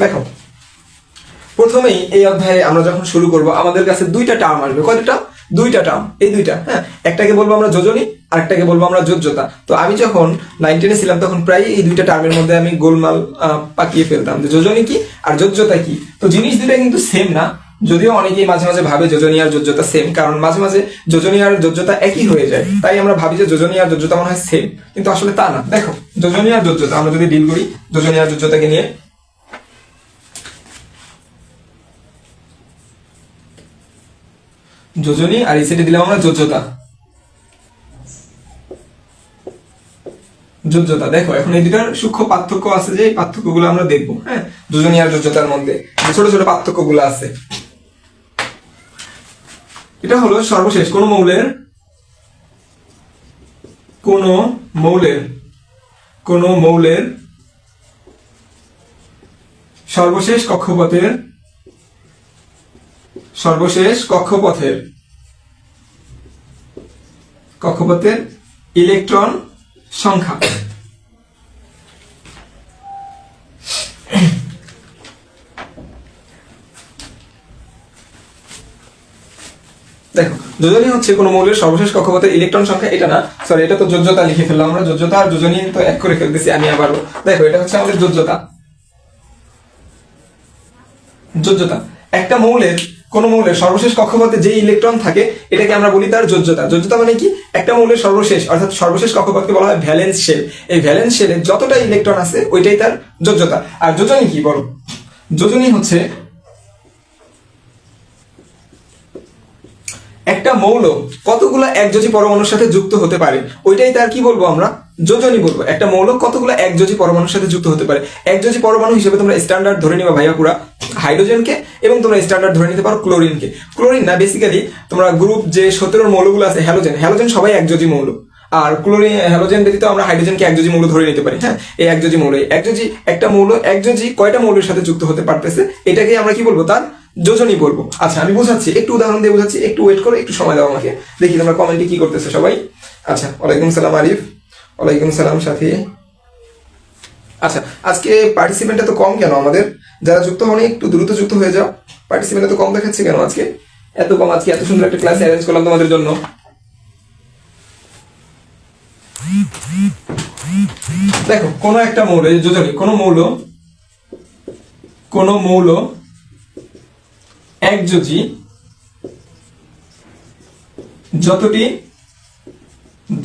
দেখো, প্রথমেই এই অধ্যায়ে আমরা যখন শুরু করব আমাদের কাছে দুইটা টার্ম আসবে। কয়টা? দুইটা টার্ম, এই দুইটা। হ্যাঁ, একটাকে বলবো আমরা যোজনী, আরেকটাকে বলবো আমরা যোজ্যতা। তো আমি যখন 9-10 ছিলাম তখন প্রায় এই দুইটা টার্মের মধ্যে আমি গোলমাল পাকিয়ে ফেলতাম যে যোজনী কি আর যোজ্যতা কি। তো জিনিস দুইটা কিন্তু সেম না, যদিও অনেকেই মাঝে মাঝে ভাবে যোজনী আর যোজ্যতা সেম, কারণ মাঝে মাঝে যোজনী আর যোজ্যতা একই হয়ে যায়, তাই আমরা ভাবি যে যোজনী আর যোজ্যতা মনে হয় সেম, কিন্তু আসলে তা না। দেখো, যোজনী আর যোজ্যতা আমরা যদি ডিল করি যোজনী আর যোজ্যতাকে নিয়ে, যোজনী আর এই সাইডে দিলাম আমরা যোজ্যতা। যোজ্যতা, দেখো এখন এই দুটার সূক্ষ্ম পার্থক্য আছে, যে এই পার্থক্যগুলো আমরা দেখবো। হ্যাঁ, যোজনী আর যোজ্যতার মধ্যে ছোট ছোট পার্থক্যগুলো আছে। এটা হলো সর্বশেষ কোন মৌলের সর্বশেষ কক্ষপথের ইলেকট্রন সংখ্যা। দেখো, যোজনী হচ্ছে কোন মৌলের সর্বশেষ কক্ষপথের ইলেকট্রন সংখ্যা। এটা না, সরি, এটা তো যোজ্যতা লিখে ফেললাম আমরা। যোজ্যতা আর যোজনী তো এক করে ফেলতেছি আমি আবারও। দেখো, এটা হচ্ছে আমাদের যোজ্যতা। একটা কোন মৌলের সর্বশেষ কক্ষপথে যে ইলেকট্রন থাকে এটাকে আমরা বলি তার যোজ্যতা। যোজ্যতা মানে কি? একটা মৌলের সর্বশেষ অর্থাৎ সর্বশেষ কক্ষপথকে বলা হয় ভ্যালেন্স শেল। এই ভ্যালেন্স শেলে যতটা ইলেকট্রন আছে ওইটাই তার যোজ্যতা। আর যোজনী কি বলো? যোজনী হচ্ছে একটা মৌল কতগুলো একযোজী পরমাণুর সাথে যুক্ত হতে পারে, ওইটাই তার কি বলবো আমরা? যোজনী বলবো। একটা মৌল কতগুলো একযোজী পরমাণুর সাথে যুক্ত হতে পারে। একযোজী পরমাণু হিসেবে তোমরা স্ট্যান্ডার্ড ধরে নিবা ভাইয়া পুরা হাইড্রোজেনকে, এবং তোমরা স্ট্যান্ডার্ড ধরে নিতে পারো ক্লোরিনকে। ক্লোরিন না, বেসিক্যালি তোমরা গ্রুপ যে 17 মৌলগুলো আছে, হ্যালোজেন সবাই একযোজী মৌল। আর ক্লোরিন, হ্যালোজেন ব্যতীত আমরা হাইড্রোজেনকে একযোজী মৌল ধরে নিতে পারি। হ্যাঁ, এই একযোজী মৌল, একটা মৌল একযোজী কয়টা মৌলের সাথে যুক্ত হতে পারতেছে এটাকে আমরা কি বলবো? তার যোজনী বলবো। আচ্ছা, আমি বুঝাচ্ছি, একটু উদাহরণ দিয়ে বুঝাচ্ছি, একটু ওয়েট করো, একটু সময় দাও আমাকে। দেখি তোমরা কমেন্টে কি করতেছো সবাই। আচ্ছা, ওয়ালাইকুম সালাম আরিফ, ওয়ালাইকুম সালাম সাথী। আচ্ছা, আজকে পার্টিসিপেন্ট এত কম কেন আমাদের? যারা যুক্ত হয়নি একটু দ্রুত যুক্ত হয়ে যাও। পার্টিসিপেন্ট এত কম দেখাচ্ছে কেন আজকে? এত কম। আজকে এত সুন্দর একটা ক্লাস অ্যারেঞ্জ করলাম তোমাদের জন্য। দেখো, কোন একটা মৌল, যোজনী, কোন মৌল একযোজী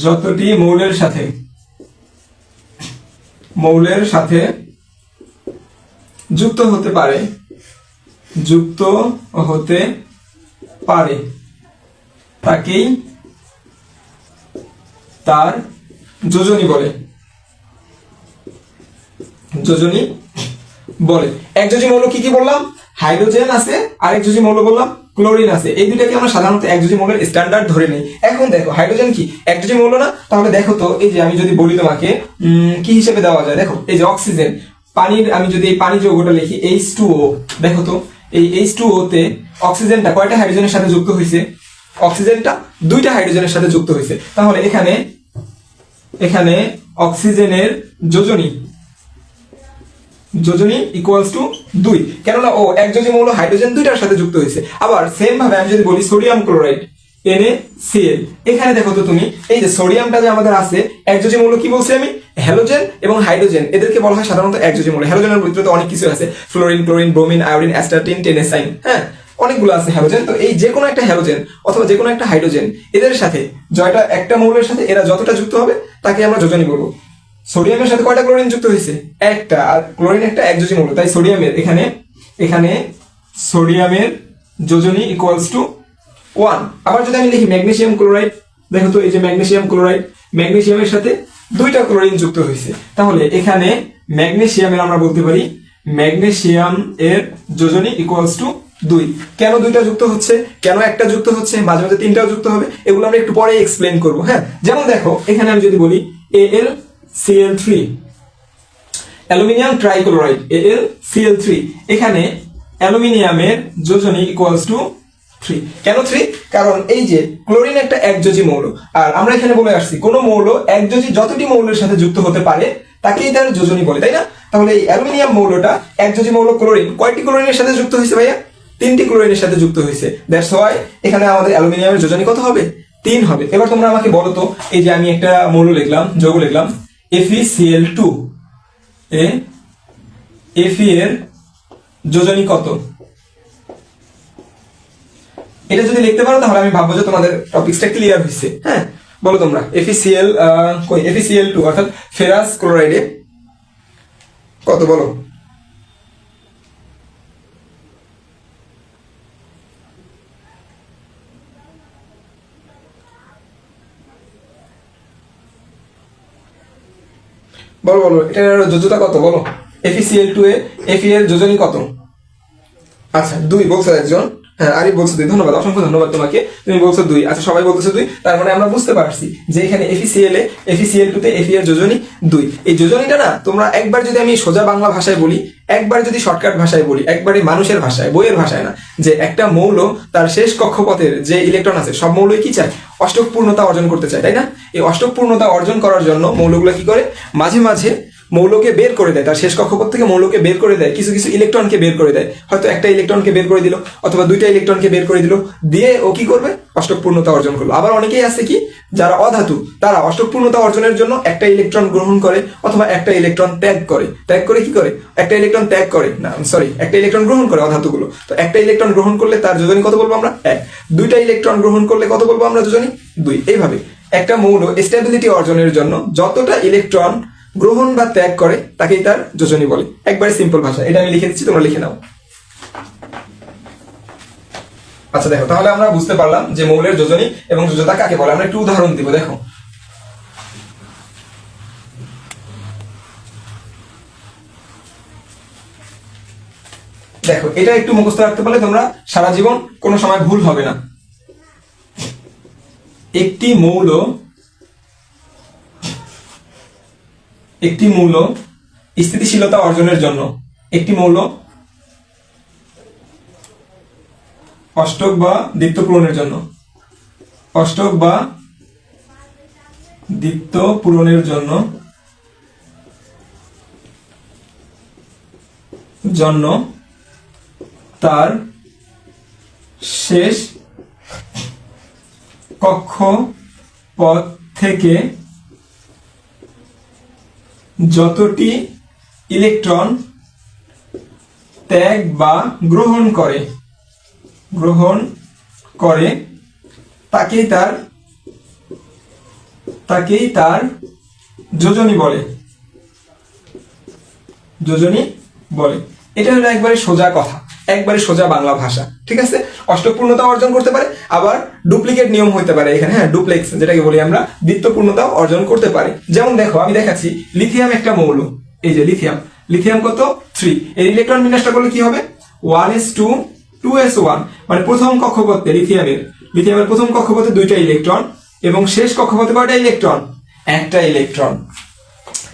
যতটি মৌলের সাথে যুক্ত হতে পারে তাকেই তার যোজনী বলে। একযোজী মৌল কি কি বললাম? হাইড্রোজেন আছে, আর একযোজী মৌল বললাম ক্লোরিন আছে। এই দুটাকে আমরা সাধারণত একযোজী মৌলের স্ট্যান্ডার্ড ধরে নেই। এখন দেখো, হাইড্রোজেন কি একযোজী মৌল না? তাহলে দেখো তো, এই যে আমি যদি বলি তোমাকে কি হিসেবে দেওয়া যায়, দেখো এই যে অক্সিজেন, পানির, আমি যদি এই পানি যৌগটা লিখি H2O, দেখো তো এই H2O তে অক্সিজেনটা কয়টা হাইড্রোজেনের সাথে যুক্ত হয়েছে? অক্সিজেনটা 2টা হাইড্রোজেনের সাথে যুক্ত হয়েছে। তাহলে এখানে অক্সিজেনের যোজনী ইকুয়ালস টু 2, কেননা ও একযোজী মৌল, হাইড্রোজেন 2টার সাথে যুক্ত হয়েছে। আবার সেম ভাবে আমি যদি বলি সোডিয়াম ক্লোরাইড NaCl, এখানে দেখো তো তুমি, এই যে সোডিয়ামটা যে আমাদের আছে, একযোজী মৌল কি বলছি আমি? হ্যালোজেন এবং হাইড্রোজেন, এদেরকে বলা হয় সাধারণত একযোজী মৌল। হ্যালোজেনের ভিতরে তো অনেক কিছু আছে, fluorine, chlorine, bromine, iodine, astatine, টেনেসাইন। হ্যাঁ, অনেকগুলো আছে হ্যালোজেন। তো এই যে কোনো একটা হ্যালোজেন অথবা যে কোনো একটা হাইড্রোজেন, এদের সাথে জয়টা একটা মৌলের সাথে এরা যতটা যুক্ত হবে তাকে আমরা যোজনী বলবো। সোডিয়ামের সাথে কয়টা ক্লোরিন যুক্ত হয়েছে? একটা। আর ক্লোরিন একটা একযোজী মৌল, তাই সোডিয়ামের এখানে সোডিয়ামের যোজনী ইকুয়ালস টু 1। আবার যদি আমি লিখি ম্যাগনেসিয়াম ক্লোরাইড, দেখো তো এই যে ম্যাগনেসিয়াম ক্লোরাইড, ম্যাগনেসিয়ামের সাথে 2টা ক্লোরিন যুক্ত হয়েছে। তাহলে এখানে ম্যাগনেসিয়ামের আমরা বলতে পারি ম্যাগনেসিয়াম এর যোজনী ইকুয়ালস টু 2। কেন 2টা যুক্ত হচ্ছে, কেন একটা যুক্ত হচ্ছে, মাঝে মাঝে 3টাও যুক্ত হবে, এগুলো আমরা একটু পরে এক্সপ্লেন করবো। হ্যাঁ, যেমন দেখো এখানে আমি যদি বলি AlCl3, অ্যালুমিনিয়াম ট্রাইক্লোরাইড AlCl3, এখানে অ্যালুমিনিয়ামের যোজনী ইকুয়ালস টু 3। কেন 3? কারণ এই যে ক্লোরিন একটা একযোজী মৌল, আর আমরা এখানে বলে আসছি কোন মৌল একযোজী যতটি মৌলের সাথে যুক্ত হতে পারে তাকেই তার যোজনী বলে, তাই না? তাহলে এই অ্যালুমিনিয়াম মৌলটা একযোজী মৌল ক্লোরিন কয়টি ক্লোরিনের সাথে যুক্ত হয়েছে ভাইয়া? 3টি ক্লোরিনের সাথে যুক্ত হয়েছে। দ্যাটস হোয়াই এখানে আমাদের অ্যালুমিনিয়ামের যোজনী কত হবে? 3 হবে। এবার তোমরা আমাকে বলো তো, এই যে আমি একটা মৌল লিখলাম, যৌগ লিখলাম FeCl2, Fe এর যোজনী কত? এটা যদি লিখতে পারো তাহলে আমি ভাববো যে তোমাদের টপিকসটা ক্লিয়ার হয়েছে। হ্যাঁ, বলো তোমরা FeCl2 অর্থাৎ ফেরাস ক্লোরাইডে কত বলো? বলো বলো, এটার যোজ্যতা কত বলো? FeCl2 এ Fe এর যোজনী কত? আচ্ছা 2 বলছো একজন, হ্যাঁ আরিফ বলছো 2, ধন্যবাদ, অসংখ্য ধন্যবাদ তোমাকে, তুমি বলছো 2। আচ্ছা সবাই বলতেছো 2, তার মানে আমরা বুঝতে পারছি যে এখানে FeCl2 তে Fe এর যোজনী 2। এই যোজনীটা না তোমরা একবার যদি আমি সোজা বাংলা ভাষায় বলি, একবার যদি শর্টকাট ভাষায় বলি, একবারে মানুষের ভাষায়, বইয়ের ভাষায় না, যে একটা মৌল তার শেষ কক্ষপথের যে ইলেকট্রন আছে সব মৌলই কি চায়? অষ্টক পূর্ণতা অর্জন করতে চায়, তাই না? এই অষ্টক পূর্ণতা অর্জন করার জন্য মৌলগুলো কি করে? মাঝে মাঝে মৌলকে বের করে দেয়, তার শেষ কক্ষপথ থেকে মৌলকে বের করে দেয়, কিছু কিছু ইলেকট্রনকে বের করে দেয়, হয়তো একটা ইলেকট্রনকে বের করে দিল অথবা 2টা ইলেকট্রনকে বের করে দিল, দিয়ে ও কি করবে? অষ্টক পূর্ণতা অর্জন করলো। আবার অনেকেই আছে কি যারা অধাতু, তারা অষ্টক পূর্ণতা অর্জনের জন্য একটা ইলেকট্রন গ্রহণ করে অথবা একটা ইলেকট্রন ত্যাগ করে। ত্যাগ করে কি করে? একটা ইলেকট্রন ত্যাগ করে, না সরি, একটা ইলেকট্রন গ্রহণ করে অধাতুগুলো। তো একটা ইলেকট্রন গ্রহণ করলে তার যোজনী কত বলবো আমরা? 1। 2টা ইলেকট্রন গ্রহণ করলে কত বলবো আমরা যোজনী? 2। এইভাবে একটা মৌল স্টেবিলিটি অর্জনের জন্য যতটা ইলেকট্রন গ্রহণ বা ত্যাগ করে তাকেই তার যোজনী বলে। একবারে সিম্পল ভাষা, এটা আমি লিখে দিচ্ছি, তোমরা লিখে নাও। আচ্ছা দেখো, তাহলে আমরা বুঝতে পারলাম যে মৌলের যোজনী এবং যোজ্যতা কাকে বলে। আমরা একটু উদাহরণ দিব, দেখো। দেখো এটা একটু মুখস্থ রাখতে পারলে তোমরা সারা জীবন কোনো সময় ভুল হবে না। একটি মৌল স্থিতিশীলতা অর্জনের জন্য, একটি মৌল অষ্টক বা দ্বিত্ব পূরণের জন্য, অষ্টক বা দ্বিত্ব পূরণের জন্য তার শেষ কক্ষপথ থেকে যতটি ইলেকট্রন ত্যাগ বা গ্রহণ করে তাকেই তার যোজনী বলে। এটা হলো একবারে সোজা কথা, একবারে সোজা বাংলা ভাষা, ঠিক আছে? অষ্টক পূর্ণতা অর্জন করতে পারে, আবার ডুপ্লিকেট নিয়ম হইতে পারে এখানে, হ্যাঁ ডুপ্লেক্স যেটাকে বলি আমরা, দ্বিত্ব পূর্ণতাও অর্জন করতে পারে। যেমন দেখো আমি দেখাচ্ছি, লিথিয়াম একটা মৌল, এই যে লিথিয়াম কত? 3। এর ইলেকট্রন বিন্যাসটা করলে কি হবে? 1s2 2s1, মানে প্রথম কক্ষপথে লিথিয়ামের প্রথম কক্ষপথে 2টা ইলেকট্রন এবং শেষ কক্ষপথে কয়টা ইলেকট্রন? একটা ইলেকট্রন।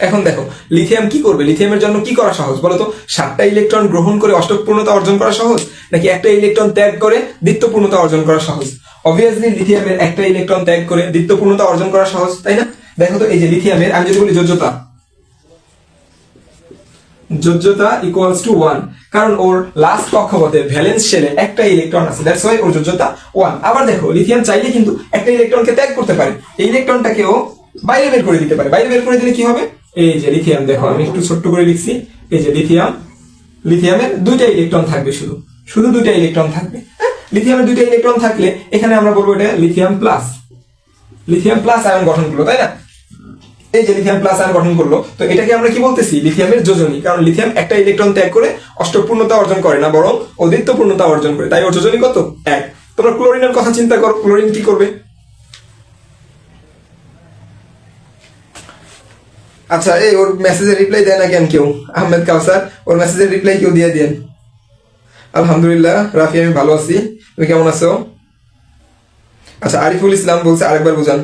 এখন দেখো লিথিয়াম কি করবে? লিথিয়ামের জন্য কি করা সহজ বলতো? 7টা ইলেকট্রন গ্রহণ করে অষ্টক পূর্ণতা অর্জন করা সহজ, নাকি একটা ইলেকট্রন ত্যাগ করে দ্বিত্ব পূর্ণতা অর্জন করা সহজ? অবভিয়াসলি লিথিয়ামের একটা ইলেকট্রন ত্যাগ করে দ্বিত্ব পূর্ণতা অর্জন করা সহজ, তাই না? দেখো তো এই যে লিথিয়ামের, আমি যদি বলি যোজ্যতা ইকুয়ালস টু 1, কারণ ওর লাস্ট কক্ষপথে ভ্যালেন্স শেলে একটা ইলেকট্রন আছে, দ্যাটস ওয়াই ওর যোজ্যতা 1। আবার দেখো লিথিয়াম চাইলে কিন্তু একটা ইলেকট্রনকে ত্যাগ করতে পারে, এই ইলেকট্রনটাকে ও বাইরে বের করে দিতে পারে। বাইরে বের করে দিলে কি হবে? এই যে লিথিয়াম, দেখো আমি একটু ছোট্ট করে লিখছি, এই যে লিথিয়ামের 2টা ইলেকট্রন থাকবে, শুধু 2টা ইলেকট্রন থাকবে। হ্যাঁ, লিথিয়ামের 2টা ইলেকট্রন থাকলে এখানে আমরা বলবো এটা লিথিয়াম প্লাস আয়ন গঠন করলো, তাই না? এই যে লিথিয়াম প্লাস আয়ন গঠন করলো, তো এটাকে আমরা কি বলতেছি? লিথিয়ামের যোজনী, কারণ লিথিয়াম একটা ইলেকট্রন ত্যাগ করে অষ্টক পূর্ণতা অর্জন করে না, বরং ও দ্বিত্ব পূর্ণতা অর্জন করে, তাই ওর যোজনী কত? 1। তোমরা ক্লোরিনের কথা চিন্তা করো, ক্লোরিন কি করবে? আচ্ছা এই ওর মেসেজের রিপ্লাই দেয় না কেন কেউ? আহমেদ কাউসার, ওর মেসেজের রিপ্লাই কেউ দিয়ে দেন। আলহামদুলিল্লাহ রাফি, আমি ভালো আছি, তুমি কেমন আছো? আচ্ছা আরিফুল ইসলাম বলছে আরেকবার বুঝান।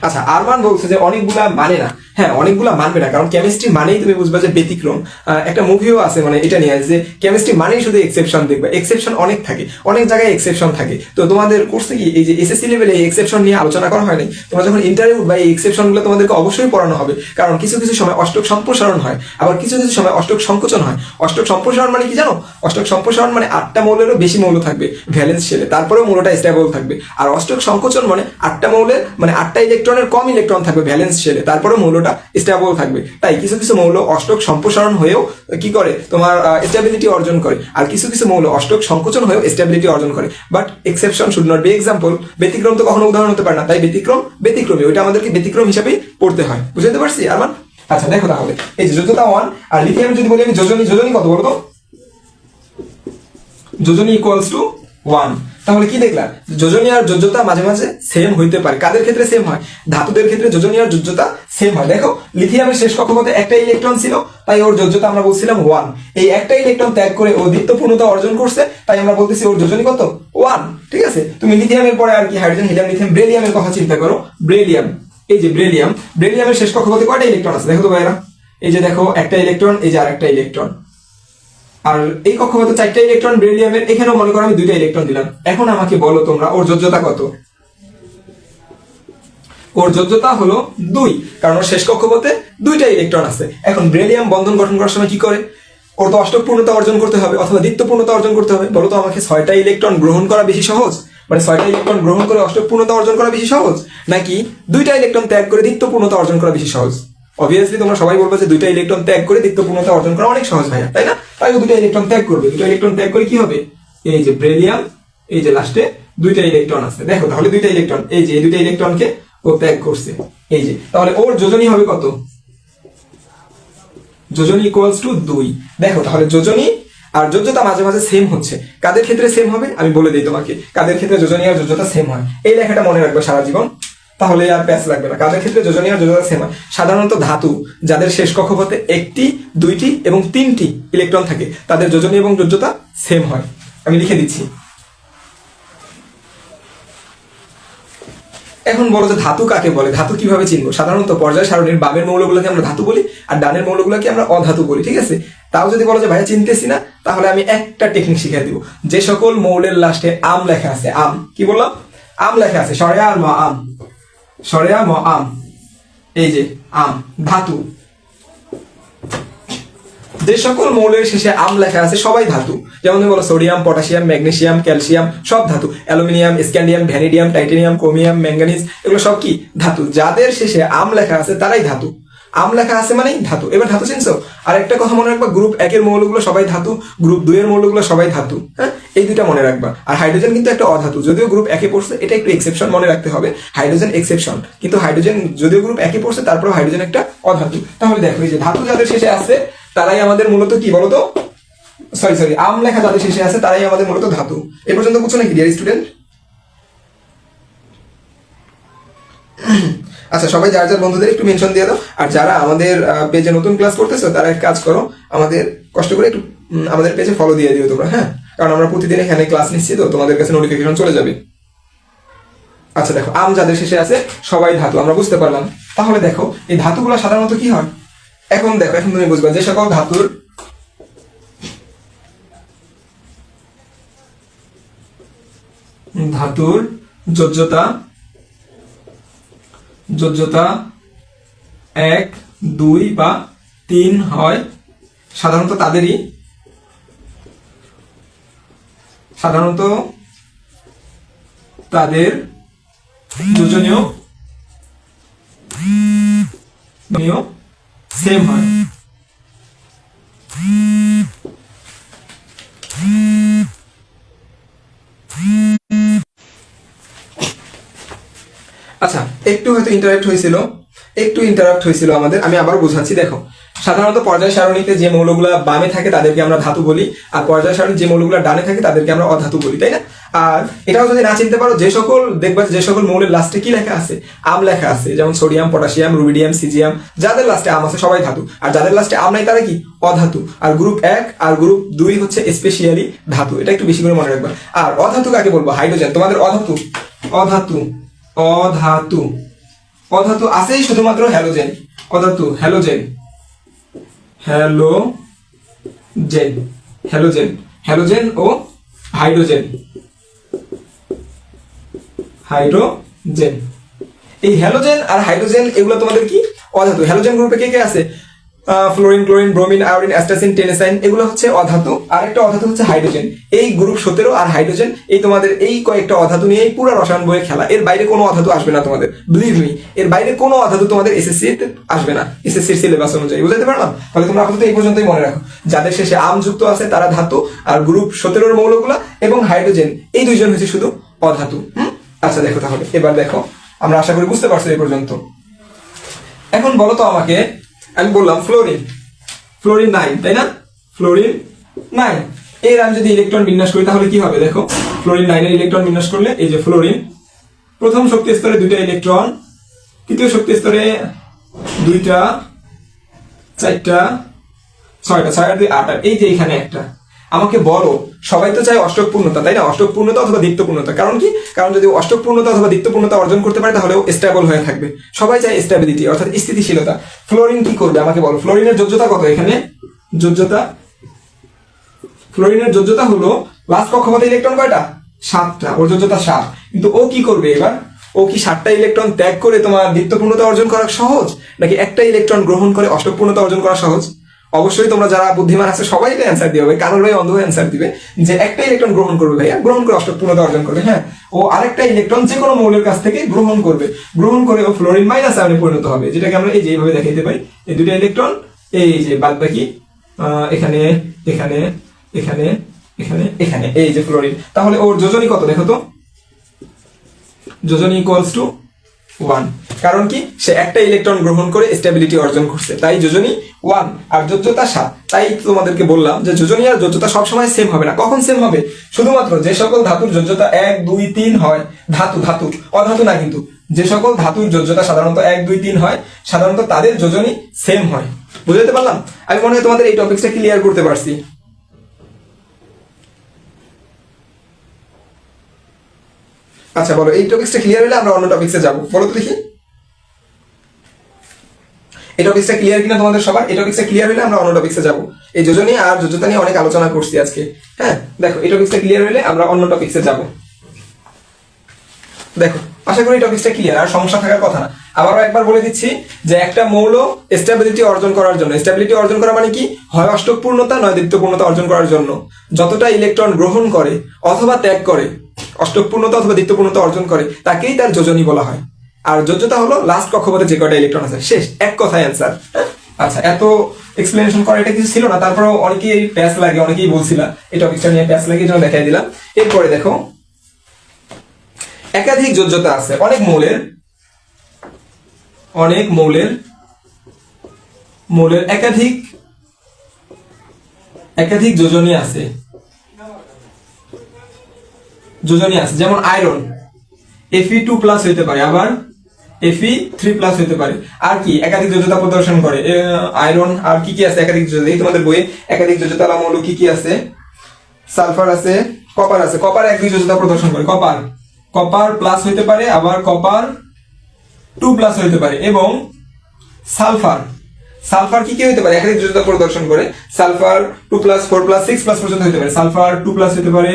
আচ্ছা আরমান বলছে যে অনেকগুলা মানে না, হ্যাঁ, অনেকগুলা মানবে না, কারণ কেমিস্ট্রি মানেই তুমি বুঝবা যে ব্যতিক্রম। একটা মুভিও আছে মানে এটা নিয়ে যে কেমিস্ট্রি মানেই শুধু এক্সেপশন দেখবে, এক্সেপশন অনেক থাকে, অনেক জায়গায় এক্সেপশন থাকে। তো তোমাদের কোর্সে কি এই যে এসএসসি লেভেলে এই এক্সেপশন নিয়ে আলোচনা করা হয়নি? তোমরা যখন ইন্টারভিউ বা এই এক্সেপশন গুলো তোমাদেরকে অবশ্যই পড়ানো হবে, কারণ কিছু কিছু সময় অষ্টক সম্প্রসারণ হয়, আবার কিছু কিছু সময় অষ্টক সংকোচন হয়। অষ্টক সম্প্রসারণ মানে কি জানো? অষ্টক সম্প্রসারণ মানে 8টা মৌলেরও বেশি মৌল থাকবে ভ্যালেন্স শেলে, তারপরেও মৌলটা স্টেবল থাকবে। আর অষ্টক সংকোচন মানে 8টা মৌলের মানে 8টা ইলেকট্রনের কম ইলেকট্রন থাকবে ভ্যালেন্স শেলে, তারপরেও মৌলটা স্টেবল থাকবে। তাই কিছু কিছু মৌল অষ্টক সম্প্রসারণ হয়েও কি করে তোমার স্টেবিলিটি অর্জন করে, আর কিছু কিছু মৌল অষ্টক সংকোচন হয়েও স্টেবিলিটি অর্জন করে। But exception should not be example. ব্যতিক্রম তো কখনো উদাহরণ হতে পারে না, তাই ব্যতিক্রম ব্যতিক্রমী, ওইটা আমাদেরকে ব্যতিক্রম হিসাবেই পড়তে হয়। বুঝতে পারছি আরমান? আচ্ছা দেখো তাহলে এই যে যোজ্যতা 1 আর লিথিয়াম যদি বলি আমি যোজনী, যোজনী কত বলো তো? যোজনী ইকুয়ালস টু 1। তাহলে কি দেখলাম? যোজনী আর যোজ্যতা মাঝে মাঝে সেম হইতে পারে। কাদের ক্ষেত্রে সেম হয়? ধাতুদের ক্ষেত্রে যোজনী আর যোজ্যতা সেম হয়। দেখো লিথিয়ামের শেষ কক্ষপথে একটা ইলেকট্রন ছিল, তাই ওর যোজ্যতা আমরা বলছিলাম 1। এই একটা ইলেকট্রন ত্যাগ করে ও দ্বিত্বপূর্ণতা অর্জন করছে, তাই আমরা বলতেছি ওর যোজনী কত? 1। ঠিক আছে, তুমি লিথিয়ামের পরে আর কি হাইড্রোজেন, হিলিয়াম, লিথিয়াম, ব্রেলিয়ামের কথা চিন্তা করো। ব্রেলিয়াম, এই যে ব্রেলিয়াম, ব্রেলিয়ামের শেষ কক্ষপথে কয়টা ইলেকট্রন আছে দেখো তো ভাইরা? এই যে দেখো একটা ইলেকট্রন, এই যে আরেকটা ইলেকট্রন, আর এই কক্ষপথে 4টা ইলেকট্রন ব্রেলিয়ামের, এখানেও মনে করো আমি 2টা ইলেকট্রন দিলাম। এখন আমাকে বলো তোমরা ওর যোজ্যতা কত? ওর যোজ্যতা হলো 2, কারণ ওর শেষ কক্ষপথে 2টা ইলেকট্রন আছে। এখন ব্রেলিয়াম বন্ধন গঠন করার সময় কি করে? ওর তো অষ্টক পূর্ণতা অর্জন করতে হবে অথবা দ্বিত্ব পূর্ণতা অর্জন করতে হবে। বলো তো আমাকে 6টা ইলেকট্রন গ্রহণ করা বেশি সহজ, মানে 6টা ইলেকট্রন গ্রহণ করে অষ্টক পূর্ণতা অর্জন করা বেশি সহজ, নাকি 2টা ইলেকট্রন ত্যাগ করে দ্বিত্ব পূর্ণতা অর্জন করা বেশি সহজ? অবভিয়াসলি তোমরা সবাই বলবে যে 2টা ইলেকট্রন ত্যাগ করে দ্বিত্ব পূর্ণতা অর্জন করা অনেক সহজ ভাইয়া, তাই না? তাই ও 2টা ইলেকট্রন ত্যাগ করবে। 2টা ইলেকট্রন ত্যাগ করে কি হবে? এই যে ব্রেলিয়াম, এই যে লাস্টে 2টা ইলেকট্রন আছে, দেখো তাহলে 2টা ইলেকট্রন, এই যে এই 2টা ইলেকট্রনকে ও ত্যাগ করছে। এই যে তাহলে ওর যোজনী হবে কত? যোজনী ইকুয়ালস টু 2। দেখো তাহলে যোজনী আর যোজ্যতা মাঝে মাঝে সেম হচ্ছে। কাদের ক্ষেত্রে সেম হবে আমি বলে দিই তোমাকে, কাদের ক্ষেত্রে যোজনী আর যোজ্যতা সেম হয়। এই লেখাটা মনে রাখবে সারা জীবন, তাহলে আর প্যাচ লাগবে না। কাদের ক্ষেত্রে যোজনী আর যোজ্যতা সেম হয়? সাধারণত ধাতু যাদের শেষ কক্ষপথে 1টি, 2টি এবং 3টি ইলেকট্রন থাকে, তাদের যোজনী এবং যোজ্যতা সেম হয়। আমি লিখে দিচ্ছি। এখন বলো যে ধাতু কাকে বলে? ধাতু কিভাবে চিনবো? সাধারণত পর্যায় সারণীর বামের মৌলগুলোকে আমরা ধাতু বলি আর ডানের মৌলগুলোকে আমরা অধাতু বলি। ঠিক আছে, তাও যদি বলো যে ভাইয়া চিনতেছি না, তাহলে আমি একটা টেকনিক শিখিয়ে দিব। যে সকল মৌলের লাস্টে আম লেখা আছে, আম, কি বললাম? আম লেখা আছে, সরেয়া আর ম আম, সরেয়া ম আম, এই যে আম ধাতু। যে সকল মৌলের শেষে আম লেখা আছে সবাই ধাতু। যেমন তুমি বলো সোডিয়াম, পটাশিয়াম, ম্যাগনেসিয়াম, ক্যালসিয়াম সব ধাতু। Aluminium, scandium, vanadium, titanium, chromium, manganese এগুলো সব কি? ধাতু। যাদের শেষে আম লেখা আছে তারাই ধাতু। আম লেখা আছে মানেই ধাতু। এবার ধাতু চিনছো? আর একটা কথা মনে রাখবা, গ্রুপ 1 মৌলগুলো সবাই ধাতু, গ্রুপ 2 মৌলগুলো সবাই ধাতু। হ্যাঁ, এই দুইটা মনে রাখবা। আর হাইড্রোজেন কিন্তু একটা অধাতু, যদিও গ্রুপ 1 পড়ছে, এটা একটু এক্সেপশন মনে রাখতে হবে। হাইড্রোজেন এক্সেপশন, কিন্তু হাইড্রোজেন যদিও গ্রুপ 1 পড়ছে, তারপরেও হাইড্রোজেন একটা অধাতু। তাহলে দেখো এই যে ধাতু যাদের শেষে আছে তারাই আমাদের মূলত কি বলতো, সরি আম লেখা যাদের শেষে আছে তারাই আমাদের মূলত ধাতু। এ পর্যন্ত বুঝছো নাকি ডিয়ার স্টুডেন্ট? আচ্ছা, সবাই যার যার বন্ধুদের একটু মেনশন দিয়ে দাও। আর যারা আমাদের পেজে নতুন ক্লাস করতেছো তারা এক কাজ করো, আমাদের কষ্ট করে একটু আমাদের পেজে ফলো দিয়ে দিও তোমরা, হ্যাঁ, কারণ আমরা প্রতিদিন এখানে ক্লাস নিচ্ছি, তো তোমাদের কাছে নোটিফিকেশন চলে যাবে। আচ্ছা দেখো, আম যাদের শেষে আছে সবাই ধাতু, আমরা বুঝতে পারলাম। তাহলে দেখো এই ধাতুগুলো সাধারণত কি হয়? এখন দেখো, এখন তুমি বুঝবা যে সকল ধাতুর যোজ্যতা 1, 2 বা 3 হয়, সাধারণত তাদের যোজনীয় সেম হয়। আচ্ছা, একটু হয়তো ইন্টারাপ্ট হয়েছিল আমাদের, আমি আবার বোঝাচ্ছি। দেখো, সাধারণত পর্যায় সারণীতে যে মৌলগুলা বামে থাকে তাদেরকে আমরা ধাতু বলি, আর পর্যায় সারণী যে মৌলগুলা ডানে থাকে তাদেরকে আমরা অধাতু বলি, তাই না? আর এটাও যদি না চিনতে পারো, যে সকল মৌলের লাস্টে কি লেখা আছে? আম লেখা আছে, যেমন সোডিয়াম, পটাশিয়াম, রুবিডিয়াম, সিজিয়াম, যাদের লাস্টে আম আছে সবাই ধাতু, আর যাদের লাস্টে আম নাই তারা কি? অধাতু। আর গ্রুপ 1 আর গ্রুপ 2 হচ্ছে স্পেশালি ধাতু, এটা একটু বেশি করে মনে রাখবা। আর অধাতু কাকে বলবো? হাইড্রোজেন। তোমাদের অধাতু আছেই শুধুমাত্র হ্যালোজেন। অধাতু হ্যালোজেন, হ্যালোজেন, হ্যালোজেন, হ্যালোজেন ও হাইড্রোজেন, হাইড্রোজেন। এই হ্যালোজেন আর হাইড্রোজেন এগুলো তোমাদের কি অধাতু। হ্যালোজেন গ্রুপে কে কে আছে? Fluorine, chlorine, bromine, iodine, astatine, tennessine, এগুলো হচ্ছে অধাতু। আর একটা অধাতু হচ্ছে হাইড্রোজেন। এই গ্রুপ 17 আর হাইড্রোজেন, এই তোমাদের এই কয়েকটা অধাতু নিয়ে পুরো রসায়ন বইয়ে খেলা। এর বাইরে কোনো অধাতু আসবে না তোমাদের, বিলিভ মি, এর বাইরে কোনো অধাতু তোমাদের এসএসসি তে আসবে না, এসএসসির সিলেবাস অনুযায়ী। বুঝতে পারলাম? তাহলে তোমরা আপাতত এই পর্যন্তই মনে রাখো, যাদের শেষে আম যুক্ত আছে তারা ধাতু, আর গ্রুপ 17 মৌলগুলা এবং হাইড্রোজেন এই দুইজন হচ্ছে শুধু অধাতু। আচ্ছা দেখো, তাহলে এবার দেখো, আমরা আশা করি বুঝতে পারছো এই পর্যন্ত। এখন বলো তো আমাকে, আমি বললাম ফ্লোরিন, ফ্লোরিন 9, তাই না? ফ্লোরিন 9 এর আমি যদি ইলেকট্রন বিন্যাস করি তাহলে কি হবে দেখো। ফ্লোরিন 9 এর ইলেকট্রন বিন্যাস করলে এই যে ফ্লোরিন, প্রথম শক্তি স্তরে 2টা ইলেকট্রন, তৃতীয় শক্তি স্তরে 2টা, 4টা, 6টা, 6 আর 2 8, আর এই যে এখানে একটা। আমাকে বলো, সবাই তো চায় অষ্টক পূর্ণতা, তাই না? অষ্টক পূর্ণতা অথবা দ্বিত্ব পূর্ণতা। কারণ কি? কারণ যদি অষ্টক পূর্ণতা অথবা দ্বিত্ব পূর্ণতা অর্জন করতে পারে তাহলে স্টেবল হয়ে থাকবে। সবাই চায় স্টেবিলিটি অর্থাৎ স্থিতিশীলতা। ফ্লোরিন কি করবে আমাকে বলো। ফ্লোরিনের যোজ্যতা কত? এখানে যোজ্যতা, ফ্লোরিনের যোজ্যতা হলো লাস্ট কক্ষপথে ইলেকট্রন কয়টা? 7টা, ওর যোজ্যতা 7। কিন্তু ও কি করবে এবার? ও কি 7টা ইলেকট্রন ত্যাগ করে তোমার দ্বিত্ব পূর্ণতা অর্জন করা সহজ, নাকি একটা ইলেকট্রন গ্রহণ করে অষ্টক পূর্ণতা অর্জন করা সহজ? অবশ্যই তোমরা যারা বুদ্ধিমান আছে সবাই এটা অ্যান্সার দিবে, কারোর ভাই অন্ধ হয়ে অ্যান্সার দিবে যে একটা ইলেকট্রন গ্রহণ করবে ভাইয়া, গ্রহণ করে অষ্টক পূর্ণতা অর্জন করবে। হ্যাঁ, ও আরেকটা ইলেকট্রন যে কোনো মৌলের কাছ থেকে গ্রহণ করবে, গ্রহণ করে ও ফ্লোরিন মাইনাস আয়নে পরিণত হবে, যেটাকে আমরা এই যে এইভাবে দেখাইতে পারি। এই দুটো ইলেকট্রন এই যে বাদ বাকি এখানে, এখানে, এখানে, এখানে, এখানে, এই যে ফ্লোরিন। তাহলে ওর যোজনী কত দেখো তো। যোজনী ইকুয়ালস টু 1। কারণ কি? সে একটা ইলেকট্রন গ্রহণ করে স্টেবিলিটি অর্জন করছে, তাই যোজনী 1। আর যোজ্যতা 7। তাই তোমাদেরকে বললাম যে যোজনী আর যোজ্যতা সবসময় সেম হবে না। কখন সেম হবে? শুধুমাত্র যে সকল ধাতুর যোজ্যতা 1 2 3 হয়, ধাতু, ধাতু অধাতু না কিন্তু, যে সকল ধাতুর যোজ্যতা সাধারণত 1 2 3 হয়, সাধারণত তাদের যোজনী সেম হয়। বুঝতে পারলাম? আমি মনে হয় তোমাদের এই টপিকটা ক্লিয়ার করতে পারছি। আচ্ছা বলো, এই টপিকটা ক্লিয়ার হলে আমরা অন্য টপিকসে যাব। বলো তো দেখি, এই টপিকটা ক্লিয়ার কিনা তোমাদের সবার? এই টপিকটা ক্লিয়ার হলে আমরা অন্য টপিকসে যাব। এই যোজনী আর যোজ্যতা নিয়ে অনেক আলোচনা করছি আজকে। হ্যাঁ দেখো, এই টপিকটা ক্লিয়ার হলে আমরা অন্য টপিকসে যাব। দেখো, আশা করি এই টপিকটা ক্লিয়ার, আর সমস্যা থাকার কথা না। আবারও একবার বলে দিচ্ছি যে একটা মৌল স্টেবিলিটি অর্জন করার জন্য, স্টেবিলিটি অর্জন করা মানে কি? হয় অষ্টক পূর্ণতা নয় দ্বিত্ব পূর্ণতা অর্জন করার জন্য যতটা ইলেকট্রন গ্রহণ করে অথবা ত্যাগ করে, অষ্টক পূর্ণতা অথবা দ্বিত্ব পূর্ণতা অর্জন করে, তাকেই তার যোজনী বলা হয়। আর যোজ্যতা হলো লাস্ট কক্ষপথে যে কয়টা ইলেকট্রন আছে, শেষ, এক কথায় অ্যান্সার। আচ্ছা, এত এক্সপ্লেনেশন করা এটা কিছু ছিল না, তারপরেও অনেকেই প্যাচ লাগে, অনেকেই বলছিলা এই টপিকটা নিয়ে প্যাচ লাগে, এই জন্য দেখাই দিলাম। এরপরে দেখো, একাধিক যোজ্যতা আছে অনেক মৌলের, অনেক মৌলের একাধিক একাধিক যোজনী আছে, যোজনী আছে। যেমন আয়রন Fe2+ হইতে পারে, আবার Fe3+ হইতে পারে। আর কি একাধিক যোজ্যতা প্রদর্শন করে আয়রন? আর কি কি আছে একাধিক যোজ্যতা? এই তোমাদের বইয়ে একাধিক যোজ্যতা মৌল কি কি আছে? সালফার আছে, কপার আছে। কপার 1 2 যোজ্যতা প্রদর্শন করে। কপার প্লাস হইতে পারে, আবার কপার 2+ হইতে পারে। এবং সালফার কি কি হইতে পারে? একাধিক যোজ্যতা প্রদর্শন করে। সালফার 2+, 4+, 6+ পর্যন্ত হইতে পারে। সালফার 2+ হইতে পারে,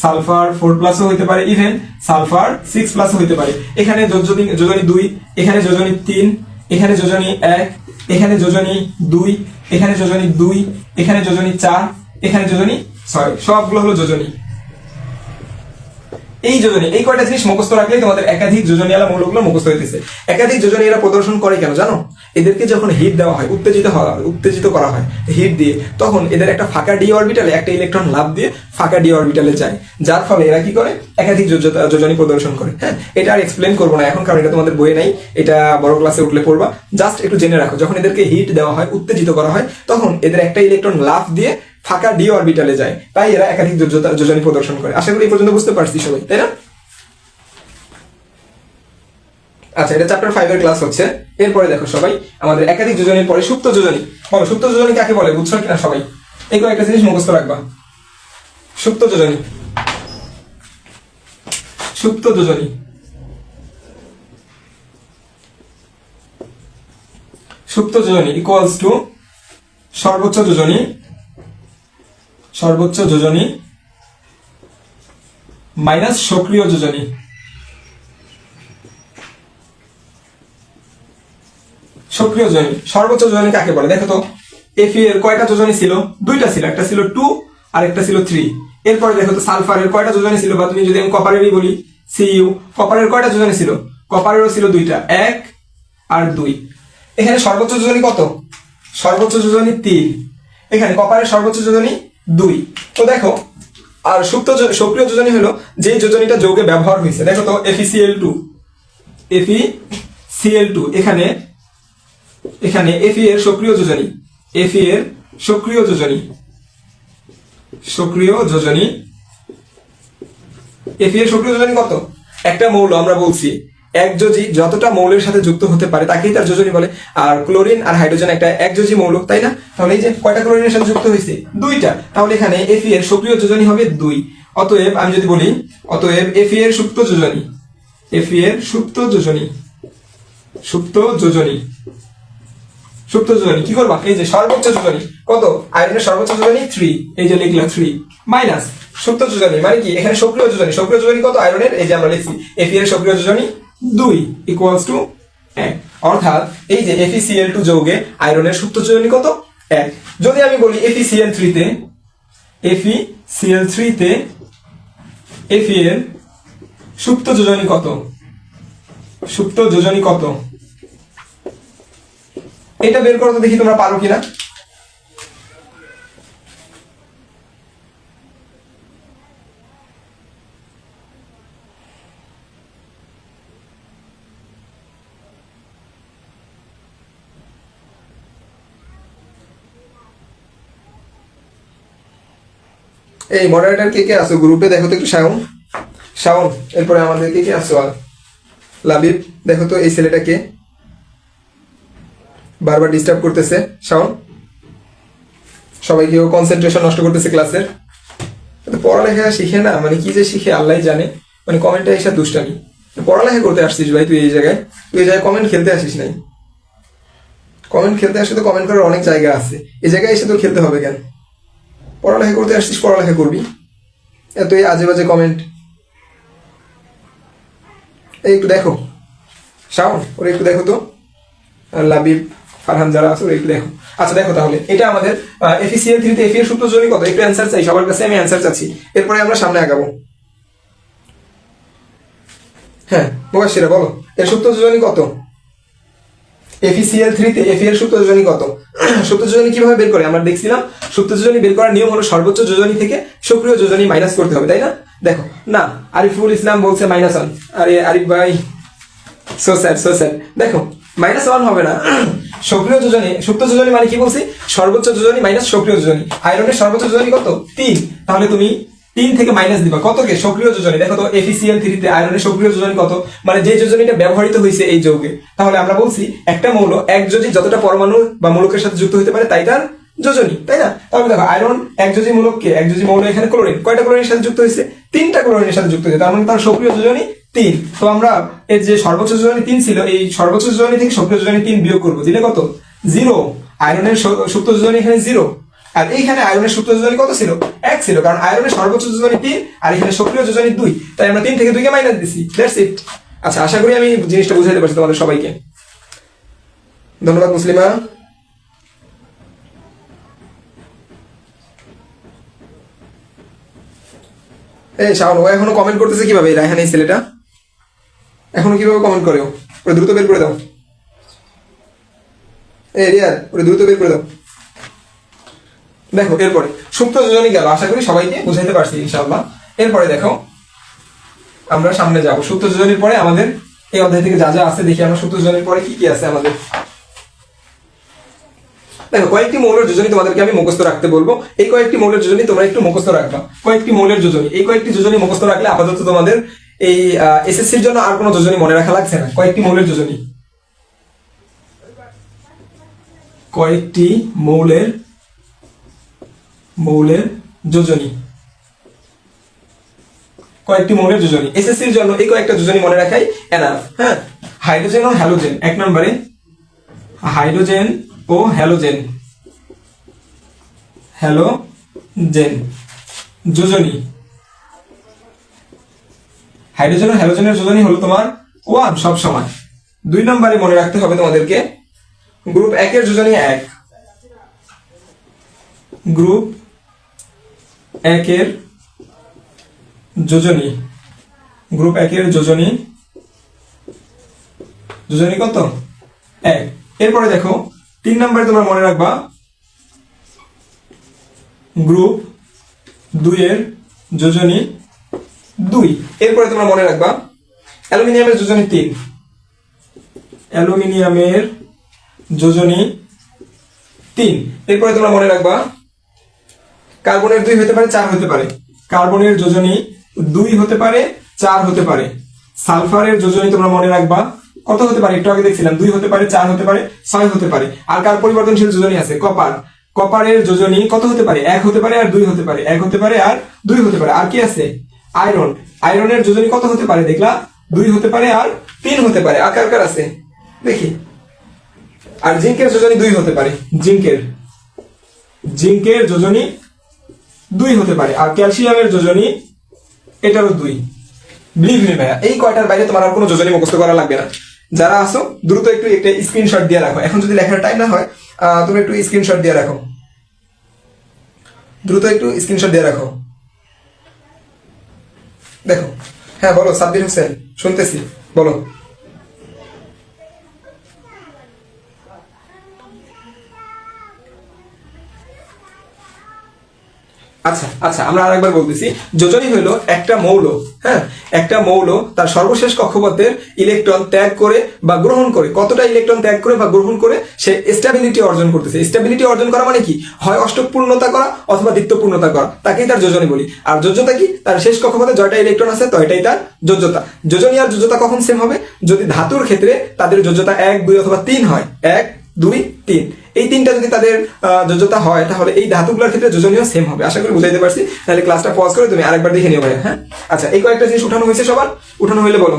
সালফার 4+ও হইতে পারে, ইভেন সালফার 6+ও হইতে পারে। এখানে যোজনী 2, এখানে যোজনী 3, এখানে যোজনী 1, এখানে যোজনী 2, এখানে যোজনী 2, এখানে যোজনী 4, এখানে যোজনী 6, সবগুলো হলো যোজনী। এই যোজনী, এই কয়টা জিনিস মুখস্থ রাখলেই তোমাদের একাধিক যোজনীওয়ালা মৌলগুলো মুখস্থ হইতেছে। একাধিক যোজনী এরা প্রদর্শন করে কেন জানো? এদেরকে যখন হিট দেওয়া হয়, উত্তেজিত করা হয় হিট দিয়ে, তখন এদের একটা ফাঁকা ডি অরবিটালে একটা ইলেকট্রন লাফ দিয়ে ফাঁকা ডি অরবিটালে যায়, যার ফলে এরা কি করে? একাধিক যোজনী প্রদর্শন করে। হ্যাঁ, এটা আর এক্সপ্লেন করবো না এখন, কারণ এটা তোমাদের বইয়ে নাই, এটা বড় ক্লাসে উঠলে পড়বা। জাস্ট একটু জেনে রাখো, যখন এদেরকে হিট দেওয়া হয়, উত্তেজিত করা হয়, তখন এদের একটা ইলেকট্রন লাফ দিয়ে ফাঁকা ডি অরবিটালে যায়, তাই এরা একাধিক যোজনী প্রদর্শন করে। আশা করি এই পর্যন্ত বুঝতে পারছি সবাই, তাই না? আচ্ছা, এটা চ্যাপ্টার 5 এর ক্লাস হচ্ছে। এরপরে দেখো সবাই, আমাদের একাধিক যোজনীর পরে সুপ্ত যোজনী। বলো, সুপ্ত যোজনী কাকে বলে? বুঝছো কিনা সবাই? এই কয়েকটা জিনিস মুখস্থ রাখবা। সুপ্ত যোজনী, সুপ্ত যোজনী, সুপ্ত যোজনী ইকুয়ালস টু সর্বোচ্চ যোজনী মাইনাস সক্রিয় যোজনী। সক্রিয় যোজনী সর্বোচ্চ যোজনী কাকে বলে দেখো তো। এফি এর কয়টা যোজনী ছিল? দুইটা ছিল, একটা ছিল 2 আর একটা ছিল 3। এরপরে দেখো তো সালফারের কয়টা যোজনী ছিল, বা তুমি যদি আমি কপারেরই বলি সিইউ, কপারের কয়টা যোজনী ছিল? কপারেরও ছিল দুইটা, 1 আর 2। এখানে সর্বোচ্চ যোজনী কত? সর্বোচ্চ যোজনী 3। এখানে কপারের সর্বোচ্চ যোজনী 2। তো দেখো, আর সক্রিয় যোজনী হলো যে যোজনীটা যৌগে ব্যবহার হয়েছে। দেখো তো FeCl2 এখানে Fe এর সক্রিয় যোজনী, Fe এর সক্রিয় যোজনী Fe এর সক্রিয় যোজনী কত? একটা মৌল আমরা বলছি একযোজী যতটা মৌলের সাথে যুক্ত হতে পারে তাকেই তার যোজনী বলে। আর ক্লোরিন আর হাইড্রোজেন একটা একযোজী মৌল, তাই না? তাহলে এই যে কয়টা ক্লোরিনের সাথে যুক্ত হয়েছে? দুইটা। তাহলে এখানে Fe এর সক্রিয় যোজনী হবে 2। অতএব আমি যদি বলি, অতএব Fe এর সুপ্ত যোজনী কি করবা? এই যে সর্বোচ্চ যোজনী কত? আয়রনের সর্বোচ্চ যোজনী 3, এই যে লিখলাম 3 মাইনাস সুপ্ত যোজনী মানে কি? এখানে সক্রিয় যোজনী কত আয়রনের? এই যে আমরা লিখছি Fe এর সক্রিয় যোজনী 2 ইকুয়ালস টু 1। অর্থাৎ এই যে FeCl2 যৌগে আয়রনের সুপ্ত যোজনী কত? 1। যদি আমি বলি FeCl3 তে Fe এর সুপ্ত যোজনী কত? এটা বের করো তো দেখি তোমরা পারো কিনা। এই মডারেটর কে আছো গ্রুপে? দেখো তো একটু শাওন, এরপরে আমাদের কে আছো? লাবিব, দেখো তো এই ছেলেটা কে বারবার ডিস্টার্ব করতেছে। শাওন, সবাইকে কনসেন্ট্রেশন নষ্ট করতেছে ক্লাসের। পড়ালেখা শিখে না, মানে কি যে শিখে আল্লাহ জানে। মানে কমেন্টে এসে দুষ্টামি। পড়ালেখা করতে আসছিস ভাই, তুই এই জায়গায় কমেন্ট খেলতে আসিস নাই। কমেন্ট খেলতে আসলে তো কমেন্ট করার অনেক জায়গা আছে, এই জায়গায় এসে তোর খেলতে হবে কেন? পড়ালেখা করতে আসছিস, পড়ালেখা করবি। এত এই আজে বাজে কমেন্ট। এই একটু দেখো শাওন, ওরা একটু দেখো তো। লাবিব, ফারহান যারা আছে ওরা একটু দেখো। আচ্ছা দেখো, তাহলে এটা আমাদের FeCl3 তে Fe এর সুপ্ত যোজনী কত? একটু অ্যান্সার চাই সবার কাছে, আমি অ্যান্সার চাচ্ছি, এরপরে আমরা সামনে আগাবো। হ্যাঁ মুবাশশিরা বলো, এর সুপ্ত যোজনী কত? FeCl3 তে Fe এর সুপ্ত যোজনী কত? সুপ্ত যোজনী কিভাবে বের করে? আমরা দেখছিলাম সুপ্ত যোজনী বের করার নিয়ম হলো সর্বোচ্চ যোজনী থেকে সক্রিয় যোজনী মাইনাস করতে হবে, তাই না? দেখো না, আরিফুল ইসলাম বলছে -1। আরে আরিফ ভাই, সো স্যাড। দেখো -1 হবে না। সক্রিয় যোজনী, সুপ্ত যোজনী মানে কি বলছি? সর্বোচ্চ যোজনী মাইনাস সক্রিয় যোজনী। আয়রনের সর্বোচ্চ যোজনী কত? 3। তাহলে তুমি 3 থেকে মাইনাস দিবা কতকে? সক্রিয় যোজনী। দেখো তো FeCl3 তে আয়রনের সক্রিয় যোজনী কত? মানে যে যোজনীটা ব্যবহৃত হয়েছে এই যৌগে। তাহলে আমরা বলছি একটা মৌল একযোজী যতটা পরমাণু বা মূলকের সাথে যুক্ত হতে পারে তাই তার যোজনী, তাই না? তাহলে দেখো আয়রন একযোজী মূলককে, একযোজী মৌল এখানে ক্লোরিন, কয়টা ক্লোরিনের সাথে যুক্ত হয়েছে? 3টা ক্লোরিনের সাথে যুক্ত হয়েছে, তার মানে তার সক্রিয় যোজনী 3। তো আমরা এর যে সর্বোচ্চ যোজনী 3 ছিল, এই সর্বোচ্চ যোজনী থেকে সক্রিয় যোজনী 3 বিয়োগ করবো, দিলে কত? 0। আয়রনের সুপ্ত যোজনী এখানে 0, আর এইখানে আয়রনের সুপ্ত যোজনী কত ছিল? 1 ছিল, কারণ আয়রনের সর্বোচ্চ যোজনী 3 আর এখানে সক্রিয় যোজনী 2, তাই আমরা 3 থেকে 2 কে মাইনাস দিছি। That's it. আচ্ছা, আশা করি আমি জিনিসটা বুঝাইতে পারছি তোমাদের সবাইকে। ধন্যবাদ মুসলিমা। এই শাওন, ও এখনো কমেন্ট করতেছে কিভাবে? রায়হান এই ছেলেটা এখনো কিভাবে কমেন্ট করে? ওরে দ্রুত বের করে দাও। এই রিয়াদ, ওরে দ্রুত বের করে দাও। দেখো এরপরে সুপ্ত যোজনী গেল, আশা করি সবাইকে বুঝাইতে পারছি ইনশাআল্লাহ। এরপরে দেখো আমরা সামনে যাব। সুপ্ত যোজনীর পরে আমাদের এই অধ্যায় থেকে যা যা আছে দেখি আমরা সুপ্ত যোজনীর পরে কি কি আছে আমাদের। দেখো কয়েকটি মৌলের যোজনী তোমাদেরকে আমি মুখস্থ রাখতে বলবো। এই কয়েকটি মৌলের যোজনী তোমরা একটু মুখস্থ রাখবা। কয়েকটি মৌলের যোজনী, এই কয়েকটি যোজনী মুখস্থ রাখলে আপাতত তোমাদের এই এসএসসির জন্য আর কোনো যোজনী মনে রাখা লাগছে না। কয়েকটি মৌলের যোজনী, কয়েকটি মৌলের যোজনী, কয়েকটি মৌলের যোজনী এসএসসির জন্য এই কয়েকটা যোজনী মনে রাখাই এনাফ। হ্যাঁ, হাইড্রোজেন ও হ্যালোজেন। 1 নম্বরে হাইড্রোজেন ও হ্যালোজেন, হ্যালোজেন যোজনী। হাইড্রোজেন ও হ্যালোজেনের যোজনী হলো তোমার 1 সব সময়। 2 নম্বরে মনে রাখতে হবে তোমাদেরকে গ্রুপ 1 এর যোজনী 1, গ্রুপ 1 এর যোজনী, গ্রুপ 1 এর যোজনী, যোজনী কত 1। এরপরে দেখো 3 নম্বরে তোমরা মনে রাখবা গ্রুপ 2 এর যোজনী 2। এরপরে তোমরা মনে রাখবা অ্যালুমিনিয়ামের যোজনী 3, অ্যালুমিনিয়ামের যোজনী 3। এরপরে তোমরা মনে রাখবা কার্বনের 2 হতে পারে 4 হতে পারে, কার্বনের যোজনী 2 হতে পারে 4 হতে পারে। সালফারের যোজনী তোমরা মনে রাখবা কত হতে পারে, একটু আগে দেখছিলাম 2 হতে পারে 4 হতে পারে 6 হতে পারে। আর কার পরিবর্তনশীল যোজনী আছে কপার, কপারের যোজনী কত হতে পারে 1 হতে পারে আর 2 হতে পারে, 1 হতে পারে আর 2 হতে পারে। আর কি আছে আয়রন, আয়রনের যোজনী কত হতে পারে দেখলা 2 হতে পারে আর 3 হতে পারে। আর কার কার আছে দেখি। আর জিঙ্কের যোজনী 2 হতে পারে, জিঙ্কের, জিঙ্কের যোজনী 2 হতে পারে। আর ক্যালসিয়ামের যোজনী এটারও 2। বিলিভ মি ভাইয়া এই কয়টার বাইরে তোমার আর কোনো যোজনী মুখস্থ করা লাগবে না। যারা আসো দ্রুত একটু একটা স্ক্রিনশট দিয়ে রাখো, এখন যদি লেখার টাইম না হয় তুমি একটু স্ক্রিনশট দিয়ে রাখো, দ্রুত একটু স্ক্রিনশট দিয়ে রাখো। দেখো হ্যাঁ বলো সাব্বির হোসেন, শুনতেছি বলো। আচ্ছা আচ্ছা আমরা আরেকবার বলতেছি, যোজনী হলো একটা মৌল, হ্যাঁ একটা মৌল তার সর্বশেষ কক্ষপথের ইলেকট্রন ত্যাগ করে বা গ্রহণ করে, কতটা ইলেকট্রন ত্যাগ করে বা গ্রহণ করে সে স্টেবিলিটি অর্জন করতেছে। স্টেবিলিটি অর্জন করা মানে কি, হয় অষ্টক পূর্ণতা করা অথবা দ্বিত্ব পূর্ণতা করা, তাকেই তার যোজনী বলি। আর যোজ্যতা কি, তার শেষ কক্ষপথে জয়টা ইলেকট্রন আছে তয়টাই তার যোজ্যতা। যোজনী আর যোজ্যতা কখন সেম হবে, যদি ধাতুর ক্ষেত্রে তাদের যোজ্যতা 1 2 অথবা 3 হয়, 1 2 3 এই 3টা যদি তাদের যোজ্যতা হয় তাহলে এই ধাতুগুলোর ক্ষেত্রে যোজনীয় সেম হবে। আশা করি বুঝাইতে পারছি। তাহলে ক্লাসটা পজ করে তুমি আরেকবার দেখে নিও ভাই। হ্যাঁ আচ্ছা এই কয়েকটা জিনিস উঠানো হয়েছে, সবার উঠানো হইলে বলো।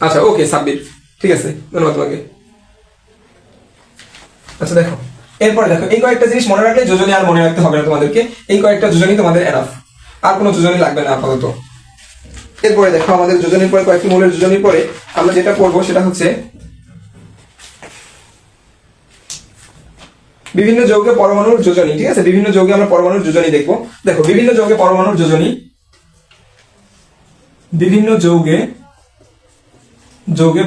আচ্ছা ওকে সাব্বির, ঠিক আছে ধন্যবাদ তোমাকে। আচ্ছা দেখো এরপরে দেখো এই কয়েকটা জিনিস মনে রাখলে যোজনী আর মনে রাখতে হবে না তোমাদেরকে, এই কয়েকটা যোজনী তোমাদের এনাফ, আর কোনো যোজনী লাগবে না আপাতত। এরপরে দেখো আমাদের যোজনীর পরে কয়েকটি মৌলের যোজনীর পরে আমরা যেটা পড়বো সেটা হচ্ছে বিভিন্ন যৌগে পরমাণুর যোজনী। ঠিক আছে, বিভিন্ন যৌগে আমরা পরমাণুর যোজনী দেখবো। দেখো বিভিন্ন যৌগে পরমাণুর যোজনী, বিভিন্ন যৌগে যৌগে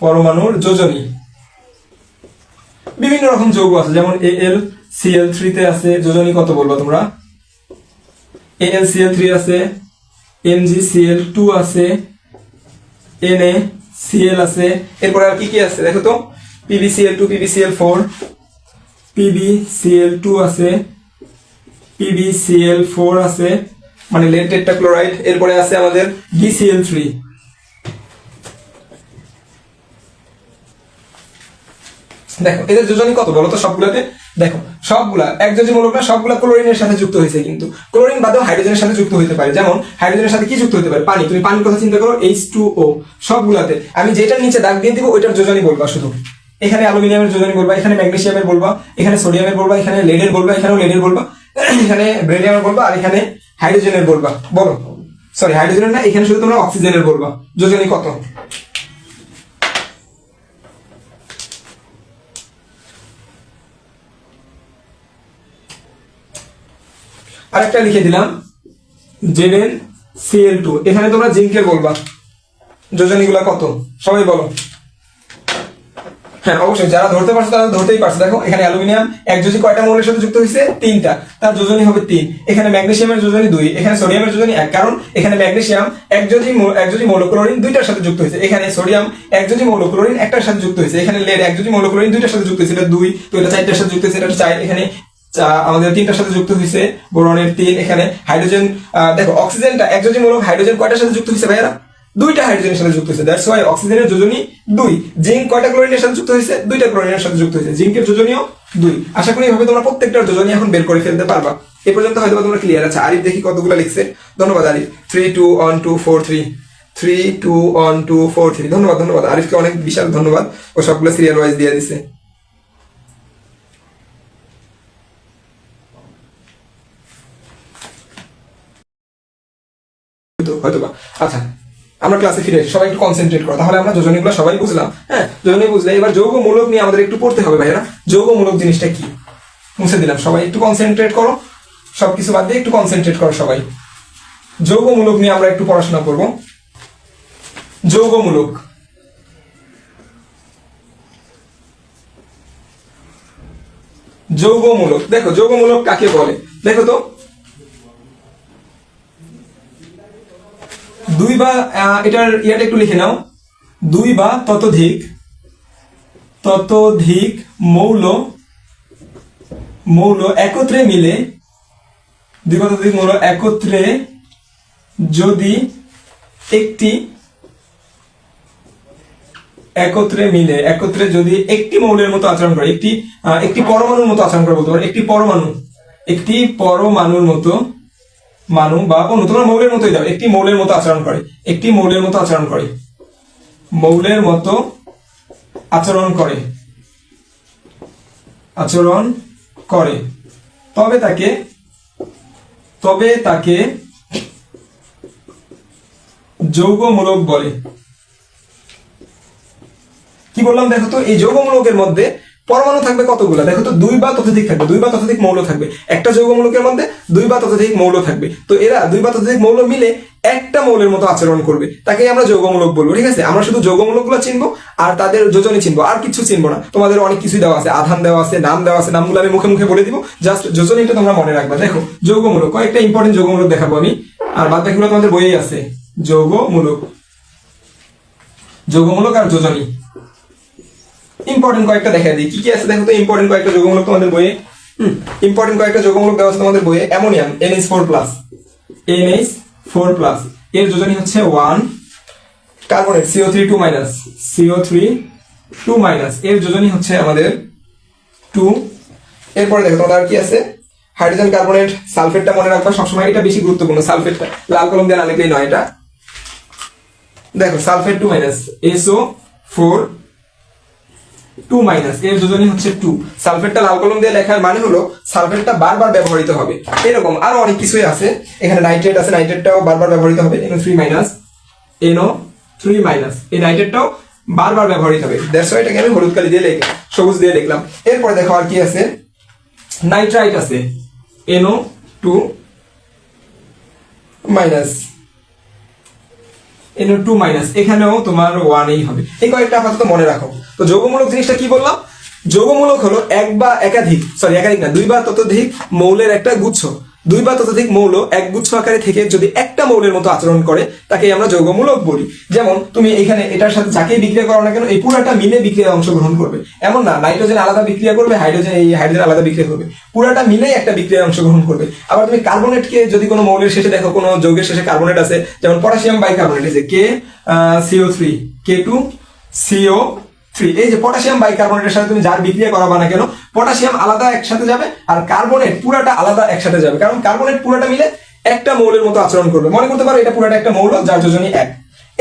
পরমাণুর যোজনী। বিভিন্ন রকম যৌগ আছে, যেমন AlCl3 তে আছে যোজনী কত বলবো তোমরা, AlCl3 আছে, MgCl2 আছে, NaCl আছে। এরপরে আর কি কি আছে দেখো তো, PbCl2 PbCl4 PbCl2 আছে, PbCl4 আছে মানে লেড টেট্রাক্লোরাইড। এরপরে আছে আমাদের BCl3। দেখো এদের যোজনী কত বলো তো সবগুলাতে, দেখো সবগুলা একযোজী মৌল না, সবগুলা ক্লোরিনের সাথে যুক্ত হয়েছে, কিন্তু ক্লোরিন বাদেও হাইড্রোজেনের সাথে যুক্ত হতে পারে। যেমন হাইড্রোজেনের সাথে কি যুক্ত হতে পারে, পানি। তুমি পানির কথা চিন্তা করো, H2O। সবগুলাতে আমি যেটার নিচে দাগ দিয়ে দিব ওইটার যোজনী বলবা শুধু। এখানে অ্যালুমিনিয়ামের যোজনী বলবা, এখানে ম্যাগনেসিয়ামের বলবা, এখানে সোডিয়ামের বলবা, এখানে লেডের বলবা, এখানেও লেডের বলবা, এখানে ব্রেডিয়ামের বলবা, আর এখানে হাইড্রোজেনের বলবা। বলো সরি হাইড্রোজেনের না, এখানে শুধু তোমরা অক্সিজেনের বলবা। যোজনী কত, আরেকটা লিখে দিলাম ZnCl2। এখানে তোমরা জিঙ্কের বলবা। যোজনীগুলা কত সবাই বলো। হ্যাঁ অবশ্যই যারা ধরতে পারছো তারা ধরতেই পারছো। দেখো এখানে অ্যালুমিনিয়াম একযোজী কয়টা মৌলের সাথে যুক্ত হয়েছে, 3টা, তার যোজনী হবে 3। এখানে ম্যাগনেসিয়ামের যোজনী 2, এখানে সোডিয়ামের যোজনী 1, কারণ এখানে ম্যাগনেসিয়াম একযোজী মৌল ক্লোরিন 2টার সাথে যুক্ত হয়েছে, এখানে সোডিয়াম একযোজী মৌল ক্লোরিন 1টার সাথে যুক্ত হয়েছে, এখানে লেড একযোজী মৌল ক্লোরিন 2টার সাথে যুক্ত হয়েছে, এটা 2, তো এটা 4টার সাথে যুক্ত হয়েছে, এটা 4, এখানে আমাদের 3টার সাথে যুক্ত হয়েছে, বোরনের 3, এখানে হাইড্রোজেন। দেখো অক্সিজেনটা একযোজী মৌল, হাইড্রোজেন কয়টার সাথে যুক্ত হয়েছে ভাইয়ারা, 2টা হাইড্রোজেনের সাথে যুক্ত হয়েছে, দ্যাটস ওয়াই অক্সিজেনের যোজনী 2। জিঙ্ক কয়টা ক্লোরিনের সাথে যুক্ত হয়েছে, 2টা ক্লোরিনের সাথে যুক্ত হয়েছে, জিঙ্কের যোজনীও 2। আশা করি এভাবে তোমরা প্রত্যেকটার যোজনী এখন বের করে ফেলতে পারবা। এই পর্যন্ত হয়তো তোমরা ক্লিয়ার আছে। আরিফ দেখি কতগুলো লিখছে, ধন্যবাদ আরিফ। 3 2 1 2 4 3 3 2 1 2 4 3। ধন্যবাদ ধন্যবাদ আরিফকে, অনেক বিশাল ধন্যবাদ, ও সবগুলো সিরিয়াল ওয়াইজ দিয়ে দিছে। হয়তোবা। আচ্ছা, আমরা ক্লাসে ফিরে সবাই একটু কনসেন্ট্রেট করো, তাহলে আমরা যোজনীগুলো সবাই বুঝলাম। হ্যাঁ, যোজনী বুঝলে এবার যৌগমূলক নিয়ে আমাদের একটু পড়তে হবে ভাইয়েরা। যৌগমূলক জিনিসটা কি মুছে দিলাম, সবাই একটু কনসেন্ট্রেট করো, সবকিছু বাদ দিয়ে একটু কনসেন্ট্রেট করো সবাই। যৌগমূলক নিয়ে আমরা একটু পড়াশোনা করব। যৌগমূলক, যৌগমূলক দেখো, যৌগমূলক কাকে বলে দেখো তো। দুই বা এটার ইয়াটা একটু লিখে নাও, দুই বা ততোধিক মৌল একত্রে মিলে, দুই বা ততোধিক মৌল একত্রে যদি একটি মৌলের মতো আচরণ করে, একটি পরমাণুর মতো আচরণ করে বলতে পারো, একটি পরমাণুর মতো বা অন্য, তোমরা মৌলের মতোই দাও, একটি মৌলের মতো আচরণ করে, তবে তাকে যৌগমূলক বলে। কি বললাম দেখো তো, এই যৌগমূলকের মধ্যে পরমাণু থাকবে কতগুলো দেখো তো, দুই বা ততোধিক থাকবে, দুই বা ততোধিক মৌল থাকবে। একটা যৌগমূলকের মধ্যে দুই বা ততোধিক মৌল থাকবে, তো এরা দুই বা ততোধিক মৌল মিলে একটা মৌলের মতো আচরণ করবে, তাকে আমরা যৌগমূলক বলবো। ঠিক আছে, আমরা শুধু যৌগমূলকগুলো চিনবো আর তাদের যোজনী চিনবো, আর কিছু চিনবো না। তোমাদের অনেক কিছুই দেওয়া আছে, আধান দেওয়া আছে, নাম দেওয়া আছে, নামগুলো আমি মুখে মুখে বলে দিব, জাস্ট যোজনীটা তোমরা মনে রাখবা। দেখো যৌগমূলক, কয়েকটা ইম্পর্টেন্ট যৌগমূলক দেখাবো আমি, আর বাদ বাকিগুলো তোমাদের বইয়েই আছে। যৌগমূলক আর যোজনী ইম্পর্টেন্ট কয়েকটা দেখা দিই, কি কি আছে দেখো তো। ইম্পর্টেন্ট কয়েকটা যৌগমূলক তোমাদের বইয়ে, অ্যামোনিয়াম NH4+, এর যোজনী হচ্ছে 1। কার্বনেট CO3 2-, এর যোজনী হচ্ছে আমাদের 2। এরপরে দেখো তোমাদের আর কি আছে, হাইড্রোজেন কার্বনেট, সালফেটটা মনে রাখবা সবসময়, এটা বেশি গুরুত্বপূর্ণ। সালফেটটা লাল কলম দিয়ে না লিখলেই নয়। এটা দেখো সালফেট 2-, SO4 2-, এর যোজনী হচ্ছে 2। সালফেটটা লাল কলম দিয়ে লেখার মানে হলো সালফেটটা বারবার ব্যবহৃত হবে। এরকম আরো অনেক কিছুই আছে, এখানে নাইট্রেট আছে, নাইট্রেটটাও বারবার ব্যবহৃত হবে। NO3-, এই নাইট্রেটটাও বারবার ব্যবহৃত হবে, দ্যাটস হোয়াই এটাকে আমি হলুদ কালি দিয়ে সবুজ দিয়ে লিখলাম। এরপরে দেখো আর কি আছে, নাইট্রাইট আছে NO2-, এখানেও তোমার 1-ই হবে। এই কয়েকটা আপাতত মনে রাখো। তো যৌগমূলক জিনিসটা কি বললাম, যৌগমূলক হলো দুই বা ততোধিক মৌলের একটা গুচ্ছ। দুই বা ততোধিক মৌল এক গুচ্ছ আকারে থেকে যদি একটা মৌলের মতো আচরণ করে, তাকে আমরা যৌগমূলক বলি। যেমন তুমি এখানে এটার সাথে যাকেই বিক্রিয়া করো না কেন, এই পুরাটা মিলে বিক্রিয়ায় অংশগ্রহণ করবে, এমন না নাইট্রোজেন আলাদা বিক্রিয়া করবে, হাইড্রোজেন আলাদা বিক্রিয়া করবে, পুরাটা মিলেই একটা বিক্রিয়ায় অংশগ্রহণ করবে। আবার তুমি কার্বনেটকে যদি কোনো মৌলের শেষে দেখো, কোনো যৌগের শেষে কার্বনেট আছে, যেমন পটাশিয়াম বাইকার্বনেট আছে K2CO3, এই যে পটাশিয়াম বাইকার্বনেটের সাথে তুমি যার বিক্রিয়া করাবা না কেন, পটাশিয়াম আলাদা একসাথে যাবে আর কার্বনেট পুরাটা আলাদা একসাথে যাবে, কারণ কার্বনেট পুরাটা মিলে একটা মৌলের মতো আচরণ করবে। মনে করতে পারো এটা পুরাটা একটা মৌল যার যোজনী 1,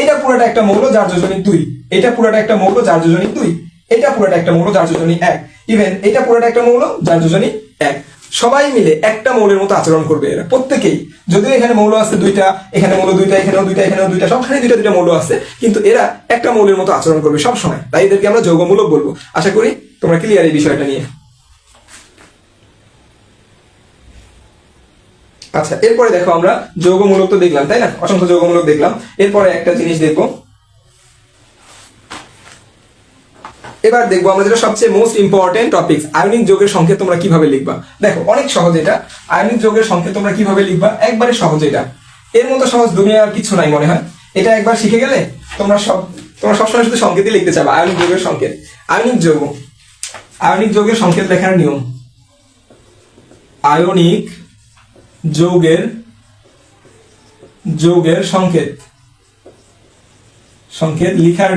এটা পুরাটা একটা মৌল যার যোজনী 2, এটা পুরাটা একটা মৌল যার যোজনী 2, এটা পুরাটা একটা মৌল যার যোজনী 1, ইভেন এটা পুরাটা একটা মৌল যার যোজনী 1। সবাই মিলে একটা মৌলের মতো আচরণ করবে এরা প্রত্যেকেই। যদিও এখানে মৌল আছে দুইটা, এখানে মৌল দুইটা, এখানেও দুইটা, এখানেও দুইটা, সবখানে দুইটা মৌল আছে, কিন্তু এরা একটা মৌলের মতো আচরণ করবে সব সময়, তাই এদেরকে আমরা যৌগমূলক বলবো। আশা করি তোমরা ক্লিয়ার এই বিষয়টা নিয়ে। আচ্ছা, এরপরে দেখো আমরা যৌগমূলক তো দেখলাম, তাই না, অসংখ্য যৌগমূলক দেখলাম। এরপরে একটা জিনিস দেখবো, এবার দেখবো আমরা যেটা সবচেয়ে মোস্ট ইম্পর্টেন্ট টপিক, আয়নিক যৌগের সংকেত তোমরা কিভাবে লিখবা। দেখো অনেক সহজ এটা, আয়নিক যৌগের সংকেত তোমরা কিভাবে লিখবা, একবারে সহজ এটা, এর মতো সহজ দুনিয়া আর কিছু নাই মনে হয়। এটা একবার শিখে গেলে তোমরা সবসময় শুধু সংকেতই লিখতে চাবা। আয়নিক যৌগের সংকেত, আয়নিক যৌগের সংকেত লেখার নিয়ম, আয়নিক যৌগের সংকেত লিখার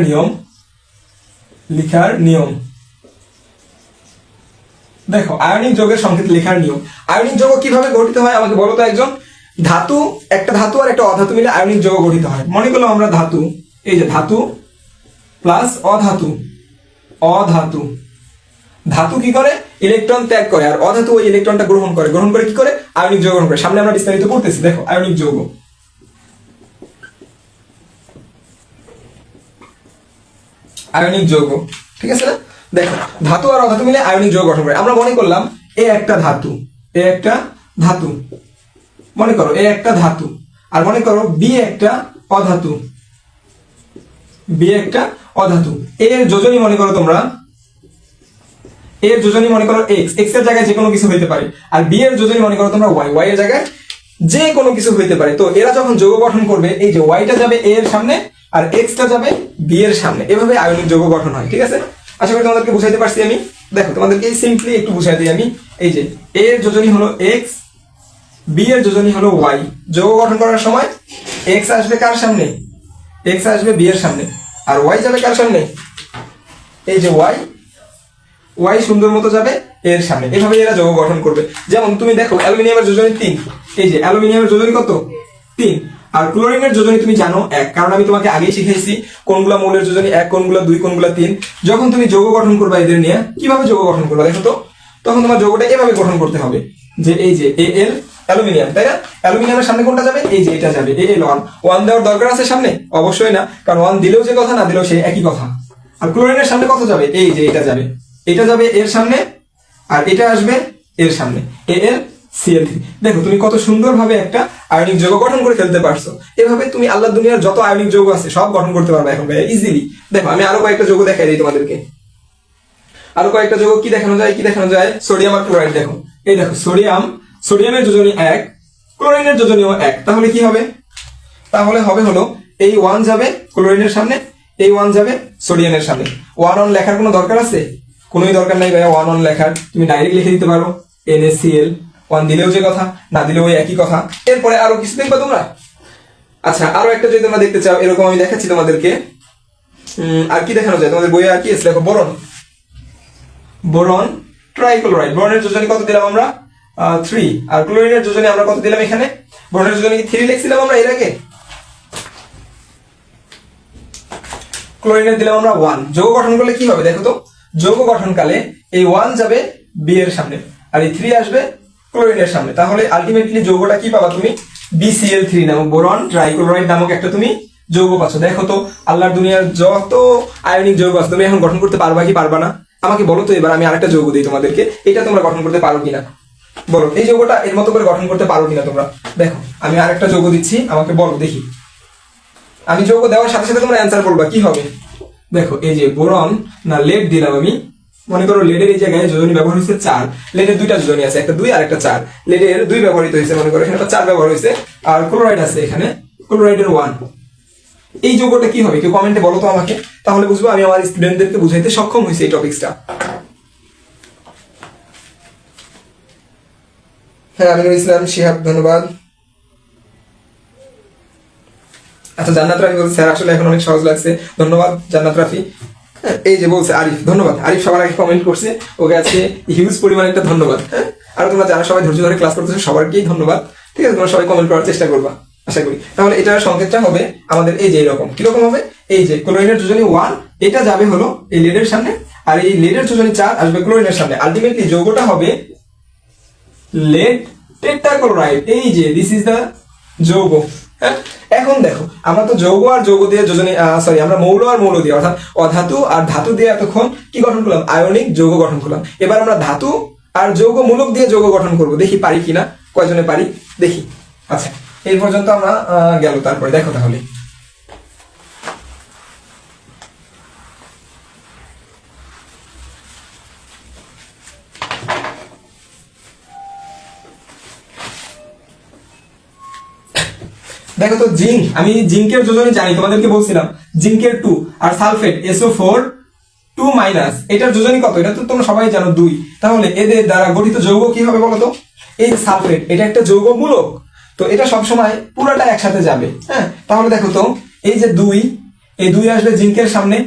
নিয়ম। দেখো আয়নিক যৌগের সংকেত লেখার নিয়ম, আয়নিক যৌগ কিভাবে গঠিত হয় আমাকে বলো তো একজন। ধাতু, একটা ধাতু আর একটা অধাতু মিলে আয়নিক যৌগ গঠিত হয়। মনে করলাম আমরা ধাতু, এই যে ধাতু প্লাস অধাতু, অধাতু, ধাতু কি করে ইলেকট্রন ত্যাগ করে, আর অধাতু ওই ইলেকট্রনটা গ্রহণ করে, গ্রহণ করে কি করে আয়নিক যৌগ গ্রহণ করে। সামনে আমরা বিস্তারিত পড়তেছি, দেখো আয়নিক যৌগ, আয়নিক যৌগ, ঠিক আছে না? দেখো ধাতু আর অধাতু মিলে আয়নিক যৌগ গঠন করে। আমরা মনে করলাম এ একটা ধাতু, এ একটা ধাতু, মনে করো এ একটা ধাতু, আর মনে করো বি একটা অধাতু, বি একটা অধাতু। এর যোজনী মনে করো তোমরা, এর যোজনী মনে করো এক্স, এক্স এর জায়গায় যে কোনো কিছু হইতে পারে, আর বি এর যোজনী মনে করো তোমরা ওয়াই, ওয়াই এর জায়গায় যে কোনো কিছু হইতে পারে। তো এরা যখন যৌগ গঠন করবে, এই যে ওয়াইটা যাবে এ এর সামনে আর এক্সটা যাবে বি এর সামনে, এভাবে আয়নিক যৌগ গঠন হয়, ঠিক আছে? আশা করি তোমাদেরকে বুঝাইতে পারছি আমি। দেখো তোমাদেরকে সিম্পলি একটু বুঝাই দিই আমি। এই যে এ এর যোজনী হলো এক্স, বি এর যোজনী হলো ওয়াই। যৌগ গঠন করার সময় এক্স আসবে কার সামনে? এক্স আসবে বি এর সামনে, আর ওয়াই যাবে কার সামনে? এই যে ওয়াই, ওয়াই সুন্দর মতো যাবে এর সামনে। এভাবে এরা যৌগ গঠন করবে। যেমন তুমি দেখো অ্যালুমিনিয়ামের যোজনী 3, এই যে অ্যালুমিনিয়ামের যোজনী কত? 3। আর ক্লোরিনের যোজনী তুমি জানো 1, কারণ আমি তোমাকে আগেই শিখিয়েছি কোনগুলা মৌলের যোজনী 1, কোনগুলা 2, কোনগুলা 3। যখন তুমি যৌগ গঠন করবে এদের নিয়ে, কিভাবে যৌগ গঠন করবে দেখো তো? তখন তোমার যৌগটা এভাবে গঠন করতে হবে যে এই যে Al অ্যালুমিনিয়াম, তাই না? অ্যালুমিনিয়ামের সামনে কোনটা যাবে? এই যে এটা যাবে Al1। 1 দেওয়ার দরকার আছে সামনে? অবশ্যই না, কারণ 1 দিলেও যে কথা, না দিলেও সেই একই কথা। আর ক্লোরিনের সামনে কত যাবে? এই যে এটা যাবে, এটা যাবে এর সামনে, আর এটা আসবে এর সামনে, AlCl3। দেখো তুমি কত সুন্দরভাবে একটা আয়নিক যৌগ গঠন করে ফেলতে পারছো। এভাবে তুমি আল্লাহ দুনিয়ার যত আয়নিক যৌগ আছে সব গঠন করতে পারবে এখন ইজিলি। দেখো আমি আরো কয়েকটা যৌগ দেখাই দিই তোমাদেরকে। আরো কয়েকটা যৌগ কি দেখানো যায়, কি দেখানো যায়? সোডিয়াম আর ক্লোরাইড। দেখো এই দেখো সোডিয়াম, সোডিয়ামের যোজনী 1, ক্লোরিনের যোজনীও 1। তাহলে কি হবে? তাহলে হবে হলো এই 1 যাবে ক্লোরিনের সামনে, এই 1 যাবে সোডিয়ামের সামনে। 1 অন লেখার কোনো দরকার আছে? কোনোই দরকার নাই ভাইয়া 1 অন লেখার। তুমি ডাইরেক্ট লিখে দিতে পারো NaCl। 1 দিলেও যে কথা, না দিলেও ওই একই কথা। এরপরে আরো কিছু দেখবা তোমরা। আচ্ছা আরো একটা যদি তোমরা দেখতে চাও, এরকম আমি দেখাচ্ছি তোমাদেরকে। আর কি দেখানো যায় তোমাদের বইয়ে? আর কি আছে দেখো, বোরন, বোরন ট্রাইক্লোরাইড। বোরনের যোজনী কত দিলাম আমরা? 3। আর ক্লোরিনের যোজনী আমরা কত দিলাম এখানে? বোরনের যোজনী কি 3 লিখছিলাম আমরা এর আগে? ক্লোরিনের দিলাম আমরা 1। যৌগ গঠন করলে কি হবে দেখো তো? যৌগ গঠনকালে এই 1 যাবে বি এর সামনে, আর এই 3 আসবে ক্লোরিনের সামনে। তাহলে আলটিমেটলি যৌগটা কি পাবা তুমি? BCl3 নামক, বোরন ট্রাইক্লোরাইড নামক একটা তুমি যৌগ পাচ্ছ। দেখো তো আল্লাহর দুনিয়ার যত আয়নিক যৌগ আছে তুমি এখন গঠন করতে পারবা কি পারবা না? আমাকে বলো তো এবার। আমি আরেকটা যৌগ দিই তোমাদেরকে, এটা তোমরা গঠন করতে পারো কিনা বলো। এই যৌগটা এর মতো করে গঠন করতে পারো কিনা তোমরা? দেখো আমি আরেকটা যৌগ দিচ্ছি, আমাকে বলো দেখি। আমি যৌগ দেওয়ার সাথে সাথে তোমরা অ্যান্সার বলবা কি হবে। দেখো এই যে বোরন না লেড দিলাম আমি। মনে করো লেডের এই জায়গায় যোজনী ব্যবহার হয়েছে 4। লেডের 2টা যোজনী আছে, একটা 2 আর একটা 4। লেডের 2 ব্যবহৃত হয়েছে, মনে করো এখানে 4 ব্যবহার হয়েছে। আর ক্লোরাইড আছে এখানে, ক্লোরাইডের 1। এই যৌগটা কি হবে কেউ কমেন্টে বলো তো আমাকে, তাহলে বুঝবো আমি আমার স্টুডেন্টদেরকে বুঝাইতে সক্ষম হয়েছি এই টপিকসটা। হ্যাঁ আমিনুল ইসলাম শিহাব, ধন্যবাদ। আচ্ছা জান্নাত রাফি বলছে স্যার আসলে এখন অনেক সহজ লাগছে, ধন্যবাদ জান্নাত রাফি। এই যে বলছে আরিফ, ধন্যবাদ। আরিফ সবার আগে কমেন্ট করছে, ওকে আজকে হিউজ পরিমাণ একটা ধন্যবাদ। হ্যাঁ আর তোমরা যারা সবাই ধৈর্য ধরে ক্লাস করতেছো সবাইকেই ধন্যবাদ। ঠিক আছে, তোমরা সবাই কমেন্ট করার চেষ্টা করবা আশা করি। তাহলে এটার সংকেতটা হবে আমাদের এই যে এরকম, কিরকম হবে? এই যে ক্লোরিনের যোজনী 1, এটা যাবে হলো এই লেডের সামনে, আর এই লেডের যোজনী 4 আসবে ক্লোরিনের সামনে। আলটিমেটলি যৌগটা হবে লেড টেট্রাক্লোরাইড। এই যে দিস ইজ দা যৌগ। হ্যাঁ এখন দেখো আমরা তো যৌগ আর যৌগ দিয়ে যোজনী আমরা মৌল আর মৌল দিয়ে অর্থাৎ অধাতু আর ধাতু দিয়ে এতক্ষণ কি গঠন করলাম? আয়নিক যৌগ গঠন করলাম। এবার আমরা ধাতু আর যৌগ মূলক দিয়ে যৌগ গঠন করব, দেখি পারি কিনা, কয়জনে পারি দেখি। আচ্ছা এই পর্যন্ত আমরা গেল, তারপরে দেখো তাহলে দেখো তো জিঙ্ক, আমি জিঙ্কের যোজনী জানি, তোমাদেরকে বলছিলাম জিঙ্কের 2। আর সালফেট SO4 2-, এটার যোজনী কত? এটা তো তোমরা সবাই জানো 2। তাহলে এদের দ্বারা গঠিত যৌগ কি হবে বলো তো? এই সালফেট এটা একটা যৌগ মূলক, তো এটা সবসময় পুরোটা একসাথে যাবে। হ্যাঁ তাহলে দেখো তো এই যে 2, এই 2 আসবে জিঙ্কের সামনে,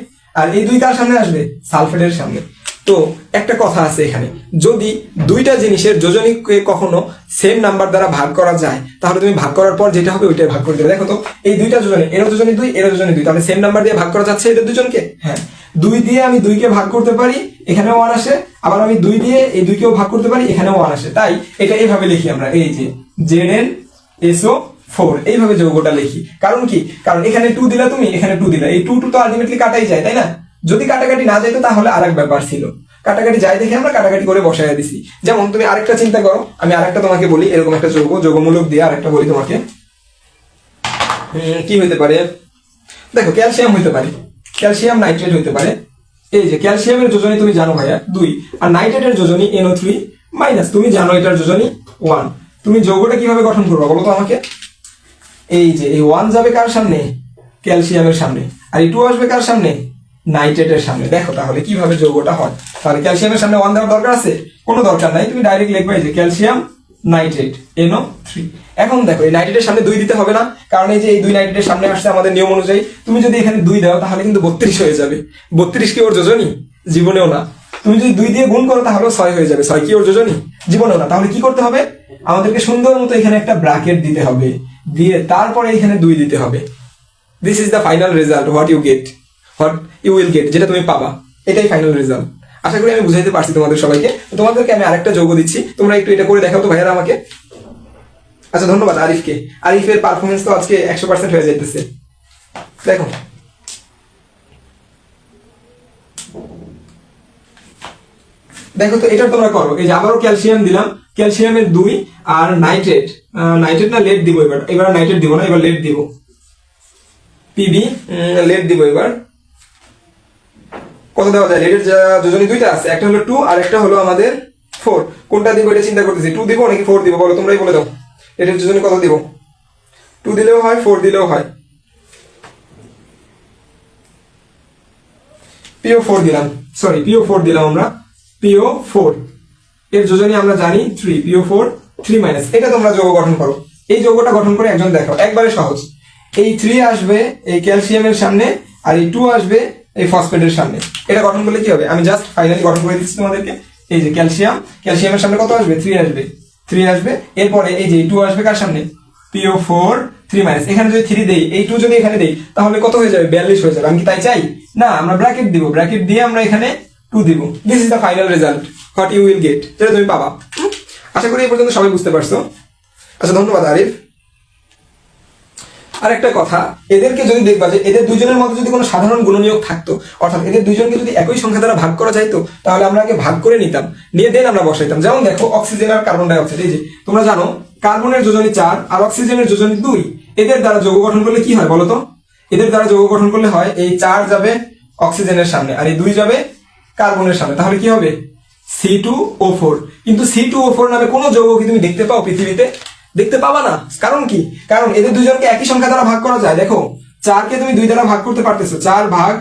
আর এই 2 কার সামনে আসবে? সালফেটের সামনে। তো তো একটা কথা আছে এখানে, যদি দুইটা জিনিসের যোজনীকে কখনো সেম নাম্বার দ্বারা ভাগ করা যায়, তাহলে তুমি ভাগ করার পর যেটা হবে ওইটাই ভাগ করে দেবে। দেখো তো এই দুইটা যোজনী, এর যোজনী 2, এর যোজনী 2, তাহলে সেম নাম্বার দিয়ে ভাগ করা যাচ্ছে এদের দুজনকে? হ্যাঁ, 2 দিয়ে আমি 2কে ভাগ করতে পারি, এখানেও 1 আসে, আবার আমি 2 দিয়ে এই 2কেও ভাগ করতে পারি, এখানেও 1 আসে। তাই এটা এইভাবে লিখি আমরা, এই যে ZnSO4 এইভাবে যৌগটা লিখি। কারণ কি? কারণ এখানে 2 দিলা তুমি, এখানে 2 দিলা, এই 2 2 তো আলটিমেটলি কাটাই যায়, তাই না? যদি কাটাকাটি না যাইতো তাহলে আরেক ব্যাপার ছিল, কাটাকাটি যাই দেখে আমরা কাটাকাটি করে বসাইয়া দিছি। যেমন তুমি আরেকটা চিন্তা করো, আমি আরেকটা তোমাকে বলি, এরকম একটা যৌগমূলক দিয়ে আরেকটা বলি তোমাকে। কি হইতে পারে? দেখো, ক্যালসিয়াম হইতে পারে, ক্যালসিয়াম নাইট্রেট হইতে পারে। এই যে ক্যালসিয়ামের যোজনী তুমি জানো ভাইয়া 2, আর নাইট্রেটের যোজনী NO3 মাইনাস, তুমি জানো এটার যোজনী 1। তুমি যৌগটা কিভাবে গঠন করবে বলো তো আমাকে? এই যে এই 1 যাবে কার সামনে? ক্যালসিয়ামের সামনে, আর এই 2 আসবে কার সামনে? নাইট্রেটের সামনে। দেখো তাহলে কিভাবে যৌগটা হয়। তাহলে ক্যালসিয়ামের সামনে 1 দেওয়ার দরকার আছে? কোনো দরকার নাই, তুমি ডাইরেক্ট লিখবে যে ক্যালসিয়াম নাইট্রেট NO3। এখন দেখো এই নাইট্রেটের সামনে 2 দিতে হবে না, কারণ এই যে এই 2 নাইট্রেটের সামনে আসছে আমাদের নিয়ম অনুযায়ী। তুমি যদি এখানে 2 দাও তাহলে কিন্তু 32 হয়ে যাবে। 32 কি ওর যোজনী? জীবনেও না। তুমি যদি 2 দিয়ে গুণ করো তাহলে 6 হয়ে যাবে। 6 কি ওর যোজনী? জীবনেও না। তাহলে কি করতে হবে? আমাদেরকে সুন্দর মতো এখানে একটা ব্র্যাকেট দিতে হবে, দিয়ে তারপরে এখানে 2 দিতে হবে। This is the final result, what you will get, যেটা তুমি পাবা, এটাই ফাইনাল রেজাল্ট। আশা করি আমি বুঝাইতে পারছি তোমাদের সবাইকে। তোমাদেরকে আমি আরেকটা যৌগ দিচ্ছি, তোমরা একটু এটা করে দেখাও তো ভাইয়ারা আমাকে। আচ্ছা, ধন্যবাদ আরিফকে। আরিফের পারফরমেন্স তো আজকে 100% হয়ে যাইতেছে। দেখো দেখো তো এটা তোমরা করো। এই যে আবারও ক্যালসিয়াম দিলাম, ক্যালসিয়ামের 2, আর নাইট্রেট না লেড দিব এবার নাইট্রেট দিব না, এবার লেড দিব, পিবি লেড দিব। এবার কত দেওয়া যায়? লেডের যোজনী 2টা আছে, একটা হলো 2 আর একটা হলো আমাদের 4। কোনটা দিব এটা চিন্তা করতেছি, 2 দিব নাকি 4 দিব বলো, তোমরাই বলে দাও। লেডের যোজনী কত দিব? 2 দিলেও হয়, 4 দিলেও হয়। PO4 দিলাম, সরি PO4 দিলাম আমরা, PO4 এর যোজনী আমরা জানি 3, PO4 3 মাইনাস। এটা তোমরা যৌগ গঠন করো। এই যৌগটা গঠন করে একজন দেখো, একবারে সহজ। এই 3 আসবে এই ক্যালসিয়ামের সামনে, আর এই 2 আসবে এই ফসফেটের সামনে। এটা গঠন করলে কি হবে? আমি জাস্ট ফাইনালি গঠন করে দিচ্ছি তোমাদেরকে। এই যে ক্যালসিয়ামের সামনে কত আসবে? 3 আসবে। এরপরে এই যে 2 আসবে কার সামনে? PO4 3 minus. এখানে যদি 3 দেই, এই 2 যদি এখানে দেই, তাহলে কত হয়ে যাবে? 42 হয়ে যাবে। আমি কি তাই চাই? না, আমরা ব্র্যাকেট দিব, ব্র্যাকেট দিয়ে আমরা এখানে 2 দিব। This is the final result, what you will get, যেটা তুমি পাবা। আশা করি এই পর্যন্ত সবাই বুঝতে পারছো। আচ্ছা, ধন্যবাদ আরিফ। আর একটা কথা, এদেরকে যদি দেখবা যে এদের দুজনের মধ্যে যদি কোনো সাধারণ গুণনীয়ক থাকতো, অর্থাৎ এদের দুজনকে যদি একই সংখ্যা দ্বারা ভাগ করা যাইতো, তাহলে আমরা আগে ভাগ করে নিতাম, নিয়ে দেন আমরা বসাইতাম। যেমন দেখো অক্সিজেন আর কার্বন ডাই অক্সাইড, এই যে তোমরা জানো কার্বনের যোজনী 4 আর অক্সিজেনের যোজনী 2। এদের দ্বারা যৌগ গঠন করলে কি হয় বলতো? এদের দ্বারা যৌগ গঠন করলে হয় এই 4 যাবে অক্সিজেনের সামনে, আর এই 2 যাবে কার্বনের সামনে। তাহলে কি হবে? C2O4। কিন্তু C2O4 নামে কোনো যৌগ কি তুমি দেখতে পাও পৃথিবীতে? দেখতে পাবা না। কারণ কি? কারণ এদের দুজনকে একই সংখ্যা দ্বারা ভাগ করা যায়। দেখো 4কে তুমি 2 দ্বারা ভাগ করতে পারতেছো, 4 ভাগ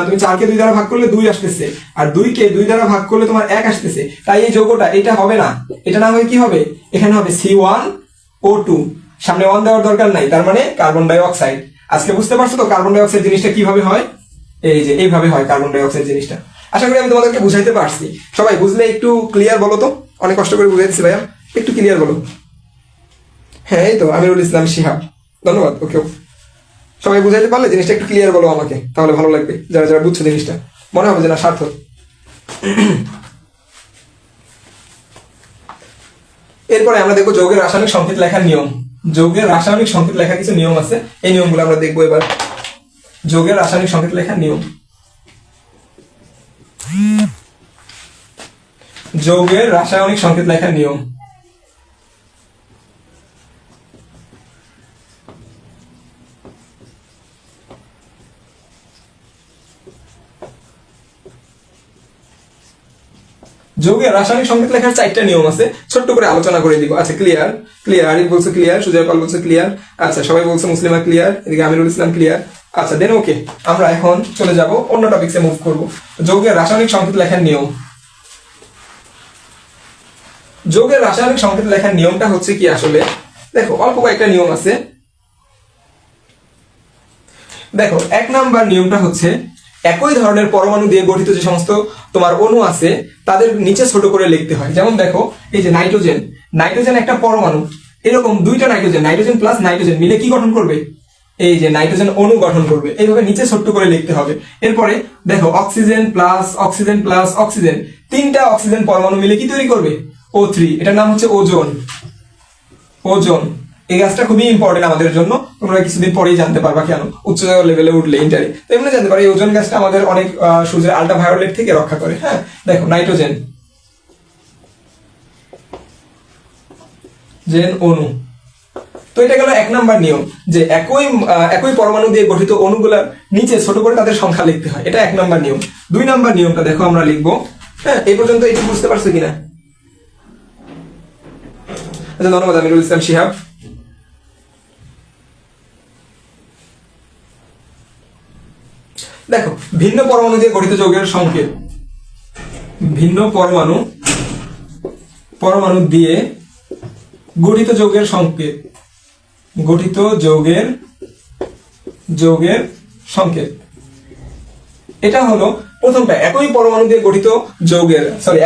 তুমি 4কে 2 দ্বারা ভাগ করলে 2 আসতেছে, আর 2কে 2 দ্বারা ভাগ করলে তোমার 1 আসতেছে। তাই এই যৌগটা এটা হবে না, এটা না হয়ে কি হবে? এখানে হবে C1O2, সামনে 1 দেওয়ার দরকার নাই, তার মানে কার্বন ডাই অক্সাইড। আজকে বুঝতে পারছো তো কার্বন ডাই অক্সাইড জিনিসটা কিভাবে হয়? এই যে এইভাবে হয় কার্বন ডাই অক্সাইড জিনিসটা। আশা করি আমি তোমাদেরকে বুঝাইতে পারছি। সবাই বুঝলে একটু ক্লিয়ার বলো তো? অনেক কষ্ট করে বুঝাইতেছি ভাইয়া, একটু ক্লিয়ার বলো। হ্যাঁ, এই তো আমিরুল ইসলাম শিহাব, ধন্যবাদ। ওকে, সবাই বুঝাইতে পারলে জিনিসটা একটু ক্লিয়ার বলো আমাকে, তাহলে ভালো লাগবে। যারা যারা বুঝছো জিনিসটা মনে হবে যে না সার্থক। এরপরে আমরা দেখবো যৌগের রাসায়নিক সংকেত লেখার নিয়ম। যৌগের রাসায়নিক সংকেত লেখার কিছু নিয়ম আছে, এই নিয়মগুলো আমরা দেখবো এবার। যৌগের রাসায়নিক সংকেত লেখার নিয়ম। যৌগের রাসায়নিক সংকেত লেখার নিয়ম। যৌগের রাসায়নিক সংকেত লেখার 4টা নিয়ম আছে, ছোট্ট করে আলোচনা করে দিব। আচ্ছা, ক্লিয়ার? আরিফ বলছে ক্লিয়ার, সুজয় পাল বলছে ক্লিয়ার। আচ্ছা, সবাই বলছে মুসলিমা ক্লিয়ার, এদিকে আমিরুল ইসলাম ক্লিয়ার। আচ্ছা দেন, ওকে, আমরা এখন চলে যাব অন্য টপিকসে মুভ করব। যৌগের রাসায়নিক সংকেত লেখার নিয়ম। যৌগের রাসায়নিক সংকেত লেখার নিয়মটা হচ্ছে কি আসলে, দেখো অল্প কয়েকটা নিয়ম আছে। দেখো 1 নাম্বার নিয়মটা হচ্ছে একই ধরনের পরমাণু দিয়ে গঠিত যে সমস্ত তোমার অণু আছে তাদের নিচে ছোট করে লিখতে হয়। যেমন দেখো এই যে নাইট্রোজেন, নাইট্রোজেন একটা পরমাণু, এরকম দুইটা নাইট্রোজেন, নাইট্রোজেন প্লাস নাইট্রোজেন মিলে কি গঠন করবে, এই যে নাইট্রোজেন অণু গঠন করবে। এইভাবে নিচে ছোট্ট করে লিখতে হবে। এরপরে দেখো oxygen plus oxygen plus oxygen, তিনটা অক্সিজেন পরমাণু মিলে কি তৈরি করবে, O3, এটার নাম হচ্ছে ওজোন। ওজোন এই গাছটা খুবই ইম্পর্টেন্ট আমাদের জন্য, তোমরা কিছুদিন পরেই জানতে পারবা কেন, উচ্চ লেভেলে উঠলে ইন্টারে তো এমনি জানতে পারো। এই ওজোন গাছটা আমাদের অনেক সূর্যের আল্ট্রাভায়োলেট থেকে রক্ষা করে। হ্যাঁ দেখো নাইট্রোজেন জেন অণু। তো এটা গেল 1 নাম্বার নিয়ম, যে একই পরমাণু দিয়ে গঠিত অণুগুলার নিচে ছোট করে তাদের সংখ্যা লিখতে হয়। এটা 1 নাম্বার নিয়ম। 2 নাম্বার নিয়মটা দেখো আমরা লিখবো। হ্যাঁ এই পর্যন্ত এটি বুঝতে পারছো কিনা? আচ্ছা ধন্যবাদ আমিরুল ইসলাম শিহাব। দেখো ভিন্ন পরমাণু দিয়ে গঠিত যৌগের সংকেত, ভিন্ন পরমাণু দিয়ে গঠিত যৌগের সংকেত, গঠিত যৌগের সংকেত। এটা হলো প্রথমটা একই পরমাণু দিয়ে গঠিত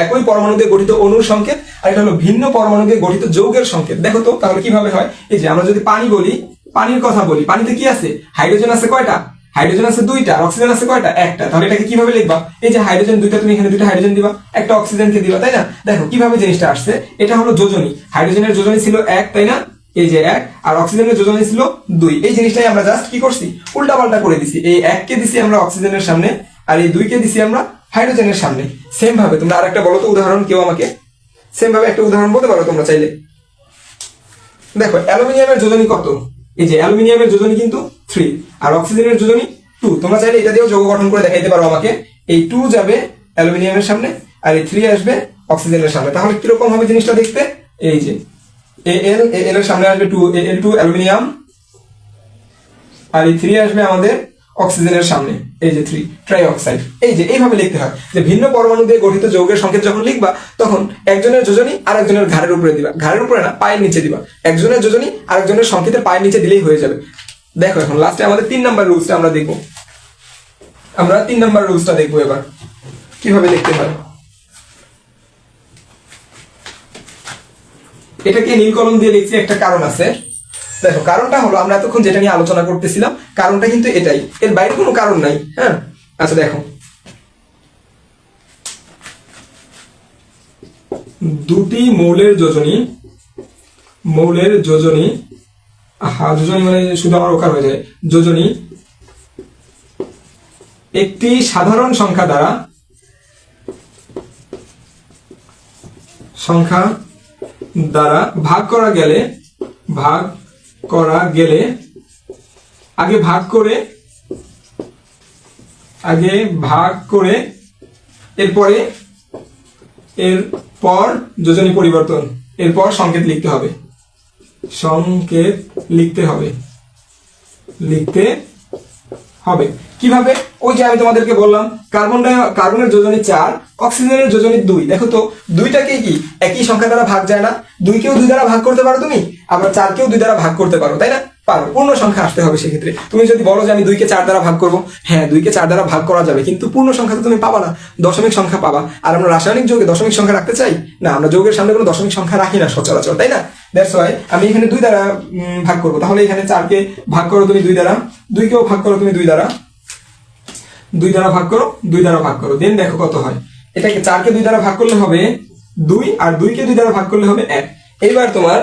একই পরমাণু দিয়ে গঠিত অণুর সংকেত, আর এটা হলো ভিন্ন পরমাণু দিয়ে গঠিত যৌগের সংকেত। দেখো তো তাহলে কিভাবে হয়। এই যে আমরা যদি পানি বলি, পানির কথা বলি, পানিতে কি আছে, হাইড্রোজেন আছে কয়টা, হাইড্রোজেন আছে 2টা, আর অক্সিজেন আছে কয়টা, 1টা। তাহলে এটাকে কিভাবে লিখবা, এই যে হাইড্রোজেন 2টা, তুমি এখানে 2টা হাইড্রোজেন দিবা, একটা অক্সিজেনকে দিবা, তাই না? দেখো কিভাবে জিনিসটা আসছে, এটা হলো যোজনী, হাইড্রোজেনের যোজনী ছিল 1, তাই না, এই যে 1, আর অক্সিজেনের যোজনী ছিল 2। এই জিনিসটাই আমরা জাস্ট কি করছি, উল্টা পাল্টা করে দিছি। এই 1 কে দিছি আমরা অক্সিজেনের সামনে, আর এই 2 কে দিছি আমরা হাইড্রোজেনের সামনে। সেম ভাবে তোমরা আরেকটা বলো তো উদাহরণ, কেউ আমাকে সেম ভাবে একটা উদাহরণ বলতে পারো তোমরা চাইলে। দেখো অ্যালুমিনিয়ামের যোজনী কত, এই যে অ্যালুমিনিয়ামের যোজনী কিন্তু 3, আর অক্সিজেনের যোজনী 2। তোমরা চাইলে এটা দিয়েও যৌগ গঠন করে দেখাইতে পারো আমাকে। এই 2 যাবে অ্যালুমিনিয়ামের সামনে, আর এই 3 আসবে অক্সিজেনের সামনে। তাহলে কিরকম হবে জিনিসটা দেখতে, এই যে Al এর সামনে আসবে 2, Al2 অ্যালুমিনিয়াম, আর এই 3 আসবে আমাদের অক্সিজেনের সামনে, এই যে 3 ট্রাইঅক্সাইড। এই যে এইভাবে লিখতে হয়, যে ভিন্ন পরমাণু দিয়ে গঠিত যৌগের সংকেত যখন লিখবা তখন একজনের যোজনী আরেকজনের ঘাড়ের উপরে দিবা, ঘাড়ের উপরে না, পায়ের নিচে দিবা। একজনের যোজনী আরেকজনের সংকেতের পায়ের নিচে দিলেই হয়ে যাবে। দেখো এখন লাস্টে আমাদের 3 নাম্বার রুলসটা আমরা দেখবো। আমরা 3 নাম্বার রুলসটা দেখবো এবার কিভাবে লিখতে হয়। এটাকে নীল কলম দিয়ে লিখছি, একটা কারণ আছে। দেখো কারণটা হলো আমরা এতক্ষণ যেটা নিয়ে আলোচনা করতেছিলাম, কারণটা কিন্তু এটাই, এর বাইরে কোনো কারণ নাই। হ্যাঁ আচ্ছা দেখো, দুটি মৌলের যোজনী, যোজনী মানে শুধু আমার ওকার হয়ে যায়, যোজনী একটি সাধারণ সংখ্যা দ্বারা ভাগ করা গেলে আগে ভাগ করে এরপর যোজনী পরিবর্তন, এরপর সংকেত লিখতে হবে। কিভাবে, ওই যে আমি তোমাদেরকে বললাম কার্বনের যোজনী 4, অক্সিজেনের যোজনী 2। দেখো তো 2টাকে কি একই সংখ্যা দ্বারা ভাগ যায় না, 2কেও 2 দ্বারা ভাগ করতে পারো তুমি, আবার 4কেও 2 দ্বারা ভাগ করতে পারো, তাই না? পারো, পূর্ণ সংখ্যা আসতে হবে সেক্ষেত্রে। তুমি যদি বলো যে আমি 2কে 4 দ্বারা ভাগ করবো, হ্যাঁ 2কে 4 দ্বারা ভাগ করা যাবে, কিন্তু পূর্ণ সংখ্যা তো তুমি পাবা না, দশমিক সংখ্যা পাবা। আর আমরা রাসায়নিক যৌগে দশমিক সংখ্যা রাখতে চাই না, আমরা যৌগের সামনে কোনো দশমিক সংখ্যা রাখি না সচরাচর, তাই না? দ্যাটস ওয়াই আমি এখানে 2 দ্বারা ভাগ করবো। তাহলে এখানে 4কে ভাগ করো তুমি 2 দ্বারা, 2কেও ভাগ করো তুমি 2 দ্বারা, 2 দ্বারা ভাগ করো, 2 দ্বারা ভাগ করো, দেন দেখো কত হয়। এটাকে 4কে 2 দ্বারা ভাগ করলে হবে 2, আর 2কে 2 দ্বারা ভাগ করলে হবে 1। এইবার তোমার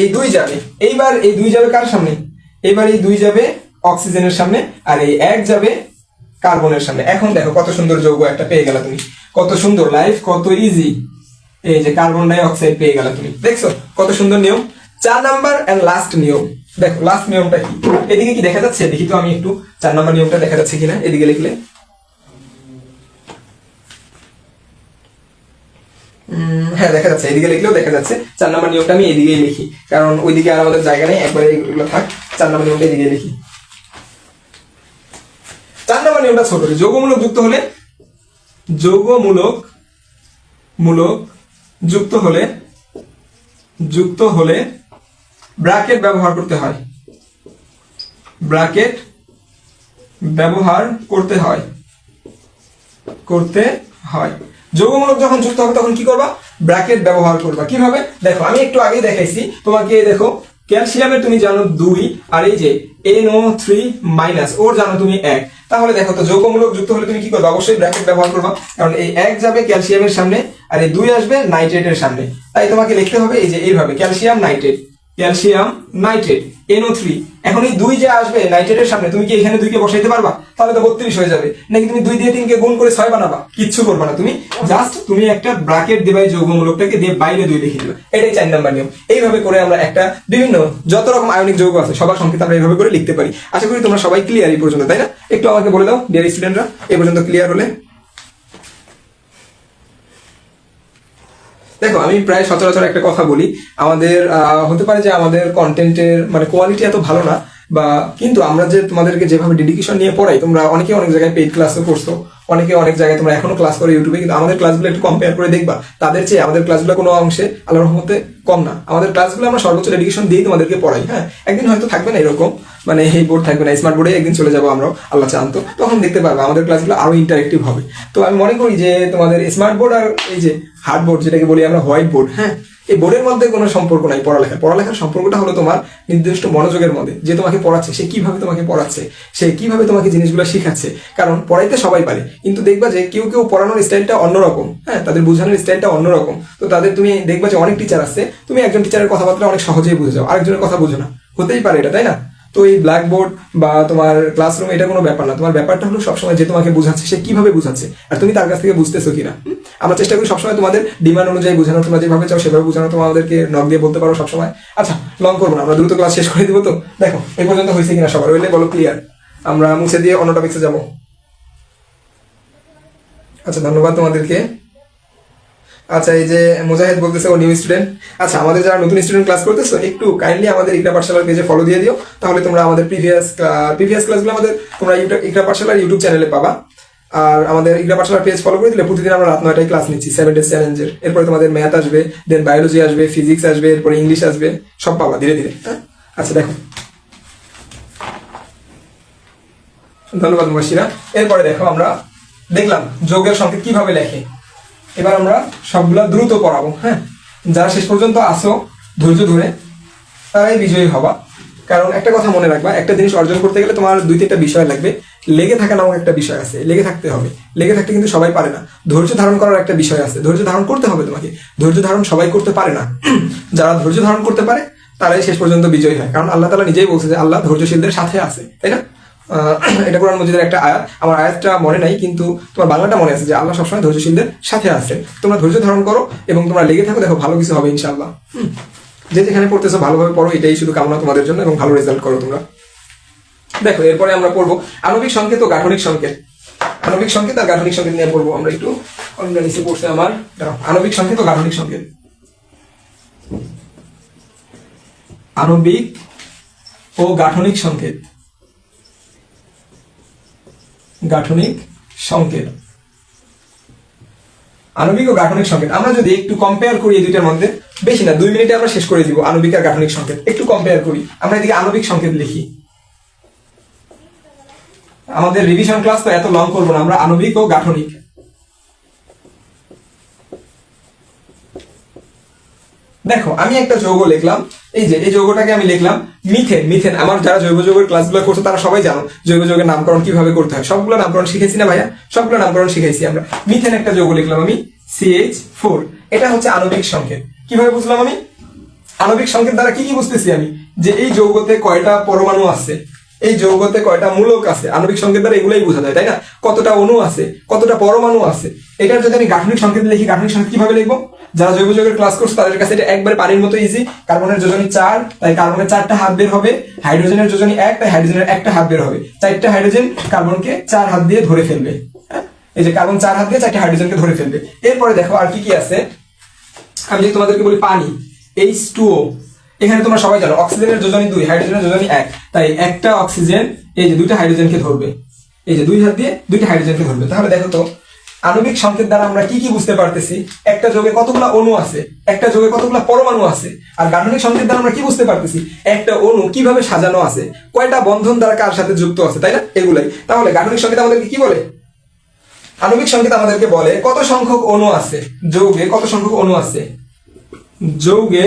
এই 2 যাবে, এইবার এই 2 যাবে কার সামনে, এইবার এই 2 যাবে অক্সিজেনের সামনে, আর এই 1 যাবে কার্বনের সামনে। এখন দেখো কত সুন্দর যৌগ একটা পেয়ে গেলা তুমি, কত সুন্দর, লাইফ কত ইজি। এই যে কার্বন ডাই অক্সাইড পেয়ে গেলা তুমি, দেখছো কত সুন্দর নিয়ম। 4 নাম্বার এন্ড লাস্ট নিয়ম। দেখো লাস্ট নিয়মটা কি, এদিকে কি দেখা যাচ্ছে, দেখি তো আমি একটু 4 নাম্বার নিয়মটা দেখা যাচ্ছে কিনা, এদিকে লিখলে। হ্যাঁ দেখা যাচ্ছে, এদিকে লিখলেও দেখা যাচ্ছে। 4 নাম্বার নিয়মটা আমি এদিকেই লিখি, কারণ ওইদিকে আর আমাদের জায়গা নেই, একবারে এগুলো থাক। 4 নাম্বার নিয়মটা এদিকে লিখি। 4 নাম্বার নিয়মটা ছোট, যৌগমূলক যুক্ত হলে ব্র্যাকেট ব্যবহার করতে হয়। করতে হয়। যৌগমূলক যখন যুক্ত হবে তখন কি করবা, ব্র্যাকেট ব্যবহার করবা। কিভাবে দেখো, আমি একটু আগে দেখাইছি তোমাকে। দেখো ক্যালসিয়ামের তুমি জানো 2, আর এই যে NO3- ওর জানো তুমি 1। তাহলে দেখো তো যৌগমূলক যুক্ত হলে তুমি কি করবে, অবশ্যই ব্র্যাকেট ব্যবহার করবা, কারণ এই 1 যাবে ক্যালসিয়ামের সামনে আর এই 2 আসবে নাইট্রেটের সামনে। তাই তোমাকে লিখতে হবে এই যে এইভাবে, calcium nitrate, calcium nitrate NO3। এখন এই 2 যে আসবে নাইট্রেটের সামনে, তুমি কি এখানে 2 কে বসাইতে পারবা? তাহলে তো 32 হয়ে যাবে। নাকি তুমি 2 দিয়ে 3 কে গুণ করে 6 বানাবা? কিচ্ছু করবা না, তুমি জাস্ট তুমি একটা ব্র্যাকেট দিবা এই যৌগমূলকটাকে, দিয়ে বাইরে 2 লিখে দিবা। এটাই 4 নাম্বার নিয়ম। এইভাবে করে আমরা একটা বিভিন্ন যত রকম আয়নিক যৌগ আছে সবার সংকেত আমরা এইভাবে করে লিখতে পারি। আশা করি তোমরা সবাই ক্লিয়ার এই পর্যন্ত, তাই না? একটু আমাকে বলে দাও ডিয়ার স্টুডেন্টরা, এই পর্যন্ত ক্লিয়ার হলে। দেখো আমি প্রায় সচরাচর একটা কথা বলি, আমাদের হতে পারে যে আমাদের কন্টেন্টের মানে কোয়ালিটি এত ভালো না, বা কিন্তু আমরা যে তোমাদেরকে যেভাবে ডেডিকেশন নিয়ে পড়াই, তোমরা অনেকে অনেক জায়গায় পেইড ক্লাসও করছো, অনেকে অনেক জায়গায় তোমরা এখনো ক্লাস করো ইউটিউবে, কিন্তু আমাদের ক্লাসগুলো একটু কম্পেয়ার করে দেখবা, তাদের চেয়ে আমাদের ক্লাসগুলো কোনো অংশে আল্লাহর রহমতে কম না। আমাদের ক্লাসগুলো আমরা সর্বোচ্চ ডেডিকেশন দিয়ে তোমাদেরকে পড়াই। হ্যাঁ, একদিন হয়তো থাকবে না এরকম, মানে এই বোর্ড থাকবে না, স্মার্ট বোর্ডে একদিন চলে যাবো আমরাও, আল্লাহ চান তো, তখন দেখতে পারবে আমাদের ক্লাসগুলো আরো ইন্টারেক্টিভ হবে। তো আমি মনে করি যে তোমাদের স্মার্ট বোর্ড আর এই যে হার্ড বোর্ড, যেটাকে বলি আমরা হোয়াইট বোর্ড, হ্যাঁ, এই বোর্ডের মধ্যে কোনো সম্পর্ক নাই পড়ালেখার সম্পর্কটা হলো তোমার নির্দিষ্ট মনোযোগের মধ্যে। যে তোমাকে পড়াচ্ছে সে কিভাবে তোমাকে পড়াচ্ছে, সে কিভাবে তোমাকে জিনিসগুলো শিখাচ্ছে। কারণ পড়াইতে সবাই পারে, কিন্তু দেখবা যে কেউ কেউ পড়ানোর স্টাইলটা অন্যরকম, হ্যাঁ, তাদের বোঝানোর স্টাইলটা অন্যরকম। তো তাদের তুমি দেখবা যে অনেক টিচার আছে, তুমি একজন টিচারের কথাবার্তা অনেক সহজেই বুঝে যাও, আরেকজনের কথা বুঝো না, হতেই পারে এটা, তাই না? তো এই ব্ল্যাকবোর্ড বা তোমার ক্লাসরুম এটা কোনো ব্যাপার না, তোমার ব্যাপারটা হলো সবসময় যে তোমাকে বুঝাচ্ছে সে কিভাবে বুঝাচ্ছে, আর তুমি তার কাছ থেকে বুঝতেছো কিনা। আমরা চেষ্টা করি সবসময় তোমাদের ডিমান্ড অনুযায়ী বোঝানো, তোমরা যেভাবে চাও সেভাবে বোঝানো, তোমাদেরকে নক দিয়ে বলতে পারো সবসময়। আচ্ছা, লং করবো না, আমরা দ্রুত ক্লাস শেষ করে দিব। তো দেখো এই পর্যন্ত হয়েছে কিনা সবার, হইলে বলো ক্লিয়ার, আমরা মুছে দিয়ে অন্য টপিক্সে যাবো। আচ্ছা, ধন্যবাদ তোমাদেরকে। আচ্ছা, এই যে মুজাহিদ বলতেছে ও নিউ স্টুডেন্ট। আচ্ছা, আমাদের যারা নতুন স্টুডেন্ট ক্লাস করতেছো একটু কাইন্ডলি আমাদের ইকরা পাঠশালার পেজে ফলো দিয়ে দিও, তাহলে তোমরা আমাদের প্রিভিয়াস ক্লাসগুলো আমাদের তোমরা ইকরা পাঠশালার ইউটিউব চ্যানেলে পাবা। আর আমাদের ইকরা পাঠশালার পেজ ফলো করে দিলে প্রতিদিন আমরা রাত 9টায় ক্লাস নিচ্ছি 7 ডেজ চ্যালেঞ্জের। এরপরে তোমাদের ম্যাথ আসবে, দেন বায়োলজি আসবে, ফিজিক্স আসবে, এরপরে ইংলিশ আসবে, সব পাবা ধীরে ধীরে। হ্যাঁ, আচ্ছা দেখো, ধন্যবাদ মুবাশিরা। এরপরে দেখো আমরা দেখলাম যোগের সংকেত কিভাবে লেখে। এবার আমরা সবগুলা দ্রুত পড়াবো। হ্যাঁ, যারা শেষ পর্যন্ত আসো ধৈর্য ধরে, তারাই বিজয়ী হবা। কারণ একটা কথা মনে রাখবা, একটা জিনিস অর্জন করতে গেলে তোমার 2-3টা বিষয় লাগবে। লেগে থাকা নামক একটা বিষয় আছে, লেগে থাকতে হবে। লেগে থাকতে কিন্তু সবাই পারে না। ধৈর্য ধারণ করার একটা বিষয় আছে, ধৈর্য ধারণ করতে হবে তোমাকে। ধৈর্য ধারণ সবাই করতে পারে না। যারা ধৈর্য ধারণ করতে পারে তারাই শেষ পর্যন্ত বিজয়ী হয়, কারণ আল্লাহ তাআলা নিজেই বলছে যে আল্লাহ ধৈর্যশীলদের সাথে আছে, তাই না? এটা কোরআন মজিদের একটা আয়াত, আমার আয়াতটা মনে নাই, কিন্তু তোমার বাংলাটা মনে আছে যে আল্লাহ সবসময় ধৈর্যশীলদের সাথে আছে। তোমরা ধৈর্য ধারণ করো এবং তোমরা লেগে থাকো, দেখো ভালো কিছু হবে ইনশাআল্লাহ। যে যেখানে পড়তেছো ভালোভাবে পড়ো, এটাই শুধু কামনা তোমাদের জন্য, এবং ভালো রেজাল্ট করো তোমরা। দেখো এরপরে আমরা পড়বো আণবিক সংকেত ও গাঠনিক সংকেত। আণবিক সংকেত আর গাঠনিক সংকেত নিয়ে পড়বো আমরা একটু। নিচে পড়ছে আমার আণবিক সংকেত ও গাঠনিক সংকেত। আণবিক ও গাঠনিক সংকেত, গাঠনিক সংকেত, আণবিক ও গাঠনিক সংকেত। আমরা যদি একটু কম্পেয়ার করি এই দুইটার মধ্যে, বেশি না 2 মিনিটে আমরা শেষ করে দিব আণবিক আর গাঠনিক সংকেত। একটু কম্পেয়ার করি, আমরা এদিকে আণবিক সংকেত লিখি। আমাদের রিভিশন ক্লাস তো এত লং করবো না, আমরা আণবিক ও গাঠনিক। দেখো আমি একটা যৌগ লিখলাম, এই যে এই যৌগটাকে আমি লিখলাম মিথেন। মিথেন আমার যারা জৈব যৌগের ক্লাসগুলো করছে তারা সবাই জানো জৈব যৌগের নামকরণ কিভাবে করতে হয়। সবগুলো নামকরণ শিখাইছি না ভাইয়া? সবগুলো নামকরণ শিখাইছি আমরা। মিথেন একটা যৌগ লিখলাম আমি CH4, এটা হচ্ছে আণবিক সংকেত। কিভাবে বুঝলাম আমি? আণবিক সংকেত দ্বারা কি কি বুঝতেছি আমি? যে এই যৌগতে কয়টা পরমাণু আছে, এই যৌগতে কয়টা মূলক আছে। আণবিক সংকেত দ্বারা এগুলাই বোঝা যায়, তাই না? কতটা অণু আছে, কতটা পরমাণু আছে। এটার যদি আমি গাঠনিক সংকেত লিখি, গাঠনিক সংকেত কিভাবে লিখবো? যারা জৈব যৌগের ক্লাস করছে তাদের কাছে এটা একবারে পানির মতো ইজি। কার্বনের যোজনী 4, তাই কার্বনের 4টা হাত বের হবে। হাইড্রোজেনের যোজনী 1, তাই হাইড্রোজেনের 1টা হাত বের হবে। 4টা হাইড্রোজেন কার্বনকে 4 হাত দিয়ে ধরে ফেলবে। এই যে কার্বন 4 হাত দিয়ে 4টা হাইড্রোজেনকে ধরে ফেলবে। এরপরে দেখো আর কি কি আছে। আমি যদি তোমাদেরকে বলি পানি, H2O, এখানে তোমরা সবাই জানো অক্সিজেনের যোজনী 2, হাইড্রোজেনের যোজনী 1, তাই একটা অক্সিজেন এই যে 2টা হাইড্রোজেনকে ধরবে। এই যে 2 হাত দিয়ে 2টা হাইড্রোজেনকে ধরবে। তাহলে দেখো তো আণবিক সংকেত দ্বারা আমরা কি কি বুঝতে পারতেছি? একটা যৌগে কতগুলা অণু আছে, একটা যৌগে কতগুলা পরমাণু আছে। আর গাঠনিক সংকেত দ্বারা আমরা কি বুঝতে পারতেছি? একটা অণু কিভাবে সাজানো আছে, কয়টা বন্ধন দ্বারা কার সাথে যুক্ত আছে, তাই না? এগুলাই। তাহলে গাঠনিক সংকেত আমাদেরকে কি বলে? আণবিক সংকেত আমাদেরকে বলে কত সংখ্যক অণু আছে যৌগে, কত সংখ্যক অণু আছে যৌগে,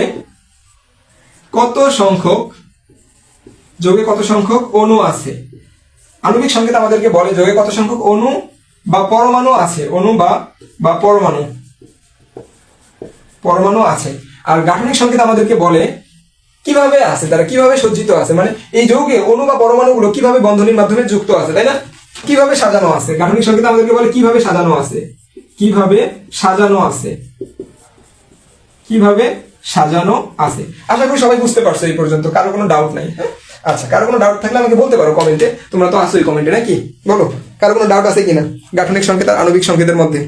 কত সংখ্যক অণু আছে। আণবিক সংকেত আমাদেরকে বলে যৌগে কত সংখ্যক অণু বা পরমাণু আছে, অণু বা পরমাণু আছে। আর গাঠনিক সংকেত আমাদেরকে বলে কিভাবে আছে, তারা কিভাবে সজ্জিত আছে, মানে এই যৌগে অণু বা পরমাণুগুলো কিভাবে বন্ধনীর মাধ্যমে যুক্ত আছে, তাই না, কিভাবে সাজানো আছে। গাঠনিক সংকেত আমাদেরকে বলে কিভাবে সাজানো আছে, কিভাবে সাজানো আছে, কিভাবে সাজানো আছে। আশা করি সবাই বুঝতে পারছো এই পর্যন্ত, কারো কোনো ডাউট নাই? আচ্ছা, কারো কোনো ডাউট থাকলে আমাকে বলতে পারো কমেন্টে, তোমরা তো আসোই কমেন্টে নাকি, বলো কারো কোনো ডাউট আছে কিনা গাঠনিক সংকেত আর আণবিক সংকেতের মধ্যে।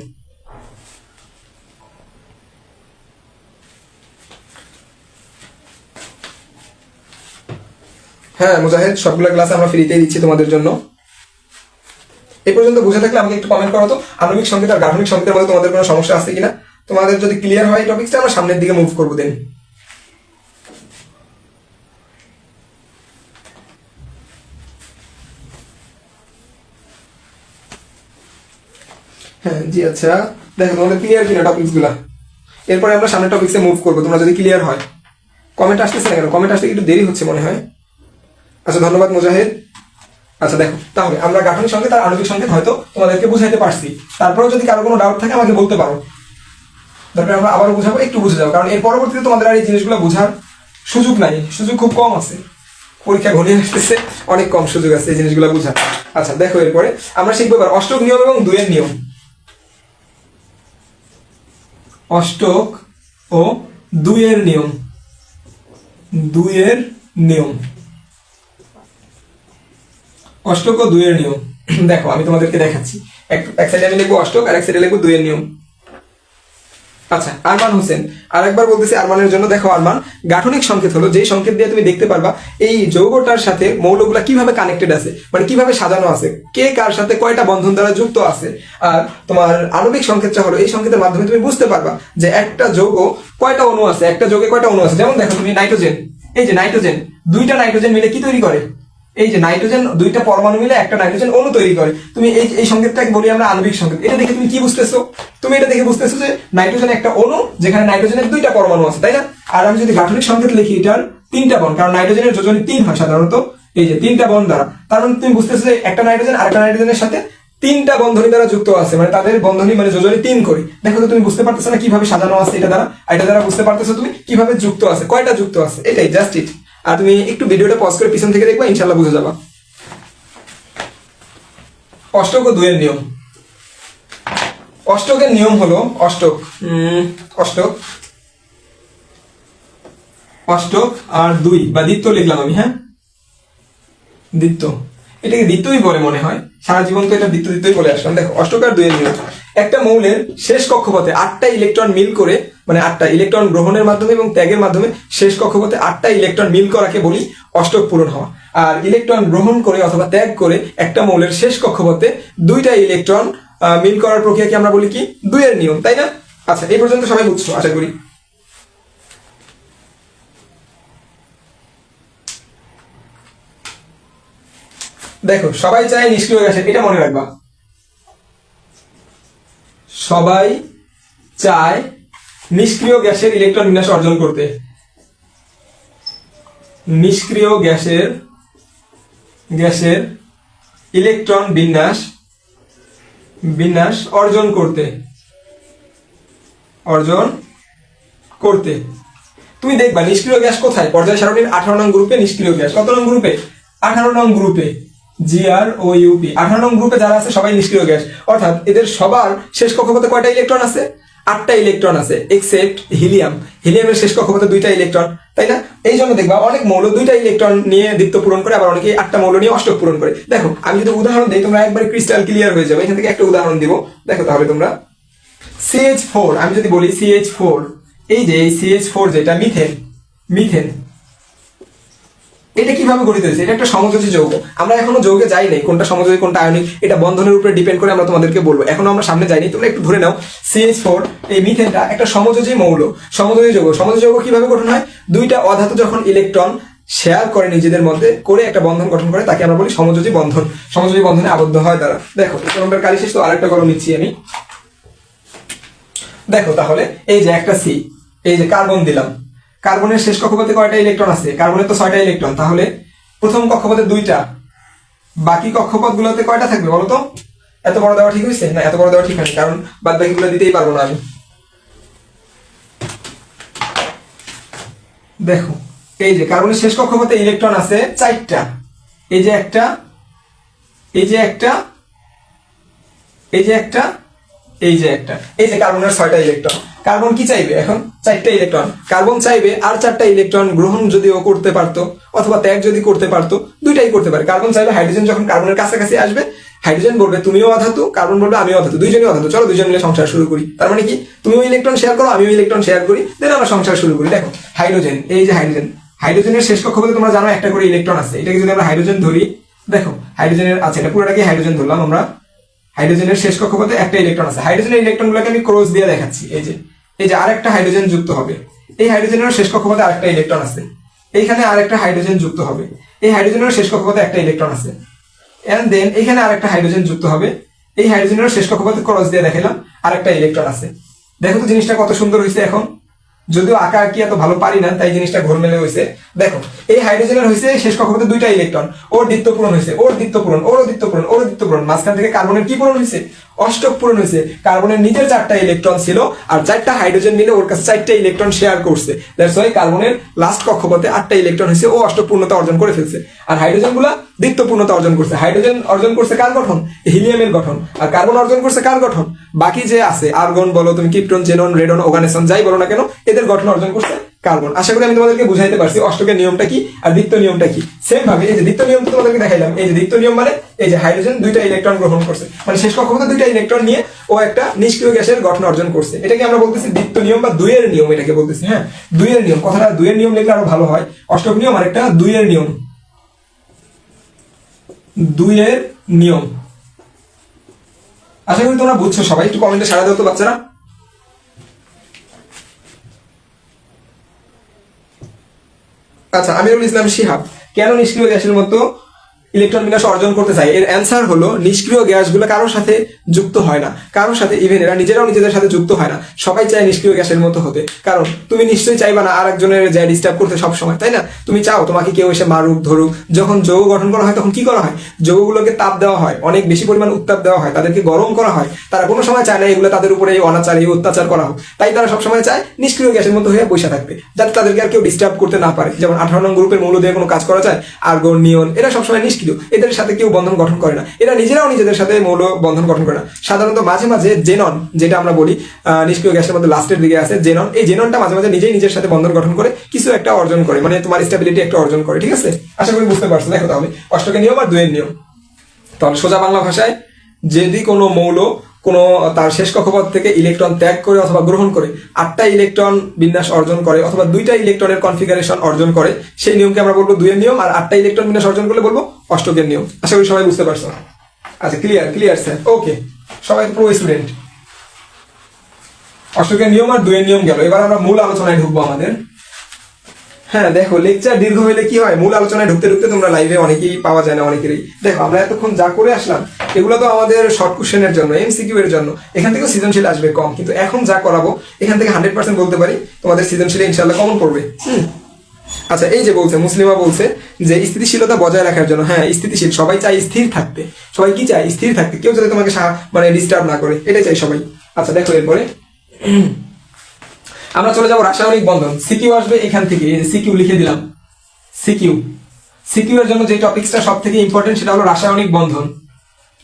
হ্যাঁ মুজাহিদ, সবগুলো ক্লাস আমরা ফ্রিতেই দিচ্ছি তোমাদের জন্য। এই পর্যন্ত বুঝে থাকলে আমাকে একটু কমেন্ট করো তো, আণবিক সংকেত আর গাঠনিক সংকেতের মধ্যে তোমাদের কোনো সমস্যা আছে কিনা। তোমাদের যদি ক্লিয়ার হয় এই টপিকটা, আমরা সামনের দিকে মুভ করবো দেন। হ্যাঁ জি, আচ্ছা দেখো তোমাদের ক্লিয়ার কিনা টপিকস গুলা। এরপরে আমরা সামনের টপিক্সে মুভ করবো, তোমরা যদি ক্লিয়ার হয়। কমেন্ট আসতেছে না কেন? কমেন্ট আসতে একটু দেরি হচ্ছে মনে হয়। আচ্ছা ধন্যবাদ মুজাহিদ। আচ্ছা দেখো, তাহলে আমরা গাঠনিক সংকেত আর আণবিক সংকেত হয়তো তোমাদেরকে বুঝাইতে পারছি। তারপরেও যদি কারো কোনো ডাউট থাকে আমাকে বলতে পারো, তারপরে আমরা আবারও বুঝাবো, একটু বুঝে যাও, কারণ এর পরবর্তীতে তোমাদের আর এই জিনিসগুলো বোঝার সুযোগ নাই, সুযোগ খুব কম আছে। পরীক্ষা ঘনিয়ে আসতেছে, অনেক কম সুযোগ আছে এই জিনিসগুলো বোঝার। আচ্ছা দেখো, এরপরে আমরা শিখবো এবার অষ্টক নিয়ম এবং দুইয়ের নিয়ম। অষ্টক ও দুইয়ের নিয়ম, দুইয়ের নিয়ম, অষ্টক ও দুইয়ের নিয়ম। দেখো আমি তোমাদেরকে দেখাচ্ছি, এক সাইডে আমি লিখবো অষ্টক আর এক সাইডে লিখবো দুইয়ের নিয়ম। আচ্ছা, আরমান হোসেন আরেকবার বলতেছি আরমানের জন্য। দেখো আরমান, গাঠনিক সংকেত হলো যেই সংকেত দিয়ে তুমি দেখতে পারবা এই যৌগটার সাথে মৌলগুলা কিভাবে কানেক্টেড আছে, মানে কিভাবে সাজানো আছে, কে কার সাথে কয়টা বন্ধন দ্বারা যুক্ত আছে। আর তোমার আণবিক সংকেতটা হলো এই সংকেতের মাধ্যমে তুমি বুঝতে পারবা যে একটা যৌগ কয়টা অণু আছে, একটা যৌগে কয়টা অণু আছে। যেমন দেখো তুমি নাইট্রোজেন, এই যে নাইট্রোজেন, দুইটা নাইট্রোজেন মিলে কি তৈরি করে, এই যে নাইট্রোজেন দুইটা পরমাণু মিলে একটা নাইট্রোজেন অণু তৈরি করে। তুমি এই সংকেতটাকে বলি আমরা আণবিক সংকেত। এটা দেখে তুমি কি বুঝতেছো? তুমি এটা দেখে বুঝতেছো যে নাইট্রোজেন একটা অণু যেখানে নাইট্রোজেনের দুইটা পরমাণু আছে, তাই না। আর আমি যদি গাঠনিক সংকেত লিখি এটার তিনটা বন্ড, কারণ নাইট্রোজেনের যোজনী 3 হয় সাধারণত, এই যে তিনটা বন্ড দ্বারা, তার মানে তুমি বুঝতেছো যে একটা নাইট্রোজেন আরেকটা নাইট্রোজেনের সাথে তিনটা বন্ধনী দ্বারা যুক্ত আছে, মানে তাদের বন্ধনী মানে যোজনী 3 করে। দেখো তো তুমি বুঝতে পারতেছো না কিভাবে সাজানো আছে এটা দ্বারা, এটা দ্বারা বুঝতে পারতেছো তুমি কিভাবে যুক্ত আছে, কয়টা যুক্ত আছে, এটাই জাস্ট ইট। আর তুমি একটু ভিডিওটা পজ করে পিছন থেকে দেখবা, ইনশাআল্লাহ বুঝে যাবা। অষ্টক ও দুইয়ের নিয়ম। অষ্টকের নিয়ম হলো অষ্টক অষ্টক আর দুই বা দ্বিত্ব লিখলাম আমি। হ্যাঁ দ্বিত্ব, এটাকে দ্বিত্বই বলে মনে হয়, সারা জীবন তো এটা দ্বিত্বই বলে আসলাম। দেখো অষ্টক আর দুইয়ের নিয়ম, একটা মৌলের শেষ কক্ষপথে 8টা ইলেকট্রন মিল করে, মানে 8টা ইলেকট্রন গ্রহণের মাধ্যমে এবং ত্যাগের মাধ্যমে শেষ কক্ষপথে 8টা ইলেকট্রন মিল করাকে বলি অষ্টক পূরণ হওয়া। আর ইলেকট্রন গ্রহণ করে অথবা ত্যাগ করে একটা মৌলের শেষ কক্ষপথে 2টা ইলেকট্রন মিল করার প্রক্রিয়াকে আমরা বলি কি দুইয়ের নিয়ম, তাই না। আচ্ছা এই পর্যন্ত সবাই বুঝছো আশা করি। দেখো সবাই চায় নিষ্ক্রিয় গ্যাসের, এটা মনে রাখবা, সবাই চায় নিষ্ক্রিয় গ্যাসের ইলেকট্রন বিন্যাস অর্জন করতে, নিষ্ক্রিয় গ্যাসের ইলেকট্রন বিন্যাস অর্জন করতে। তুমি দেখবা নিষ্ক্রিয় গ্যাস কোথায়, পর্যায় সারণীর 18 নং গ্রুপে নিষ্ক্রিয় গ্যাস। কত নং গ্রুপে? 18 নং গ্রুপে, GROUP 18 নং গ্রুপে যারা আছে সবাই নিষ্ক্রিয় গ্যাস। অর্থাৎ এদের সবার শেষ কক্ষপথে কয়টা ইলেকট্রন আছে? 8টা ইলেকট্রন আছে, এক্সেপ্ট হিলিয়াম। হিলিয়ামের শেষ কক্ষপথে 2টা ইলেকট্রন, তাই না। এই জন্য দেখবা অনেক মৌল 2টা ইলেকট্রন নিয়ে দ্বিত্ব পূরণ করে, আবার অনেকে 8টা মৌল নিয়ে অষ্টক পূরণ করে। দেখো আমি যদি উদাহরণ দিই তোমরা একবারে ক্রিস্টাল ক্লিয়ার হয়ে যাবে। এখান থেকে একটা উদাহরণ দিব, দেখো তাহলে তোমরা। CH4, আমি যদি বলি CH4, এই যে এই CH4 যেটা মিথেন, এটা কিভাবে গঠিত হয়েছে? এটা একটা সমযোজী যৌগ। আমরা এখনো যৌগে যাই নাই, কোনটা সমযোজী কোনটা আয়নিক এটা বন্ধনের উপরে ডিপেন্ড করে আমরা তোমাদেরকে বলবো, এখনো আমরা সামনে যাইনি। তোমরা একটু ধরে নাও CH4 এই মিথেনটা একটা সমযোজী মৌল, সমযোজী যৌগ। সমযোজী যৌগ কিভাবে গঠন হয়? 2টা অধাতু যখন ইলেকট্রন শেয়ার করে নিজেদের মধ্যে করে একটা বন্ধন গঠন করে, তাকে আমরা বলি সমযোজী বন্ধন। সমযোজী বন্ধনে আবদ্ধ হয় তারা। দেখো কলমটার কালি শেষ, তো আরেকটা কলম নিচ্ছি আমি। দেখো তাহলে এই যে একটা সি, এই যে কার্বন দিলাম, কার্বনের শেষ কক্ষপথে কয়টা ইলেকট্রন আছে? কার্বনের তো 6টা ইলেকট্রন, তাহলে প্রথম কক্ষপথে 2টা, বাকি কক্ষপথ গুলোতে কয়টা থাকবে বলো তো? এত বড় দেওয়া ঠিক হয়েছে না? এত বড় দেওয়া ঠিক হয়নি, কারণ বাদ বাকিগুলো দিতেই পারবো না আমি। দেখো এই যে কার্বনের শেষ কক্ষপথে ইলেকট্রন আছে 4টা, এই যে একটা, এই যে একটা, এই যে একটা, এই যে একটা, এই যে কার্বনের 6টা ইলেকট্রন। কার্বন কি চাইবে এখন? 4টা ইলেকট্রন। কার্বন চাইবে আর 4টা ইলেকট্রন গ্রহণ যদিও করতে পারতো অথবা ত্যাগ যদি করতে পারতো, দুইটাই করতে পারে। কার্বন চাইবে হাইড্রোজেন যখন কার্বনের কাছাকাছি আসবে, হাইড্রোজেন বলবে তুমিও অধাতু, কার্বন বলবে আমিও অধাতু, দুইজনই অধাতু, চলো দুইজন মিলে সংসার শুরু করি। তার মানে কি, তুমিও ইলেকট্রন শেয়ার করো, আমিও ইলেকট্রন শেয়ার করি, দেন আমরা সংসার শুরু করি। দেখো হাইড্রোজেন, এই যে হাইড্রোজেন, হাইড্রোজেনের শেষ কক্ষপথে তোমরা জানো একটা করে ইলেকট্রন আছে। এটাকে যদি আমরা হাইড্রোজেন ধরি, দেখো হাইড্রোজেনের আছে, এটা পুরোটাকে হাইড্রোজেন ধরলাম আমরা। হাইড্রোজেনের শেষ কক্ষপথে একটা ইলেকট্রন আছে। হাইড্রোজেনের ইলেকট্রনগুলোকে আমি ক্রস দিয়ে দেখাচ্ছি। এই যে আরেকটা হাইড্রোজেন যুক্ত হবে, এই হাইড্রোজেনের শেষ কক্ষপথে আরেকটা ইলেকট্রন আছে, এইখানে আরেকটা হাইড্রোজেন যুক্ত হবে, এই হাইড্রোজেনের শেষ কক্ষপথে একটা ইলেকট্রন আছে, এন্ড দেন এখানে আরেকটা হাইড্রোজেন যুক্ত হবে, এই হাইড্রোজেনের শেষ কক্ষপথে ক্রস দিয়ে দেখালাম আরেকটা ইলেকট্রন আছে। দেখো তো জিনিসটা কত সুন্দর হয়েছে। এখন যদিও আঁকা আঁকি এত ভালো পারি না, তাই জিনিসটা ঘোরমেলে হয়েছে। দেখো এই হাইড্রোজেনের হয়েছে শেষ কক্ষপথে 2টা ইলেকট্রন, ওর দ্বিত্ব পূরণ হয়েছে, ওর দ্বিত্ব পূরণ, ওর দ্বিত্ব পূরণ, ওর দ্বিত্ব পূরণ, মাঝখান থেকে কার্বনের কি পূরণ হয়েছে? অষ্টক পূরণ হয়েছে। কার্বনের নিজের 4টা ইলেকট্রন ছিল, আর 4টা হাইড্রোজেন মিলে ওর কাছে 4টা ইলেকট্রন শেয়ার করছে। দ্যাটস ওয়াই কার্বনের লাস্ট কক্ষপথে 8টা ইলেকট্রন হয়েছে, ও অষ্টক পূর্ণতা অর্জন করে ফেলছে। আর হাইড্রোজেন গুলা দ্বিত্ব পূর্ণতা অর্জন করছে। হাইড্রোজেন অর্জন করছে কার গঠন? হিলিয়ামের গঠন। আর কার্বন অর্জন করছে কার গঠন? বাকি যে আছে আর্গন বলো তুমি, ক্রিপ্টন, জেনন, রেডন, ওগানেসন, যাই বলো না কেন, এদের গঠন অর্জন করছে কার্বন। আশা করি আমি তোমাদেরকে বুঝাইতে পারছি অষ্টকের নিয়মটা কি আর দ্বিত্ব নিয়মটা কি। সেম ভাবে এই যে দ্বিত্ব নিয়ম তো তোমাদেরকে দেখাইলাম। এই যে দ্বিত্ব নিয়ম মানে এই যে হাইড্রোজেন 2টা ইলেকট্রন গ্রহণ করছে, মানে শেষ কক্ষপথে 2টা ইলেকট্রন নিয়ে ও একটা নিষ্ক্রিয় গ্যাসের গঠন অর্জন করছে। এটাকে আমরা বলতেছি দ্বিত্ব নিয়ম বা 2 এর নিয়ম, এটাকে বলতেছি। হ্যাঁ, 2 এর নিয়ম, কথাটা 2 এর নিয়ম লিখলে আরো ভালো হয়। অষ্টক নিয়ম আর একটা 2 এর নিয়ম, 2 এর নিয়ম। আশা করি তোমরা বুঝছো সবাই। একটু কমেন্টে সাড়া দাও তো বাচ্চারা। আচ্ছা, আমিরুল ইসলাম শিহাব কেন নিষ্ক্রিয় গ্যাসের মতো ইলেকট্রন বিন্যাস অর্জন করতে চায়? এর অ্যান্সার হলো নিষ্ক্রিয় গ্যাসগুলো কারোর সাথে যুক্ত হয় না, কারোর সাথে, ইভেন এরা নিজেরাও নিজেদের সাথে যুক্ত হয় না। সবাই চায় নিষ্ক্রিয় গ্যাসের মতো হতে, কারণ তুমি নিশ্চয়ই চাইবা না আর একজনের যা ডিস্টার্ব করতে সব সময়, তাই না? তুমি চাও তোমাকে কেউ এসে মারুক, ধরুক। যখন যৌগ গঠন করা হয় তখন কি করা হয়? যৌগগুলোকে তাপ দেওয়া হয়, অনেক বেশি পরিমাণ উত্তাপ দেওয়া হয়, তাদেরকে গরম করা হয়। তারা কোনো সময় চায় না এগুলো তাদের উপরে অনাচার, অত্যাচার করা হোক। তাই তারা সবসময় চায় নিষ্ক্রিয় গ্যাসের মতো হয়ে বসে থাকবে, যাতে তাদেরকে আর কেউ ডিস্টার্ব করতে না পারে। যেমন 18 নং গ্রুপের মৌল দিয়ে কোনো কাজ করা যায়, আর্গন, নিয়ন, এরা সবসময় নিষ্ক্রিয়, এদের সাথে কেউ বন্ধন গঠন করে না, এরা নিজেরাও নিজেদের সাথে মৌল বন্ধন গঠন করে না। সাধারণত মাঝে মাঝে জেনন, যেটা আমরা বলি নিষ্ক্রিয় গ্যাসের মধ্যে লাস্টের দিকে আছে জেনন, এই জেননটা মাঝে মাঝে নিজেই নিজের সাথে বন্ধন গঠন করে কিছু একটা অর্জন করে, মানে তোমার স্টেবিলিটি একটা অর্জন করে। ঠিক আছে, আশা করি বুঝতে পারছো। দেখো তাহলে অষ্টকের নিয়ম আর 2 এর নিয়ম। তাহলে সোজা বাংলা ভাষায়, যদি কোনো মৌল কোনো তার শেষ কক্ষপথ থেকে ইলেকট্রন ত্যাগ করে অথবা গ্রহণ করে 8টা ইলেকট্রন বিন্যাস অর্জন করে অথবা 2টা ইলেকট্রনের কনফিগারেশন অর্জন করে, সেই নিয়মকে আমরা বলবো 2 এর নিয়ম। আর 8টা ইলেকট্রন বিন্যাস অর্জন করলে বলবো অষ্টকের নিয়ম। আশা করি সবাই বুঝতে পারছো। আচ্ছা, ক্লিয়ার ক্লিয়ার স্যার, ওকে। সবাই প্রো স্টুডেন্ট। অষ্টকের নিয়ম আর 2 এর নিয়ম গেল। এবার আমরা মূল আলোচনায় ঢুকবো আমাদের। হ্যাঁ দেখো, লেকচার দীর্ঘ হইলে কি হয়, মূল আলোচনায় ঢুকতে ঢুকতে তোমরা লাইভে অনেকেই পাওয়া যায় না, অনেকেরই। দেখো আমরা এতক্ষণ যা করে আসলাম এগুলো তো আমাদের শর্ট কোশ্চেনের জন্য, এমসিকিউ এর জন্য। এখান থেকেও সৃজনশীল আসবে কম, কিন্তু এখন যা করাবো এখান থেকে 100% বলতে পারি তোমাদের সৃজনশীলে ইনশাআল্লাহ কমন পড়বে। আচ্ছা, এই যে বলছে মুসলিমা বলছে যে স্থিতিশীলতা বজায় রাখার জন্য, হ্যাঁ স্থিতিশীল, সবাই চায় স্থির থাকতে। সবাই কি চায়? স্থির থাকতে, কেউ যাতে তোমাকে মানে ডিস্টার্ব না করে, এটাই চাই সবাই। আচ্ছা দেখো, এরপরে আমরা চলে যাবো রাসায়নিক বন্ধন। সিকিউ আসবে এখান থেকে, সিকিউ লিখে দিলাম। সিকিউ, সিকিউ এর জন্য যে টপিকসটা সব থেকে ইম্পর্টেন্ট সেটা হলো রাসায়নিক বন্ধন।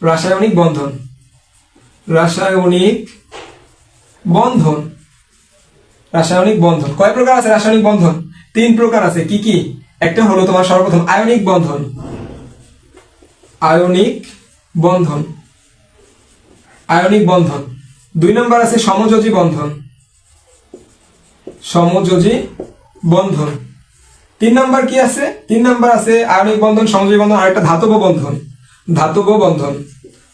রাসায়নিক বন্ধন, রাসায়নিক বন্ধন, রাসায়নিক বন্ধন। কয় প্রকার আছে রাসায়নিক বন্ধন? 3 প্রকার আছে। কি কি? একটা হলো তোমার সর্বপ্রথম আয়নিক বন্ধন, আয়নিক বন্ধন, আয়নিক বন্ধন। 2 নম্বর আছে সমযোজী বন্ধন, সমযোজী বন্ধন। 3 নম্বর কি আছে? 3 নম্বর আছে আয়নিক বন্ধন, সমযোজী বন্ধন, আর একটা ধাতব বন্ধন, ধাতব বন্ধন,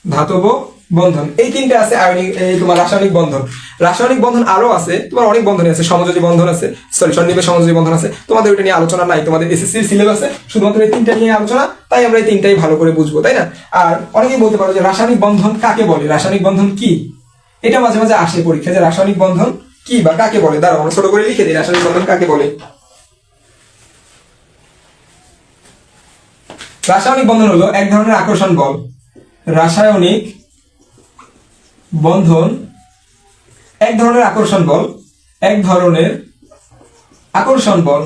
ধাতব বন্ধন, এই তিনটে আছে আয়নিক এই তোমার রাসায়নিক বন্ধন। রাসায়নিক বন্ধন আরো আছে, তোমার অনেক বন্ধনই আছে, সমযোজী বন্ধন আছে, সরি সন্নিবেশ সমযোজী বন্ধন আছে, তোমাদের ওইটা নিয়ে আলোচনা নাই, তোমাদের এসএসসির সিলেবাসে শুধুমাত্র এই তিনটা নিয়ে আলোচনা, তাই আমরা এই তিনটাই ভালো করে বুঝবো, তাই না? আর অনেকেই বলতে পারো যে রাসায়নিক বন্ধন কাকে বলে, রাসায়নিক বন্ধন কি, এটা মাঝে মাঝে আসে পরীক্ষা যে রাসায়নিক বন্ধন কি বা কাকে বলে। দাঁড়াও আমরা ছোট করে লিখে দিই রাসায়নিক বন্ধন কাকে বলে। রাসায়নিক বন্ধন হলো এক ধরনের আকর্ষণ বল। রাসায়নিক বন্ধন এক ধরনের আকর্ষণ বল, এক ধরনের আকর্ষণ বল,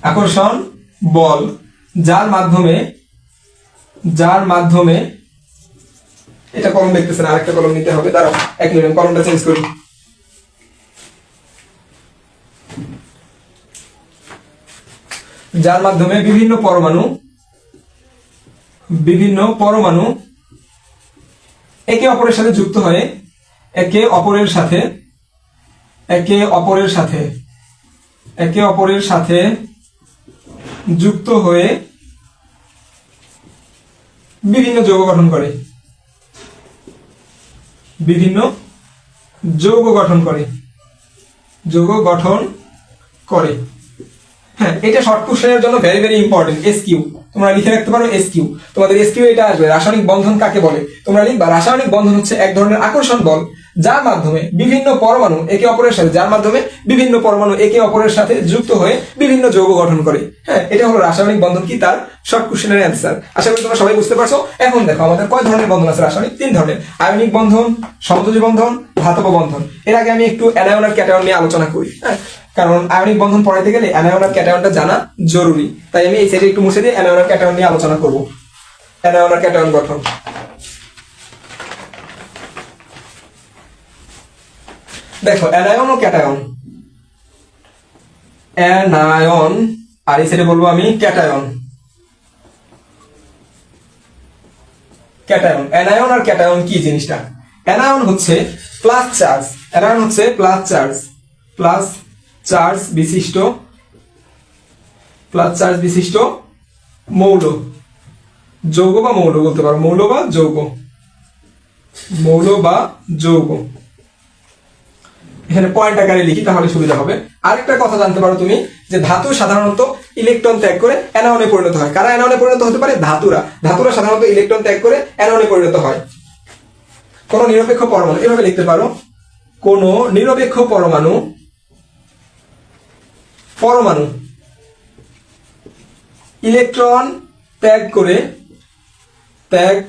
আকর্ষণ বল যার মাধ্যমে এটা কলম দেখতেছেন, আরেকটা কলম নিতে হবে, দাঁড়াও এক মিনিট কলমটা চেঞ্জ করি। যার মাধ্যমে বিভিন্ন পরমাণু একে অপরের সাথে যুক্ত হয়ে একে অপরের সাথে যুক্ত হয়ে বিভিন্ন যৌগ গঠন করে, হ্যাঁ এটা শর্ট কোশ্চেনের জন্য ভেরি ভেরি ইম্পর্টেন্ট। এসকিউ তোমরা লিখে রাখতে পারো, এসকিউ তোমাদের এসকিউ এটা আসবে। রাসায়নিক বন্ধন কাকে বলে তোমরা লিখবা, রাসায়নিক বন্ধন হচ্ছে এক ধরনের আকর্ষণ বল যার মাধ্যমে বিভিন্ন পরমাণু একে অপরের সাথে যুক্ত হয়ে বিভিন্ন যৌগ গঠন করে। হ্যাঁ এটা হলো রাসায়নিক বন্ধন কি, তার শর্ট কোশ্চেনের অ্যান্সার। আশা করি তোমরা সবাই বুঝতে পারছো। এখন দেখো আমাদের কয় ধরনের বন্ধন আছে রাসায়নিক? 3 ধরনের, আয়নিক বন্ধন, সমযোজী বন্ধন, ধাতব বন্ধন। এর আগে আমি একটু অ্যানায়ন আর ক্যাটায়ন নিয়ে আলোচনা করি, হ্যাঁ কারণ আয়নিক বন্ধন পড়াইতে গেলে অ্যানায়ন আর ক্যাটায়নটা জানা জরুরি, তাই আমি এই সাইডে একটু মুছে দিয়ে অ্যানায়ন আর ক্যাটায়ন নিয়ে আলোচনা করব। অ্যানায়ন আর ক্যাটায়ন গঠন। দেখো অ্যানায়ন ও ক্যাটায়ন, অ্যানায়ন আর এই সাইডে বলবো আমি ক্যাটায়ন। অ্যানায়ন আর ক্যাটায়ন কি জিনিসটা? অ্যানায়ন হচ্ছে প্লাস চার্জ বিশিষ্ট মৌল, যৌগ বা মৌল বলতে পারো, মৌল বা যৌগ। এখানে পয়েন্ট আকারে লিখি তাহলে সুবিধা হবে। আরেকটা কথা জানতে পারো তুমি যে ধাতু সাধারণত ইলেকট্রন ত্যাগ করে অ্যানায়নে পরিণত হয়। কারা অ্যানায়নে পরিণত হতে পারে? ধাতুরা সাধারণত ইলেকট্রন ত্যাগ করে অ্যানায়নে পরিণত হয়। কোন নিরপেক্ষ পরমাণু, এভাবে লিখতে পারো, কোন নিরপেক্ষ পরমাণু ইলেকট্রন ত্যাগ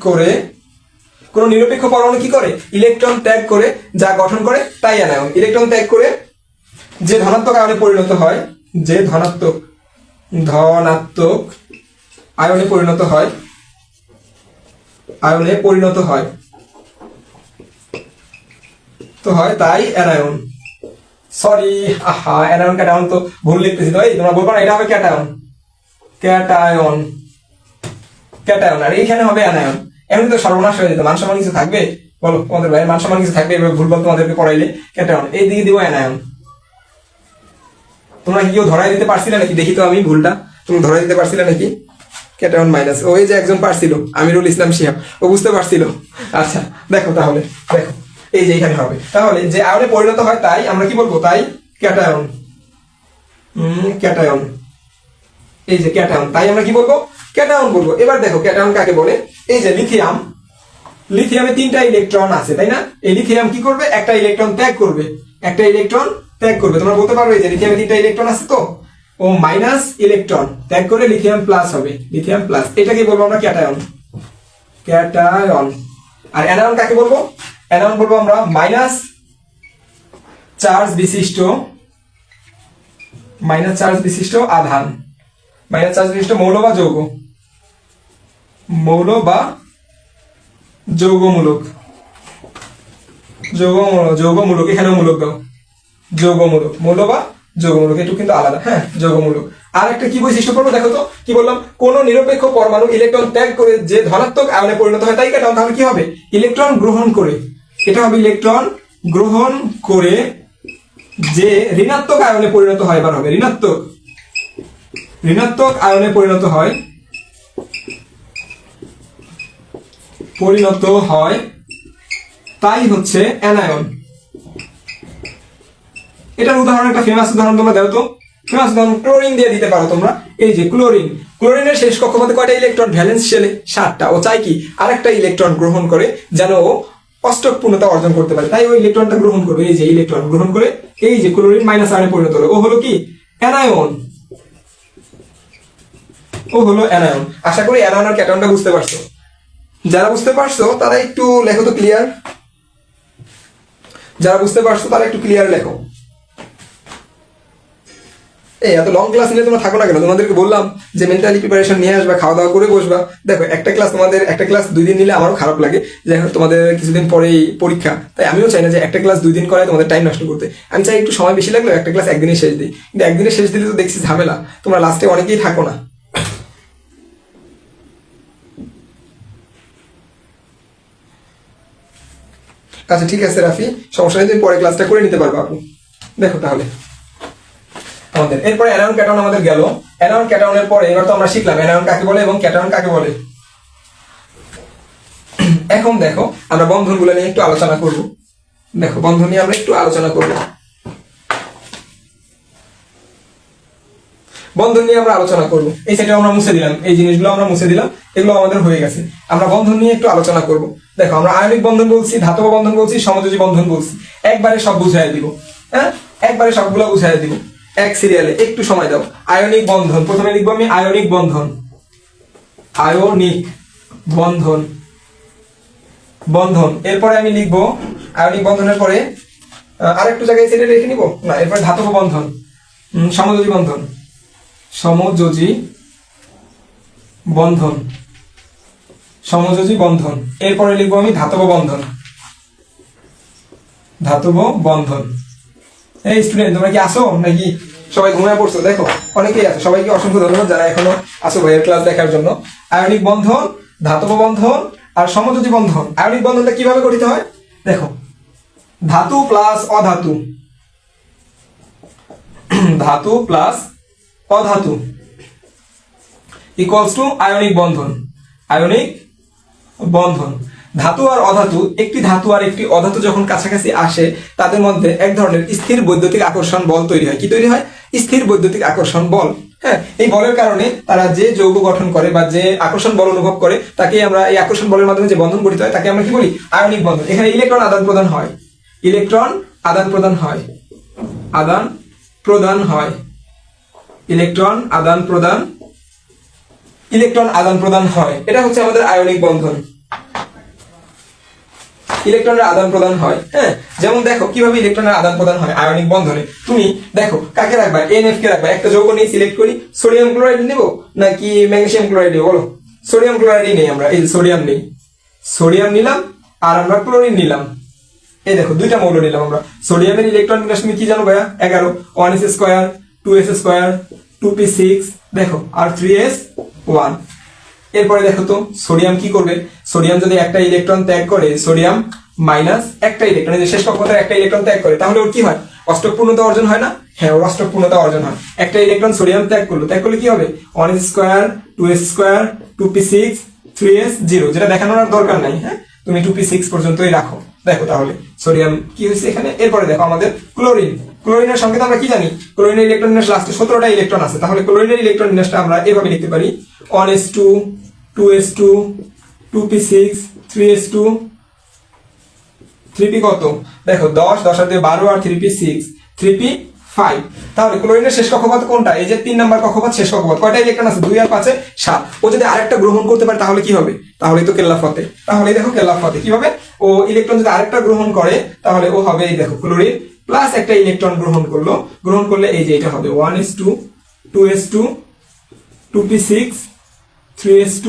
করে কোন নিরপেক্ষ পরমাণু কি করে? ইলেকট্রন ত্যাগ করে যা গঠন করে তাই অ্যানায়ন। ইলেকট্রন ত্যাগ করে যে ধনাত্মক আয়নে পরিণত হয়, আয়নে পরিণত হয় তাই অ্যানায়ন। সরি, অ্যানায়ন ক্যাটায়ন তো ভুল লিখতেছি তো, এই তোমরা বলবো না এটা হবে ক্যাটায়ন, আর এইখানে হবে অ্যানায়ন। এমনি তো সর্বনাশ হয়ে যেত, মান সম্মান কিছু থাকবে? বলো তোমাদের ভাই মান সম্মান কিছু থাকবে এভাবে ভুলভাল তোমাদেরকে পড়াইলে? ক্যাটায়ন এই দিকে দিব অ্যানায়ন। তোমরা কি কেউ ধরাই দিতে পারছিলে নাকি? দেখি তো আমি ভুলটা, তুমি ধরাই দিতে পারছিলে নাকি? ক্যাটায়ন মাইনাস, ওই যে একজন পারছিল, আমিরুল ইসলাম শিহাব, ও বুঝতে পারছিল। আচ্ছা দেখো তাহলে, দেখো এই যে এখানে হবে, তাহলে যে আয়নে পরিণত হয় তাই আমরা কি বলবো? তাই ক্যাটায়ন। এই যে ক্যাটায়ন, তাই আমরা কি বলবো? ক্যাটায়ন বলবো। এবার দেখো ক্যাটায়ন কাকে বলে। এই যে লিথিয়ামে 3টা ইলেকট্রন আছে, তাই না? এই লিথিয়াম কি করবে? একটা ইলেকট্রন ত্যাগ করবে। তোমরা বলতে পারবে যে লিথিয়ামে 3টা ইলেকট্রন আছে তো, ও মাইনাস ইলেকট্রন ত্যাগ করে লিথিয়াম প্লাস হবে, লিথিয়াম প্লাস। এটাকে বলবো আমরা ক্যাটায়ন। আর অ্যানায়ন কাকে বলবো? অ্যানায়ন বলবো আমরা মাইনাস চার্জ বিশিষ্ট আধান, মাইনাস চার্জ বিশিষ্ট মৌল বা যৌগমূলক। এখানেও মূলক দাও, যৌগমূলক, মৌল বা যৌগমূলক, একটু কিন্তু আলাদা, হ্যাঁ যৌগমূলক। আর একটা কি বৈশিষ্ট্য পড়বো দেখো তো, কি বললাম? কোন নিরপেক্ষ পরমাণু ইলেকট্রন ত্যাগ করে যে ধনাত্মক আয়নে পরিণত হয় তাই ক্যাটায়ন। তাহলে কি হবে? ইলেকট্রন গ্রহণ করে, এটা হবে ইলেকট্রন গ্রহণ করে যে ঋণাত্মক আয়নে পরিণত হয়, এবার হবে ঋণাত্মক আয়নে পরিণত হয় পরিণত হয় তাই হচ্ছে অ্যানায়ন। এটার উদাহরণ, একটা ফেমাস উদাহরণ তোমরা দাও তো, ফেমাস উদাহরণ ক্লোরিন দিয়ে দিতে পারো তোমরা। এই যে ক্লোরিন, ক্লোরিনের শেষ কক্ষপথে কয়টা ইলেকট্রন? ভ্যালেন্স শেলে 7টা। ও চাই কি আরেকটা ইলেকট্রন গ্রহণ করে যেন ও অষ্টক পূর্ণতা অর্জন করতে পারে, তাই ওই ইলেকট্রনটা গ্রহণ করবে। এই যে ইলেকট্রন গ্রহণ করে এই যে ক্লোরিন -আয়নে পরিণত হলো, ও হলো কি অ্যানায়ন, ও হলো অ্যানায়ন। আশা করি অ্যানায়ন আর ক্যাটায়নটা বুঝতে পারছো। যারা বুঝতে পারছো তারা একটু লেখো তো ক্লিয়ার, যারা বুঝতে পারছো তারা একটু ক্লিয়ার লেখো। এই এত লং ক্লাস নিলে তোমরা থাকো না কেন? তোমাদেরকে বললাম যে মেন্টালি প্রিপারেশন নিয়ে আসবা, খাওয়া দাওয়া করে বসবা। দেখো একটা ক্লাস, তোমাদের একটা ক্লাস 2 দিন নিলে আমারও খারাপ লাগে, যে তোমাদের কিছুদিন পরেই পরীক্ষা, তাই আমিও চাই না যে একটা ক্লাস 2 দিন করে তোমাদের টাইম নষ্ট করতে। আমি চাই একটু সময় বেশি লাগলেও একটা ক্লাস একদিনে শেষ দিই, কিন্তু একদিনে শেষ দিলে তো দেখছি ঝামেলা, তোমরা লাস্টে অনেকেই থাকো না। আচ্ছা ঠিক আছে রাফি, সমস্যা নেই, তুমি পরে ক্লাসটা করে নিতে পারবো আপু। দেখো তাহলে আমাদের এরপরে অ্যানায়ন ক্যাটায়ন আমাদের গেল। অ্যানায়ন ক্যাটায়নের পরে এবার তো আমরা শিখলাম অ্যানায়ন কাকে বলে এবং ক্যাটায়ন কাকে বলে। এখন দেখো আমরা বন্ধনগুলো নিয়ে একটু আলোচনা করব। দেখো বন্ধন নিয়ে আমরা একটু আলোচনা করব, বন্ধন নিয়ে আমরা আলোচনা করব। এই সেটা আমরা মুছে দিলাম, এই জিনিসগুলো আমরা মুছে দিলাম, এগুলো আমাদের হয়ে গেছে। আমরা বন্ধন নিয়ে একটু আলোচনা করব। দেখো আমরা আয়নিক বন্ধন বলছি, ধাতব বন্ধন বলছি, সমযোজী বন্ধন বলছি। একবারে সব বুঝাই দিব, হ্যাঁ একবারে সবগুলো বুঝাই দিব এক সিরিয়ালে, একটু সময় দাও। আয়নিক বন্ধন, প্রথমে লিখবো আমি আয়নিক বন্ধন, আয়নিক বন্ধন, বন্ধন। এরপরে আমি লিখবো আয়নিক বন্ধনের পরে আরেকটু জায়গায় সেটা লিখে নিব না, এরপরে ধাতব বন্ধন, সমযোজী বন্ধন, সমযোজী বন্ধন, সমযোজী বন্ধন। এরপরে লিখবো আমি ধাতব বন্ধন, ধাতব বন্ধন। এই স্টুডেন্ট তোমরা কি আসো নাকি সবাই ঘুমিয়ে পড়ছো? দেখো অনেকেই আছে, সবাইকে অসংখ্য ধন্যবাদ যারা এখনো আসো ভাইয়ের ক্লাস দেখার জন্য। আয়নিক বন্ধন, ধাতব বন্ধন আর সমযোজী বন্ধন। আয়নিক বন্ধনটা কিভাবে গঠিত হয়? দেখো ধাতু প্লাস অধাতু, ধাতু প্লাস অধাতু ইকুয়ালস টু আয়নিক বন্ধন, আয়নিক বন্ধন। ধাতু আর অধাতু, একটি ধাতু আর একটি অধাতু যখন কাছাকাছি আসে তাদের মধ্যে এক ধরনের স্থির বৈদ্যুতিক আকর্ষণ বল তৈরি হয়। কি তৈরি হয়? স্থির বৈদ্যুতিক আকর্ষণ বল। হ্যাঁ, এই বলের কারণে তারা যে যৌগ গঠন করে বা যে আকর্ষণ বল অনুভব করে তাকে আমরা, এই আকর্ষণ বলের মাধ্যমে যে বন্ধন গঠিত হয় তাকে আমরা কি বলি? আয়নিক বন্ধন। এখানে ইলেকট্রন আদান প্রদান হয়, ইলেকট্রন আদান প্রদান হয়, আদান প্রদান হয়, ইলেকট্রন আদান প্রদান, ইলেকট্রন আদান প্রদান হয়। এটা হচ্ছে আমাদের আয়নিক বন্ধন, ইলেকট্রনের আদান প্রদান হয়। হ্যাঁ, যেমন দেখো কিভাবে ইলেকট্রনের আদান প্রদান হয় আয়নিক বন্ধনে। তুমি দেখো কাকে রাখবা? NF কে রাখবা। একটা যৌগ নিয়ে সিলেক্ট করি, সোডিয়াম ক্লোরাইড নেব নাকি ম্যাগনেসিয়াম ক্লোরাইড নেব? বলো। সোডিয়াম ক্লোরাইডই নেই আমরা, এই সোডিয়াম নেই, সোডিয়াম নিলাম আর আমরা ক্লোরিন নিলাম। এই দেখো দুইটা মৌল নিলাম আমরা। সোডিয়ামের ইলেকট্রন বিন্যাস তুমি কি জানো ভাইয়া? 11, 1s square, 2s square, 2p6, দেখো আর 3s1। এরপরে দেখো তো সোডিয়াম কি করবে? সোডিয়াম যদি একটা ইলেকট্রন ত্যাগ করে, সোডিয়াম মাইনাস একটা ইলেকট্রন, যে শেষ কক্ষপথের একটা ইলেকট্রন ত্যাগ করে, তাহলে ওর কি হয়? অষ্টক পূর্ণতা অর্জন হয় না? হ্যাঁ, ওর অষ্টক পূর্ণতা অর্জন হয়। একটা ইলেকট্রন সোডিয়াম ত্যাগ করলে কি হবে? 1s square, 2s square, 2p6, 3s0, যেটা দেখানোর আর দরকার নাই। হ্যাঁ, তুমি 2p6 পর্যন্তই রাখো। দেখো তাহলে সোডিয়াম কি হয়েছে এখানে। এরপরে দেখো আমাদের ক্লোরিন, ক্লোরিনের সংকেত আমরা কি জানি? ক্লোরিনের ইলেকট্রন বিন্যাস লাস্টে 17টা ইলেকট্রন আছে, তাহলে ক্লোরিনের ইলেকট্রন বিন্যাসটা আমরা এভাবে লিখতে পারি: 1s2, 2s2, 2p6, 3s2, 3p কত? দেখো 10, 10 আর 2 12 আর 3p6, 3p5। তাহলে ক্লোরিনের শেষ কক্ষপথ কোনটা? এই যে 3 নাম্বার কক্ষপথ, শেষ কক্ষপথ। কয়টা ইলেকট্রন আছে? 2 আর 5 এ 7। ও যদি আরেকটা গ্রহণ করতে পারে তাহলে কি হবে? তাহলে তো কেল্লাফতে। তাহলে দেখো কেল্লাফতে কিভাবে? ও ইলেকট্রন যদি আরেকটা গ্রহণ করে তাহলে ও হবে, এই দেখো ক্লোরিন প্লাস একটা ইলেকট্রন গ্রহণ করলো, গ্রহণ করলে এই যে এটা হবে 1s2, 2s2, 2p6, 3s2,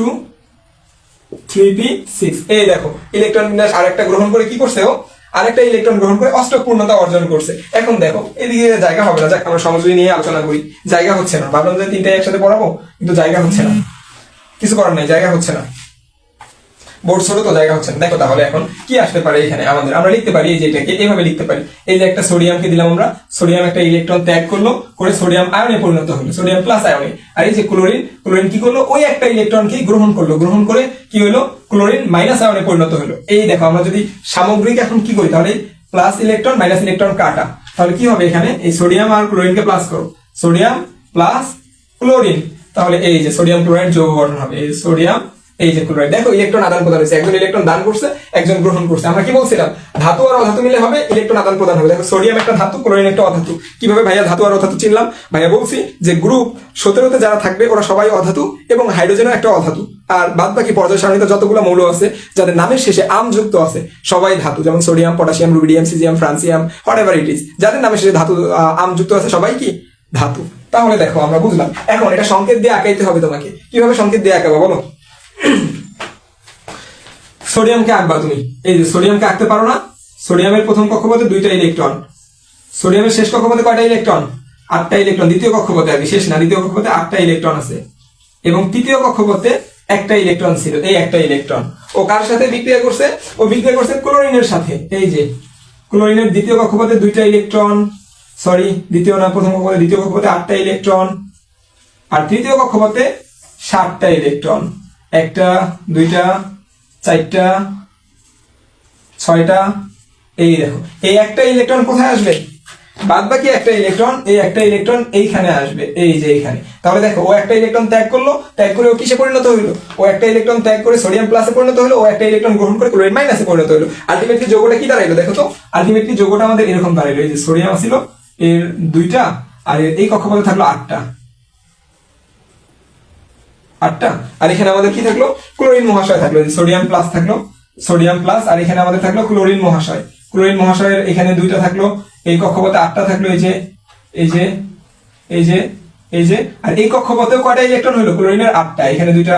3p6। এই দেখো ইলেকট্রন বিন্যাস আরেকটা গ্রহণ করে কি করছে? ও আরেকটা ইলেকট্রন গ্রহণ করে অষ্টক পূর্ণতা অর্জন করছে। এখন দেখো এদিকে জায়গা হবে না, যাক আমরা সমযোজী নিয়ে আলোচনা করি। জায়গা হচ্ছে না, ভাবলাম যে 3টাই একসাথে পড়াবো, কিন্তু জায়গা হচ্ছে না, কিছু করার নাই, জায়গা হচ্ছে না। বোর্ড ছোট তো জায়গা হচ্ছে না। দেখো তাহলে এখন কি আসতে পারে এখানে আমাদের, আমরা লিখতে পারি এই যে এটাকে এইভাবে লিখতে পারি, এই যে একটা সোডিয়ামকে দিলাম আমরা, সোডিয়াম একটা ইলেকট্রন ত্যাগ করলো, করে সোডিয়াম আয়নে পরিণত হলো, সোডিয়াম প্লাস আয়নে। আর এই যে ক্লোরিন, ক্লোরিন কি করলো, ওই একটা ইলেকট্রনকে গ্রহণ করলো, গ্রহণ করে কি হলো, ক্লোরিন মাইনাস আয়নে পরিণত হলো। এই দেখো আমরা যদি সামগ্রিক এখন কি করি, তাহলে প্লাস ইলেকট্রন মাইনাস ইলেকট্রন কাটা, তাহলে কি হবে এখানে, এই সোডিয়াম আর ক্লোরিনকে প্লাস করো, সোডিয়াম প্লাস ক্লোরিন, তাহলে এই যে সোডিয়াম ক্লোরাইড যৌগ গঠন হবে, এই সোডিয়াম এই যে ক্লোরাইড। দেখো ইলেকট্রন আদান প্রদান হয়েছে, একজন ইলেকট্রন দান করছে, একজন গ্রহণ করছে। আমরা কি বলছিলাম, ধাতু আর অধাতু মিলে হবে ইলেকট্রন আদান প্রদান হবে। দেখো সোডিয়াম একটা ধাতু, ক্লোরিন একটা অধাতু। কিভাবে ভাইয়া ধাতু আর অধাতু চিনলাম? ভাইয়া বলছি যে গ্রুপ 17তে যারা থাকবে ওরা সবাই অধাতু এবং হাইড্রোজেনও একটা অধাতু, আর বাদ বাকি পর্যায় সারণীতে যতগুলো মৌল আছে যাদের নামের শেষে আম যুক্ত আছে সবাই ধাতু, যেমন sodium, potassium, rubidium, caesium, francium, whatever it is, যাদের নামের শেষে ধাতু আম যুক্ত আছে সবাই কি ধাতু। তাহলে দেখো আমরা বুঝলাম, এখন এটা সংকেত দিয়ে আঁকাইতে হবে তোমাকে। কিভাবে সংকেত দিয়ে আঁকাবো বলো? সোডিয়ামকে আঁকবা তুমি, এই যে সোডিয়ামকে আঁকতে পারো না, সোডিয়ামের প্রথম কক্ষপথে 2টা ইলেকট্রন, সোডিয়ামের শেষ কক্ষপথে কয়টা ইলেকট্রন? 8টা ইলেকট্রন। দ্বিতীয় কক্ষপথে আর কি, শেষ না, দ্বিতীয় কক্ষপথে 8টা ইলেকট্রন আছে এবং তৃতীয় কক্ষপথে একটা ইলেকট্রন ছিল, এই একটা ইলেকট্রন। ও কার সাথে বিক্রিয়া করছে? ও বিক্রিয়া করছে ক্লোরিনের সাথে। এই যে ক্লোরিনের দ্বিতীয় কক্ষপথে 2টা ইলেকট্রন, সরি দ্বিতীয় না, প্রথম কক্ষপথে, দ্বিতীয় কক্ষপথে 8টা ইলেকট্রন, আর তৃতীয় কক্ষপথে 7টা ইলেকট্রন, 1টা 2টা 4টা 6টা। এই দেখো এই একটা ইলেকট্রন কোথায় আসবে? বাদ বাকি একটা ইলেকট্রন, এই একটা ইলেকট্রন এইখানে আসবে, এই যে এইখানে। তাহলে দেখো ও একটা ইলেকট্রন ত্যাগ করলো, ত্যাগ করে ও কিসে পরিণত হলো? ও একটা ইলেকট্রন ত্যাগ করে সোডিয়াম প্লাসে পরিণত হলো, ও একটা ইলেকট্রন গ্রহণ করে ক্লোরিন মাইনাসে পরিণত হলো। আলটিমেটলি যৌগটা কি দাঁড়াইলো দেখো তো? আলটিমেটলি যৌগটা আমাদের এরকম দাঁড়াইলো, এই যে সোডিয়াম ছিল এর 2টা, আর এই কক্ষপথে থাকলো 8টা, আর এখানে আমাদের কি থাকলো? ক্লোরিন মহাশয় থাকলো, সোডিয়াম প্লাস থাকলো, সোডিয়াম প্লাস, আর এখানে আমাদের থাকলো ক্লোরিন মহাশয়। ক্লোরিন মহাশয়ের এখানে 2টা থাকলো, এই কক্ষপথে 8টা থাকলো, এই যে এই যে এই যে এই যে, আর এই কক্ষপথেও কয়টা ইলেকট্রন হলো? ক্লোরিনের 8টা, এখানে 2টা,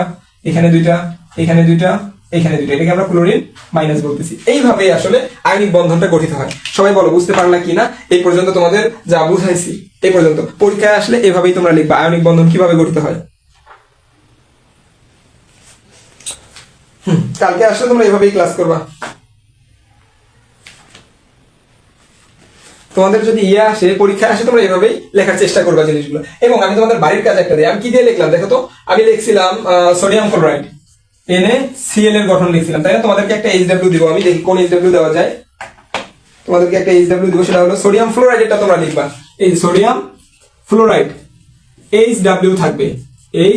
এখানে 2টা, এখানে 2টা, এখানে 2টা, এটাকে আমরা ক্লোরিন মাইনাস বলতেছি। এইভাবেই আসলে আয়নিক বন্ধনটা গঠিত হয়। সবাই বলো বুঝতে পারলা কিনা? এই পর্যন্ত তোমাদের যা বুঝাইছি এই পর্যন্ত, পরীক্ষায় আসলে এভাবেই তোমরা লিখবা আয়নিক বন্ধন কিভাবে গঠিত হয়। কালকে আসলে তোমরা এভাবেই ক্লাস করবা। তোমাদের যদি আসে, পরীক্ষা আসে, তোমরা এভাবেই লেখার চেষ্টা করবা জিনিসগুলো। এবং আমি তোমাদের বাড়ির কাজ একটা দিই, আমি কি দিয়ে লিখলাম দেখো তো? আমি লিখছিলাম সোডিয়াম ক্লোরাইড NaCl এর গঠন লিখছিলাম, তাই না? তোমাদেরকে একটা HW দিব, আমি দেখি কোন HW দেওয়া যায়। তোমাদেরকে একটা HW দিব, সেটা হলো সোডিয়াম ফ্লোরাইড। এটা তোমরা লিখবা, এই সোডিয়াম ফ্লোরাইড HW থাকবে,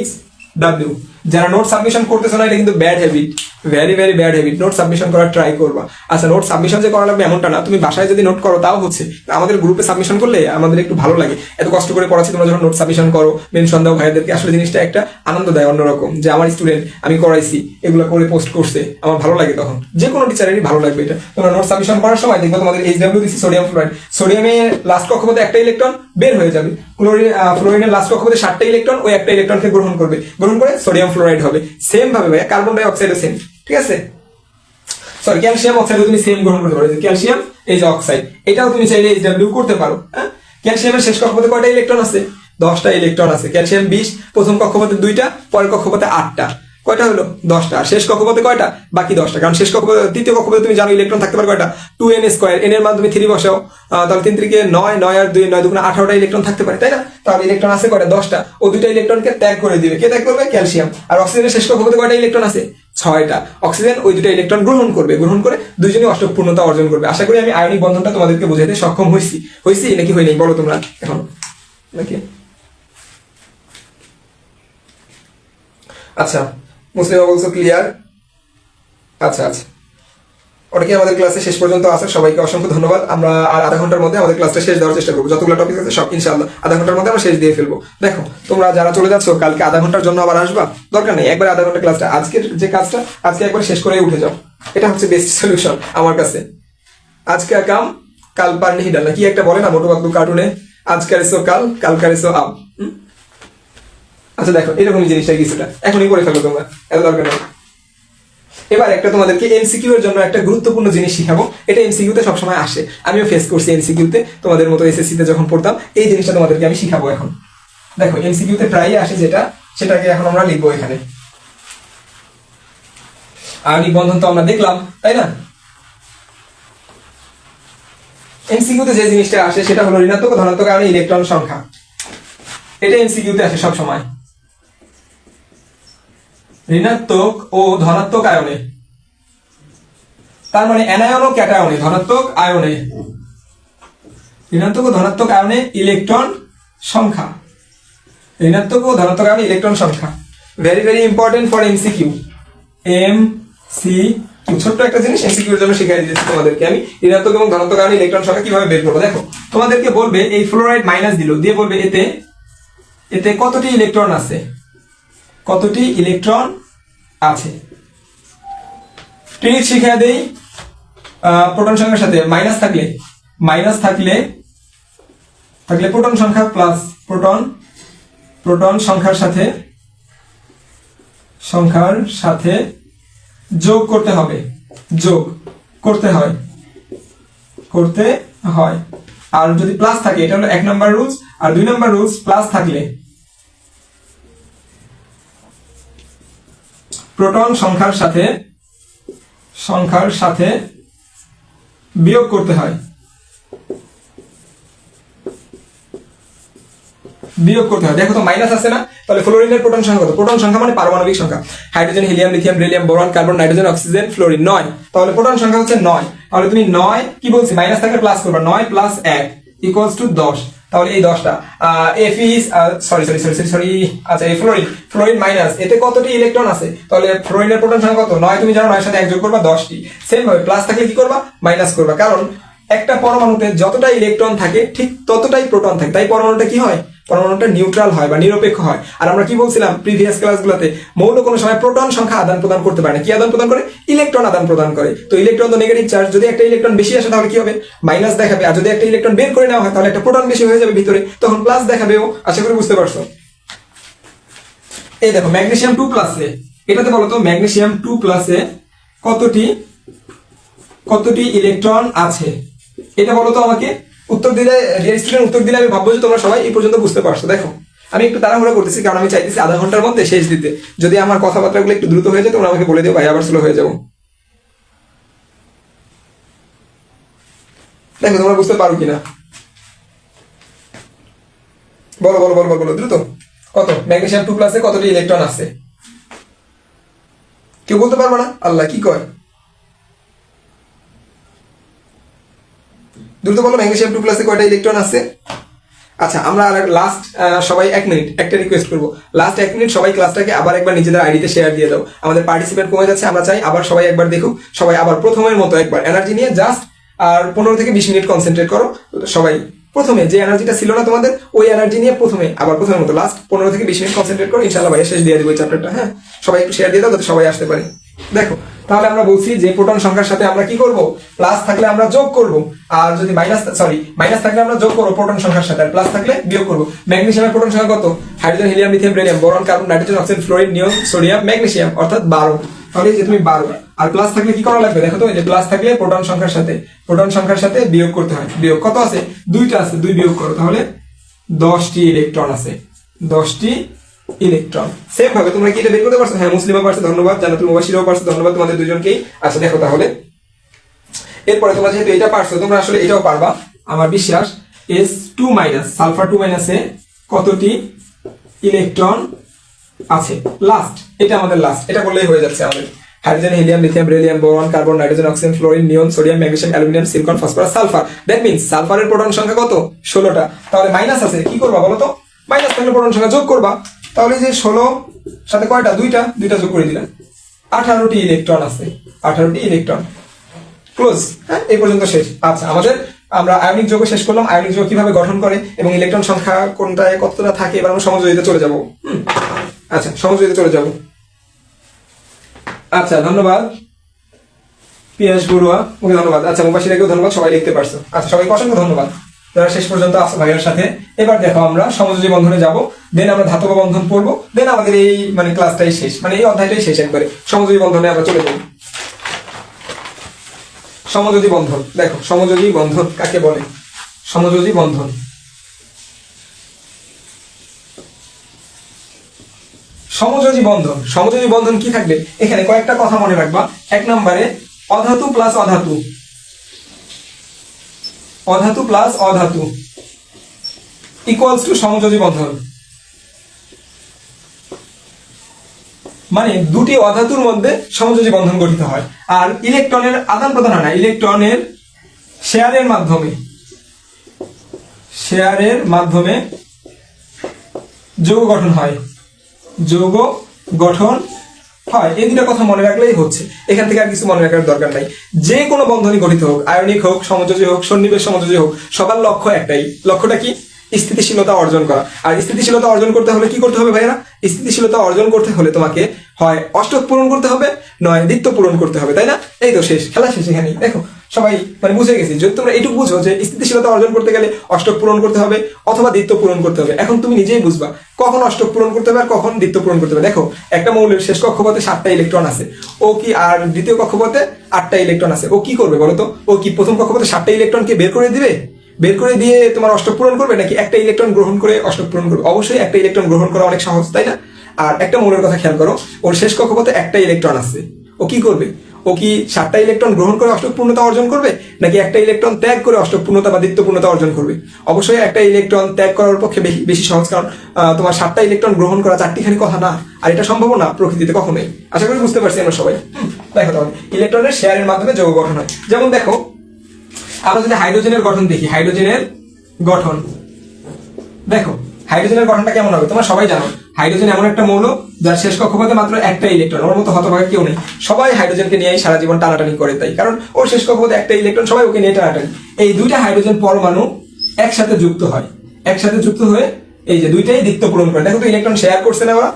HW। যারা নোট সাবমিশন করতেছো না, এটা কিন্তু bad habit, very very bad habit. Note submission করার ট্রাই করবা। আচ্ছা নোট সাবমিশন যে করা লাগবে এমনটা না, তুমি বাসায় যদি নোট করো তাও হচ্ছে, আমাদের গ্রুপে সাবমিশন করলে আমাদের একটু ভালো লাগে। এত কষ্ট করে পড়াচ্ছি, তোমরা যখন নোট সাবমিশন করো, মেনশন দাও ভাইয়াদেরকে, আসলে জিনিসটা একটা আনন্দ দেয় অন্যরকম, যে আমার স্টুডেন্ট আমি করাইছি, এগুলো করে পোস্ট করছে, আমার ভালো লাগে। তখন যে কোনো টিচারেরই ভালো লাগবে এটা। তোমরা নোট সাবমিশন করার সময় দেখবে তোমাদের HW দিচ্ছি সোডিয়াম ফ্লোরাইড, সোডিয়ামের লাস্ট কক্ষপথে একটা ইলেকট্রন বের হয়ে যাবে, ফ্লোরিনের লাস্ট কক্ষপথে 7টা ইলেকট্রন, ওই একটা ইলেকট্রনকে গ্রহণ করবে, গ্রহণ করে সোডিয়াম ফ্লোরাইড হবে। সেম ভাবে ভাইয়া কার্বন ডাই অক্সাইডও সেম, ঠিক আছে? সরি ক্যালসিয়াম অক্সাইডও তুমি সেম গ্রহণ করতে পারো, ক্যালসিয়াম এই যে অক্সাইড, এটাও তুমি চাইলে HW করতে পারো। হ্যাঁ, ক্যালসিয়ামের শেষ কক্ষপথে কয়টা ইলেকট্রন আছে? 10টা ইলেকট্রন আছে। ক্যালসিয়াম 20, প্রথম কক্ষপথে 2টা, পরের কক্ষপথে 8টা, কয়টা হলো? 10টা। আর শেষ কক্ষপথে কয়টা? বাকি 10টা। কারণ শেষ কক্ষপথে, তৃতীয় কক্ষপথে তুমি জানো ইলেকট্রন থাকতে পারে কয়টা? 2n², n এর মান তুমি 3 বসাও, তাহলে 3 3 9, 9 আর 2 9 2 18টা ইলেকট্রন থাকতে পারে, তাই না? তাহলে ইলেকট্রন আছে কয়টা? 10টা। ও 2টা ইলেকট্রনকে ত্যাগ করে দিবে, কে ত্যাগ করবে? ক্যালসিয়াম। আর অক্সিজেনের শেষ কক্ষপথে কয়টা ইলেকট্রন আছে? 6টা। অক্সিজেন ওই 2টা ইলেকট্রন গ্রহণ করবে, গ্রহণ করে দুইজনই অষ্টক পূর্ণতা অর্জন করবে। আশা করি আমি আয়নিক বন্ধনটা তোমাদেরকে বোঝাতে সক্ষম হইছি নাকি হইনি বলো তোমরা এখন নাকি? আচ্ছা মুসলিমা বলছো ক্লিয়ার? আচ্ছা আচ্ছা, ওটা কি আমাদের ক্লাসে শেষ পর্যন্ত আছে? সবাইকে অসংখ্য ধন্যবাদ। আমরা আর আধা ঘন্টার মধ্যে আমাদের ক্লাসটা শেষ দেওয়ার চেষ্টা করবো। যতগুলো টপিক আছে সব ইনশাআল্লাহ আধা ঘন্টার মধ্যে আমরা শেষ দিয়ে ফেলবো। দেখো তোমরা যারা চলে যাচ্ছ, কালকে আধা ঘন্টার জন্য আবার আসবা, দরকার নেই, একবার আধা ঘন্টা ক্লাসটা, আজকের যে কাজটা আজকে একবার শেষ করে উঠে যাও। এটা হচ্ছে বেস্ট সলিউশন আমার কাছে। আজকে কাম কাল পার নেই ডালনা, কি একটা বলে না মোটু বাগদু কার্টুনে, আজকার এসো কাল, কালকার এসো আম। আচ্ছা দেখো এরকমই জিনিসটা কিছুটা এখনই করে ফেলো তোমরা, এত দরকার নেই। এবার একটা তোমাদেরকে এমসিকিউ এর জন্য একটা গুরুত্বপূর্ণ জিনিস শিখাবো। এটা এমসিকিউ তে সবসময় আসে, আমিও ফেস করছি এমসিকিউ তে, তোমাদের মতো এসএসসি তে যখন পড়তাম। এই জিনিসটা তোমাদেরকে আমি শিখাবো এখন। দেখো এমসিকিউ তে প্রায়ই আসে যেটা, সেটাকে এখন আমরা লিখবো এখানে। আয়নিক বন্ধন তো আমরা দেখলাম, তাই না? এমসিকিউতে যে জিনিসটা আসে সেটা হলো ঋণাত্মক ও ধনাত্মক আয়নে ইলেকট্রন সংখ্যা। এটা এমসিকিউতে আসে সব সময়। ঋণাত্মক ও ধনাত্মক আয়নে, তার মানে অ্যানায়ন ও ক্যাটায়নে, ধনাত্মক আয়নে, ঋণাত্মক ও ধনাত্মক আয়নে ইলেকট্রন সংখ্যা, ঋণাত্মক ও ধনাত্মক আয়নে ইলেকট্রন সংখ্যা। Very very important for MCQ. MCQ ছোট্ট একটা জিনিস এমসিকিউ এর জন্য শিখিয়ে দিয়েছি তোমাদেরকে আমি। ঋণাত্মক এবং ধনাত্মক আয়নে ইলেকট্রন সংখ্যা কিভাবে বের করবো দেখো। তোমাদেরকে বলবে এই ফ্লোরাইড মাইনাস দিল, দিয়ে বলবে এতে কতটি ইলেকট্রন আছে, কতটি ইলেকট্রন আছে। ট্রিক শিখিয়ে দেই। প্রোটন সংখ্যার সাথে মাইনাস থাকলে প্রোটন সংখ্যা প্লাস প্রোটন সংখ্যার সাথে যোগ করতে হয়। আর যদি প্লাস থাকে, এটা হলো 1 নাম্বার রুলস। আর 2 নাম্বার রুলস, প্লাস থাকলে প্রোটন সংখ্যার সাথে বিয়োগ করতে হয়। দেখো তো মাইনাস আছে না, তাহলে ফ্লোরিনের প্রোটন সংখ্যা কত? প্রোটন সংখ্যা মানে পারমাণবিক সংখ্যা। Hydrogen, helium, lithium, beryllium, boron, carbon, nitrogen, oxygen, fluorine 9। তাহলে প্রোটন সংখ্যা হচ্ছে 9। তাহলে তুমি 9 কি বলছি, মাইনাস থাকলে প্লাস করবা, 9 প্লাস 1 ইকুয়ালস টু 10। তাহলে এই 10টা আচ্ছা এই ফ্লোরিন মাইনাস, এতে কতটি ইলেকট্রন আছে? তাহলে ফ্লোরিনের প্রোটন সংখ্যা কত? 9 তুমি জানো, 9 এর সাথে 1 যোগ করবা, 10টি। সেম ভাবে প্লাস থাকলে কি করবা, মাইনাস করবা, কারণ একটা পরমাণুতে যতটা ইলেকট্রন থাকে ঠিক ততটাই প্রোটন থাকে, তাই পরমাণুটা কি হয়, পরমাণুটা নিউট্রাল হয় বা নিরপেক্ষ হয়। আর আমরা কি বলছিলাম প্রিভিয়াস ক্লাসগুলোতে, মৌল কোনো সময় প্রোটন সংখ্যা আদান প্রদান করতে পারে না। কি আদান প্রদান করে? ইলেকট্রন আদান প্রদান করে। তো ইলেকট্রন তো নেগেটিভ চার্জ, যদি একটা ইলেকট্রন বেশি আসে তাহলে কি হবে, মাইনাস দেখাবে। আর যদি একটা ইলেকট্রন বের করে নেওয়া হয় তাহলে একটা প্রোটন বেশি হয়ে যাবে ভিতরে, তখন প্লাস দেখাবেও। আশা করি বুঝতে পারছো। এই দেখো ম্যাগনেসিয়াম 2 প্লাসে, এটাতে বলো তো ম্যাগনেসিয়াম 2 প্লাসে কতটি ইলেকট্রন আছে, এটা বলো তো আমাকে। উত্তর দিলে, ডিয়ার স্টুডেন্ট উত্তর দিলে আমি ভাববো যে তোমরা সবাই এই পর্যন্ত বুঝতে পারছো। দেখো আমি একটু তাড়াহুড়া করতেছি, কারণ আমি চাইতেছি আধা ঘন্টার মধ্যে শেষ দিতে। যদি আমার কথাবার্তাগুলো একটু দ্রুত হয়ে যায় তোমরা আমাকে বলে দিও, ভাই আবার স্লো হয়ে যাবো। দেখো তোমরা বুঝতে পারো কিনা, বলো বলো বলো বলো দ্রুত। কত? ম্যাগনেসিয়াম 2 প্লাসে কতটি ইলেকট্রন আছে? কেউ বলতে পারবো না? আল্লাহ কি কয়, দ্রুত বলো, ম্যাগনেসিয়াম 2 প্লাসে কয়টা ইলেকট্রন আছে? আচ্ছা আমরা লাস্ট সবাই 1 মিনিট একটা রিকোয়েস্ট করবো, লাস্ট 1 মিনিট সবাই ক্লাসটাকে আবার একবার নিজেদের আইডিতে শেয়ার দিয়ে দাও। আমাদের পার্টিসিপেন্ট কমে যাচ্ছে, আমরা চাই আবার সবাই একবার দেখুক, সবাই আবার প্রথমের মতো একবার এনার্জি নিয়ে জাস্ট আর 15 থেকে 20 মিনিট কনসেন্ট্রেট করো। সবাই প্রথমে যে এনার্জিটা ছিল না তোমাদের, ওই এনার্জি নিয়ে আবার প্রথমের মতো লাস্ট 15 থেকে 20 মিনিট কনসেন্ট্রেট করো। ইনশাআল্লাহ ভাইয়া শেষ দিয়ে দেবো এই চ্যাপ্টারটা। হ্যাঁ সবাই একটু শেয়ার দিয়ে দাও যাতে সবাই আসতে পারে। দেখো তাহলে আমরা বলছি যে প্রোটন সংখ্যার সাথে আমরা কি করব, প্লাস থাকলে আমরা যোগ করব, আর যদি মাইনাস থাকলে আমরা যোগ করব প্রোটন সংখ্যার সাথে, আর প্লাস থাকলে বিয়োগ করব। ম্যাগনেসিয়ামের প্রোটন সংখ্যা কত? Hydrogen, helium, lithium, beryllium, boron, carbon, nitrogen, oxygen, fluorine, neon, sodium, magnesium, অর্থাৎ 12। তাহলে যে তুমি 12, আর প্লাস থাকলে কি করা লাগবে দেখো তো, এই যে প্লাস থাকলে প্রোটন সংখ্যার সাথে বিয়োগ করতে হয়। বিয়োগ কত আছে? 2টা আছে, 2 বিয়োগ করো, তাহলে 10টি ইলেকট্রন আছে, 10টি ইলেকট্রন। সেম ভাবে তোমরা কি এটা বের করতে পারছো? হ্যাঁ মুসলিমা পারছো, ধন্যবাদ। জান্নাতুল মুবাশশিরাও পারছো, ধন্যবাদ তোমাদের দুজনকেই। আচ্ছা দেখো তাহলে এরপরে তোমরা যেহেতু এটা পারছো, তোমরা আসলে এটাও পারবা আমার বিশ্বাস। S2 মাইনাস, সালফার 2 মাইনাসে কতটি ইলেকট্রন আছে? লাস্ট, এটা আমাদের লাস্ট, এটা বললেই হয়ে যাচ্ছে আমাদের। Hydrogen, helium, lithium, beryllium, boron, carbon, nitrogen, oxygen, fluorine, neon, sodium, magnesium, aluminium, silicon, phosphorus, sulphur. That means সালফারের প্রোটন সংখ্যা কত? 16টা। তাহলে মাইনাস আছে, কি করবা বলো তো? মাইনাস থাকলে প্রোটন সংখ্যা যোগ করবা। তাহলে যে 16 সাথে কয়টা? 2টা যোগ করে দিলাম, 18টি ইলেকট্রন আছে, 18টি ইলেকট্রন। ক্লোজ। হ্যাঁ এই পর্যন্ত শেষ। আচ্ছা আমরা আয়নিক যৌগ শেষ করলাম, আয়নিক যৌগ কিভাবে গঠন করে এবং ইলেকট্রন সংখ্যা কোনটায় কতটা থাকে। এবার আমরা সমযোজিতে চলে যাব। আচ্ছা সমযোজিতে চলে যাব। আচ্ছা ধন্যবাদ পিয়াস বড়ুয়া, ওকে ধন্যবাদ। আচ্ছা মুবাশশিরাকেও ধন্যবাদ, সবাই লিখতে পারছো। আচ্ছা সবাইকে অসংখ্য ধন্যবাদ যারা শেষ পর্যন্ত আসো ভাইয়ের সাথে। এবার দেখো আমরা সমযোজী বন্ধনে যাব, দেন আমরা ধাতব বন্ধন পড়বো, দেন আমাদের এই ক্লাসটাই শেষ, এই অধ্যায়টাই শেষ একবারে। সমযোজী বন্ধনে আমরা চলে যাব। সমযোজী বন্ধন, দেখো সমযোজী বন্ধন কাকে বলে? সমযোজী বন্ধন, সমযোজী বন্ধন, সমযোজী বন্ধন কি থাকবে এখানে কয়েকটা কথা মনে রাখবা। এক নম্বরে অধাতু প্লাস অধাতু, অধাতু প্লাস অধাতু ইকুয়ালস টু সমযোজী বন্ধন। মানে দুটি অধাতুর মধ্যে সমযোজী বন্ধন গঠিত হয়। আর ইলেকট্রনের আদান প্রদান হয় না, ইলেকট্রনের শেয়ারের মাধ্যমে, শেয়ারের মাধ্যমে যৌগ গঠন হয়, যৌগ গঠন হয়। এই দুটো কথা মনে রাখলেই হচ্ছে, এখান থেকে আর কিছু মনে রাখার দরকার নাই। যে কোনো বন্ধনই গঠিত হোক, আয়নিক হোক, সমযোজী হোক, সন্নিবেশ সমযোজী হোক, সবার লক্ষ্য একটাই। লক্ষ্যটা কি? স্থিতিশীলতা অর্জন করা। আর স্থিতিশীলতা অর্জন করতে হলে কি করতে হবে ভাইয়েরা? স্থিতিশীলতা অর্জন করতে হলে তোমাকে হয় অষ্টক পূরণ করতে হবে, নয় দ্বিত্ব পূরণ করতে হবে, তাই না? এই তো শেষ, খেলা শেষ। এখানেই দেখো সবাই মানে বুঝে গেছি। যদি তোমরা এইটুকু বুঝো যে স্থিতিশীলতা অর্জন করতে গেলে অষ্টক পূরণ করতে হবে অথবা দ্বিত্ব পূরণ করতে হবে, এখন তুমি নিজেই বুঝবা কখন অষ্টক পূরণ করতে হবে আর কখন দ্বিত্ব পূরণ করতে হবে। দেখো একটা মৌলের শেষ কক্ষপথে 7টা ইলেকট্রন আছে, ও কি, আর দ্বিতীয় কক্ষপথে 8টা ইলেকট্রন আছে, ও কি করবে বলো তো? ও কি প্রথম কক্ষপথে 7টা ইলেকট্রনকে বের করে দিবে? বের করে দিয়ে তোমার অষ্টক পূরণ করবে, নাকি একটা ইলেকট্রন গ্রহণ করে অষ্টক পূরণ করবে? অবশ্যই একটা ইলেকট্রন গ্রহণ করা অনেক সহজ, তাই না? আর একটা মৌলের কথা খেয়াল করো, ওর শেষ কক্ষপথে একটা ইলেকট্রন আছে, ও কি করবে? ও কি 7টা ইলেকট্রন গ্রহণ করে অষ্টক পূর্ণতা অর্জন করবে, নাকি একটা ইলেকট্রন ত্যাগ করে অষ্টক পূর্ণতা বা দ্বিত্ব পূর্ণতা অর্জন করবে? অবশ্যই একটা ইলেকট্রন ত্যাগ করার পক্ষে বেশি সহজ, কারণ তোমার 7টা ইলেকট্রন গ্রহণ করা চারটিখানি কথা না, আর এটা সম্ভব না প্রকৃতিতে কখনোই। আশা করি বুঝতে পারছি আমরা সবাই। দেখো তাহলে ইলেকট্রনের শেয়ারের মাধ্যমে যৌগ গঠন হয়। যেমন দেখো আমরা যদি হাইড্রোজেনের গঠন দেখি, হাইড্রোজেনের গঠন দেখো, হাইড্রোজেনের গঠনটা কেমন হবে তোমরা সবাই জানো। হাইড্রোজেন এমন একটা মৌল যার শেষ কক্ষপথে মাত্র একটা ইলেকট্রন, ওর মতো হতভাগা কেউ নেই। সবাই হাইড্রোজেনকে নিয়েই সারা জীবন টানাটানি করে, তাই কারণ ওর শেষ কক্ষপথে একটা ইলেকট্রন, সবাই ওকে নিয়ে টানাটানি। এই দুইটা হাইড্রোজেন পরমাণু একসাথে যুক্ত হয়, একসাথে যুক্ত হয়ে এই যে দুইটাই দ্বিত্ব পূরণ করে। দেখো তো ইলেকট্রন শেয়ার করছে না, ওরা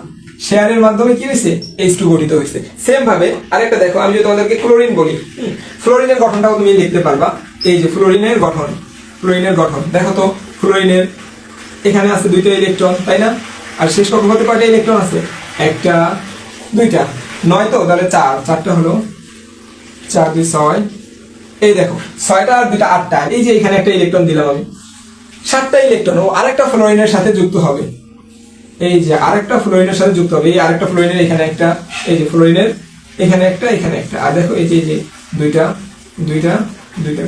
শেয়ারের মাধ্যমে কি হয়েছে? H2 গঠিত হয়েছে। সেম ভাবে আরেকটা দেখো, আমি যদি তোমাদেরকে ক্লোরিন বলি, ফ্লোরিনের গঠনটাও তুমি লিখতে পারবা। এই যে ফ্লোরিনের গঠন, ফ্লোরিনের গঠন দেখো তো, ফ্লোরিনের এখানে আছে 2টা ইলেকট্রন, তাই না? আর শেষ কক্ষপথে কয়টা ইলেকট্রন আছে? একটা, 2টা, 9 তো, তাহলে 4টা হলো 4 2 6। এই দেখো 6টা আর 2টা 8টা। এই যে এখানে একটা ইলেকট্রন দিলাম আমি, 7টা ইলেকট্রন ও আরেকটা ফ্লোরিনের সাথে যুক্ত হবে। এই যে আরেকটা ফ্লোরিনের সাথে যুক্ত হবে, এই আরেকটা ফ্লোরিনের এখানে একটা, এই যে ফ্লোরিনের এখানে একটা, এখানে একটা। আর দেখো এই যে 2টা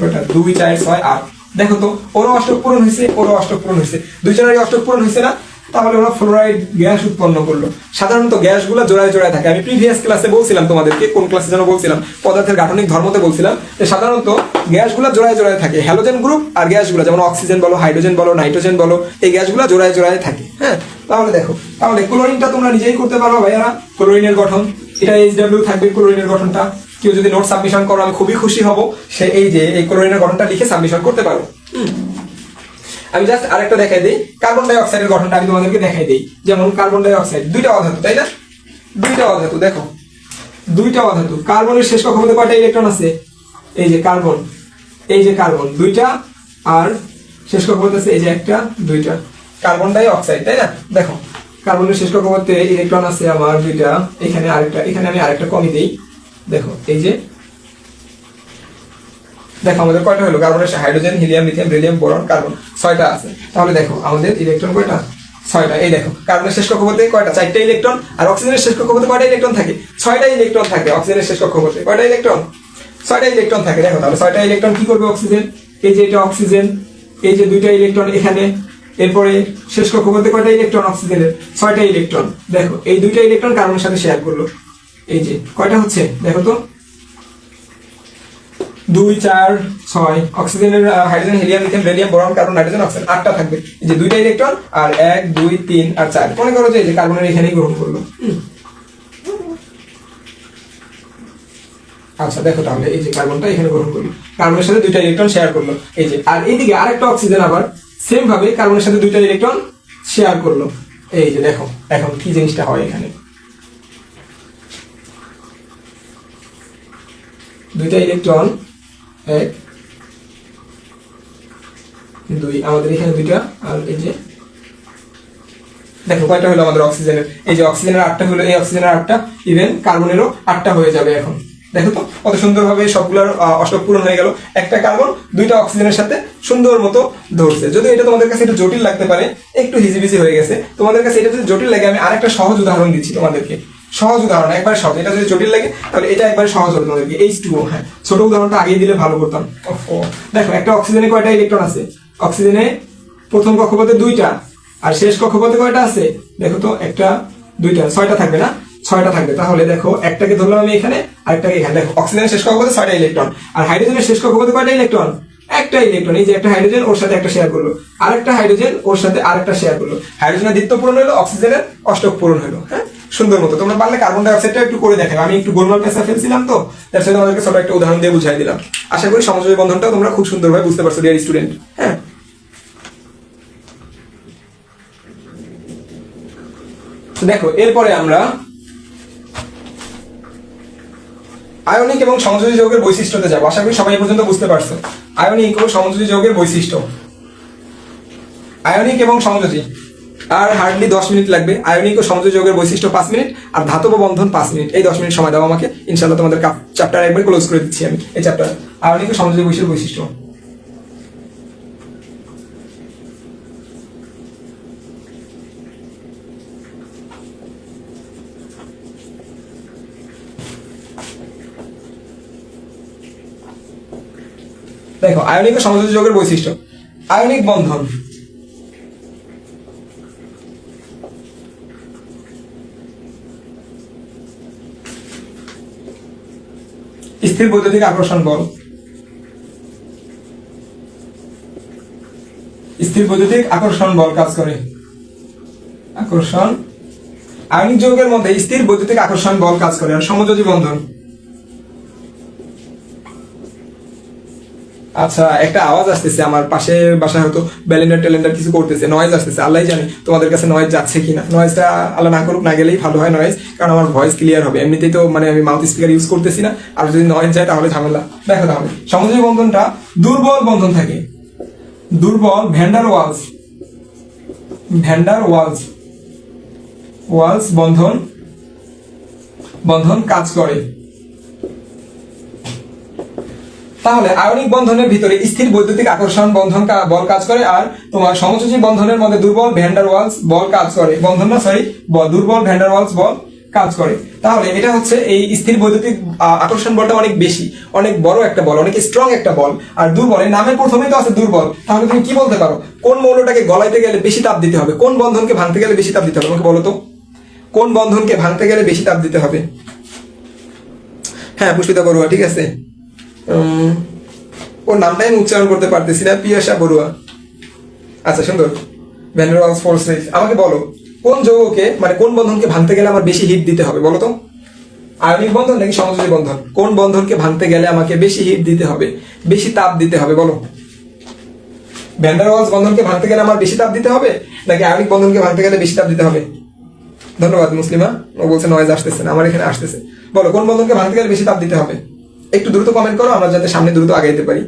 কয়টা? 2 4 6 8। দেখো তো ওরও অষ্টক পূরণ হয়েছে, ওরও অষ্টক পূরণ হয়েছে, দুইজনেরই অষ্টক পূরণ হয়েছে না? তাহলে ওরা ফ্লোরাইড গ্যাস উৎপন্ন করলো। সাধারণত গ্যাসগুলো জোড়ায় জোড়ায় থাকে। আমি প্রিভিয়াস ক্লাসে বলছিলাম তোমাদেরকে, কোন ক্লাসে যেন বলছিলাম, পদার্থের গাঠনিক ধর্মতে বলছিলাম যে সাধারণত গ্যাসগুলো জোড়ায় জোড়ায় থাকে। হ্যালোজেন গ্রুপ আর গ্যাসগুলো যেমন অক্সিজেন বলো, হাইড্রোজেন বলো, নাইট্রোজেন বলো, এই গ্যাসগুলো জোড়ায় জোড়ায় থাকে। হ্যাঁ, তাহলে দেখো, তাহলে ক্লোরিনটা তোমরা নিজেই করতে পারো ভাইয়ারা। ক্লোরিনের গঠন এটা HW থাকবে, ক্লোরিনের গঠনটা। কেউ যদি নোট সাবমিশন করো আমি খুবই খুশি হব, সে এই যে এই ক্লোরিনের গঠনটা লিখে সাবমিশন করতে পারো। আমি জাস্ট আরেকটা দেখাই দিই, কার্বন ডাই অক্সাইডের গঠনটা আমি তোমাদেরকে দেখাই দিই। যেমন কার্বন ডাই অক্সাইড 2টা অধাতু, তাই না? 2টা অধাতু, দেখো 2টা অধাতু। কার্বনের শেষ কক্ষপথে কয়টা ইলেকট্রন আছে? এই যে কার্বন, এই যে কার্বন 2টা, আর শেষ কক্ষপথে আছে এই যে একটা, 2টা। কার্বন ডাই অক্সাইড, তাই না? দেখো কার্বনের শেষ কক্ষপথে ইলেকট্রন আছে আমার 2টা, এখানে আরেকটা, এখানে আমি আরেকটা কমই দেই। দেখো এই যে দেখো আমাদের কয়টা হলো? কার্বনের hydrogen, helium, lithium, beryllium, boron, carbon 6টা আছে। তাহলে দেখো আমাদের ইলেকট্রন কয়টা? 6টা। এই দেখো কার্বনের শেষ কক্ষপথে কয়টা? 4টা ইলেকট্রন। আর অক্সিজেনের শেষ কক্ষপথে কয়টা ইলেকট্রন থাকে? 6টা ইলেকট্রন থাকে। অক্সিজেনের শেষ কক্ষপথে কয়টা ইলেকট্রন? 6টা ইলেকট্রন থাকে। দেখো তাহলে 6টা ইলেকট্রন কি করবে অক্সিজেন? এই যে এটা অক্সিজেন, এই যে 2টা ইলেকট্রন এখানে, এরপরে শেষ কক্ষপথে কয়টা ইলেকট্রন অক্সিজেনের? 6টা ইলেকট্রন। দেখো এই 2টা ইলেকট্রন কার্বনের সাথে শেয়ার করলো। এই যে কয়টা হচ্ছে দেখো তো, 2 4 6। অক্সিজেনের, hydrogen, helium, lithium, beryllium, boron, carbon, nitrogen, oxygen 8টা থাকবে। এই যে 2টা ইলেকট্রন আর 1 2 3 আর 4 মনে করো যে এই যে কার্বনের এখানেই গ্রহণ করলো। আচ্ছা দেখো তাহলে এই যে কার্বনটা এখানে গ্রহণ করলো, কার্বনের সাথে 2টা ইলেকট্রন শেয়ার করলো। এই যে আর এইদিকে আরেকটা অক্সিজেন আবার সেম ভাবে কার্বনের সাথে 2টা ইলেকট্রন শেয়ার করলো। এই যে দেখো এখন কি জিনিসটা হয়, এখানে 2টা ইলেকট্রন 1 2, আমাদের এখানে 2টা, আর এই যে দেখো কয়টা হলো আমাদের অক্সিজেনের? এই যে অক্সিজেনের 8টা হলো, এই অক্সিজেনের 8টা, ইভেন কার্বনেরও 8টা হয়ে যাবে এখন। দেখো তো কত সুন্দরভাবে সবগুলোর অষ্টক পূরণ হয়ে গেল। একটা কার্বন দুইটা অক্সিজেনের সাথে সুন্দর মতো ধরছে। যদি এটা তোমাদের কাছে একটু জটিল লাগতে পারে, একটু হিজিবিজি হয়ে গেছে তোমাদের কাছে, এটা যদি জটিল লাগে আমি আরেকটা সহজ উদাহরণ দিচ্ছি তোমাদেরকে। সহজ উদাহরণ, একবার সহজ। এটা যদি জটিল লাগে তাহলে এটা একবার সহজ হবে তোমাদেরকে। H2O, হ্যাঁ ছোট উদাহরণটা আগে দিলে ভালো করতাম। দেখো একটা অক্সিজেনে কয়টা ইলেকট্রন আছে? অক্সিজেনে প্রথম কক্ষপথে 2টা, আর শেষ কক্ষপথে কয়টা আছে? দেখো তো, একটা 2টা, 6টা থাকবে না? 6টা থাকবে। তাহলে দেখো একটাকে ধরলাম আমি এখানে, আরেকটাকে এখানে। দেখো অক্সিজেনের শেষ কক্ষপথে 6টা ইলেকট্রন, আর হাইড্রোজেনের শেষ কক্ষপথে কয়টা ইলেকট্রন? একটা ইলেকট্রন। এই যে একটা হাইড্রোজেন ওর সাথে একটা শেয়ার করলো, আরেকটা হাইড্রোজেন ওর সাথে আরেকটা শেয়ার করলো। হাইড্রোজেনের দ্বিত্ব পূরণ হলো, অক্সিজেনের অষ্টক পূরণ হলো। হ্যাঁ, সুন্দর মতো। তোমরা পারলে কার্বন ডাই অক্সাইডটা একটু করে দেখাবে। আমি একটু গোলমাল পেঁচা ফেলছিলাম তো, তার সাথে আমাদেরকে ছোট একটা উদাহরণ দিয়ে বুঝাই দিলাম। আশা করি সমযোজী বন্ধনটাও তোমরা খুব সুন্দরভাবে বুঝতে পারছো ডিয়ার স্টুডেন্ট। হ্যাঁ, দেখো এরপরে আমরা আয়নিক এবং সংযোজী যৌগের বৈশিষ্ট্যতে যাবো। আশা করি সবাই এই পর্যন্ত বুঝতে পারছো আয়নিক ও সংযোজী যৌগের বৈশিষ্ট্য। আয়নিক এবং সংযোজী, আর হার্ডলি 10 মিনিট লাগবে। আয়নিক ও সংযোজী যৌগের বৈশিষ্ট্য 5 মিনিট, আর ধাতব বন্ধন 5 মিনিট। এই 10 মিনিট সময় দাও আমাকে, ইনশাআল্লাহ তোমাদের চ্যাপ্টার একবার ক্লোজ করে দিচ্ছি আমি। এই চ্যাপ্টার আয়নিক ও সংযোজী যৌগের বৈশিষ্ট্য। দেখো আয়নিক ও সংযোজী যৌগের বৈশিষ্ট্য। আয়নিক বন্ধন, স্থির বৈদ্যুতিক আকর্ষণ বল। স্থির বৈদ্যুতিক আকর্ষণ বল কাজ করে। আকর্ষণ, আয়নিক যৌগের মধ্যে স্থির বৈদ্যুতিক আকর্ষণ বল কাজ করে। আর সমযোজী বন্ধন, আচ্ছা একটা আওয়াজ আসতেছে আমার পাশে, বাসায় হয়তো ব্যালেন্ডার ট্যালেন্ডার কিছু করতেছে, নয়েজ আসতেছে। আল্লাহ জানে তোমাদের কাছে নয়েজ যাচ্ছে কিনা। নয়েজটা আল্লাহ না করুক, না গেলেই ভালো হয় নয়েজ, কারণ আমার ভয়েস ক্লিয়ার হবে। এমনিতেই তো মানে আমি মাউথ স্পিকার ইউজ করতেছি না, আর যদি নয়েজ যায় তাহলে ঝামেলা। দেখো তাহলে সমযোজী বন্ধনটা দুর্বল বন্ধন থাকে। দুর্বল van der Waals, van der Waals Waals বন্ধন বন্ধন কাজ করে। তাহলে আয়নিক বন্ধনের ভিতরে স্থির বৈদ্যুতিক আকর্ষণ বন্ধন বল কাজ করে, আর তোমার সমযোজী বন্ধনের মধ্যে দুর্বল ভ্যান্ডার ওয়ালস বল কাজ করে। বন্ধন না, সরি, দুর্বল ভ্যান্ডার ওয়ালস বল কাজ করে। তাহলে এটা হচ্ছে এই স্থির বৈদ্যুতিক আকর্ষণ বলটা অনেক বেশি, অনেক বড় একটা বল, অনেক স্ট্রং একটা বল। আর দুর্বল, এই নামের প্রথমেই তো আছে দুর্বল। তাহলে তুমি কি বলতে পারো? কোন মৌলটাকে গলাইতে গেলে বেশি তাপ দিতে হবে? কোন বন্ধনকে ভাঙতে গেলে বেশি তাপ দিতে হবে? আমাকে বলো তো, কোন বন্ধনকে ভাঙতে গেলে বেশি তাপ দিতে হবে? হ্যাঁ, পুষ্পিতা বড়ুয়া, ঠিক আছে। ওর নামটাই আমি উচ্চারণ করতে পারতেছি না, পিয়াসা বড়ুয়া। আচ্ছা সুন্দর, ভ্যান ডার ওয়ালস ফোর্স। আমাকে বলো কোন যৌগকে, মানে কোন বন্ধনকে ভাঙতে গেলে আমার বেশি হিট দিতে হবে? বলো তো, আয়নিক বন্ধন নাকি সমযোজী বন্ধন? কোন বন্ধনকে ভাঙতে গেলে আমাকে বেশি হিট দিতে হবে, বেশি তাপ দিতে হবে? বলো, ভ্যান ডার ওয়ালস বন্ধনকে ভাঙতে গেলে আমার বেশি তাপ দিতে হবে, নাকি আয়নিক বন্ধনকে ভাঙতে গেলে বেশি তাপ দিতে হবে? ধন্যবাদ মুসলিমা, ও বলছে নয়েজ আসতেছে না, আমার এখানে আসতেছে। বলো কোন বন্ধনকে ভাঙতে গেলে বেশি তাপ দিতে হবে? একটু দ্রুত কমেন্ট করো, আমরা যাতে সামনে দ্রুত আগাইতে পারি।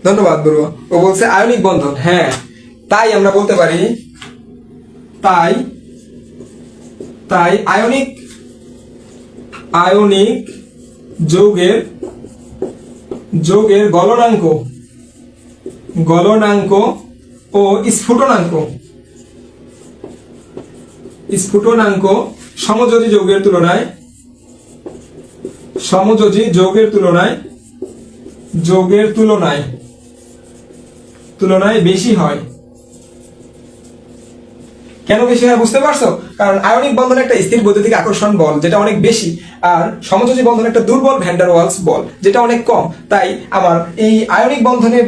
ধন্যবাদ বড়ুয়া, ও বলছে আয়নিক বন্ধন। হ্যাঁ, তাই আমরা বলতে পারি, তাই তাই আয়নিক আয়নিক যৌগের যৌগের গলনাঙ্ক গলনাঙ্ক ও স্ফুটনাঙ্ক সমযোজী যৌগের তুলনায় বেশি হয়। কেন বেশি হয় বুঝতে পারছো? কারণ আয়নিক বন্ধন একটা স্থির বৈদ্যুতিক আকর্ষণ বল যেটা অনেক বেশি, আর সমযোজী বন্ধন একটা দুর্বল ভ্যান ডার ওয়ালস বল যেটা অনেক কম। তাই আমার এই আয়নিক বন্ধনে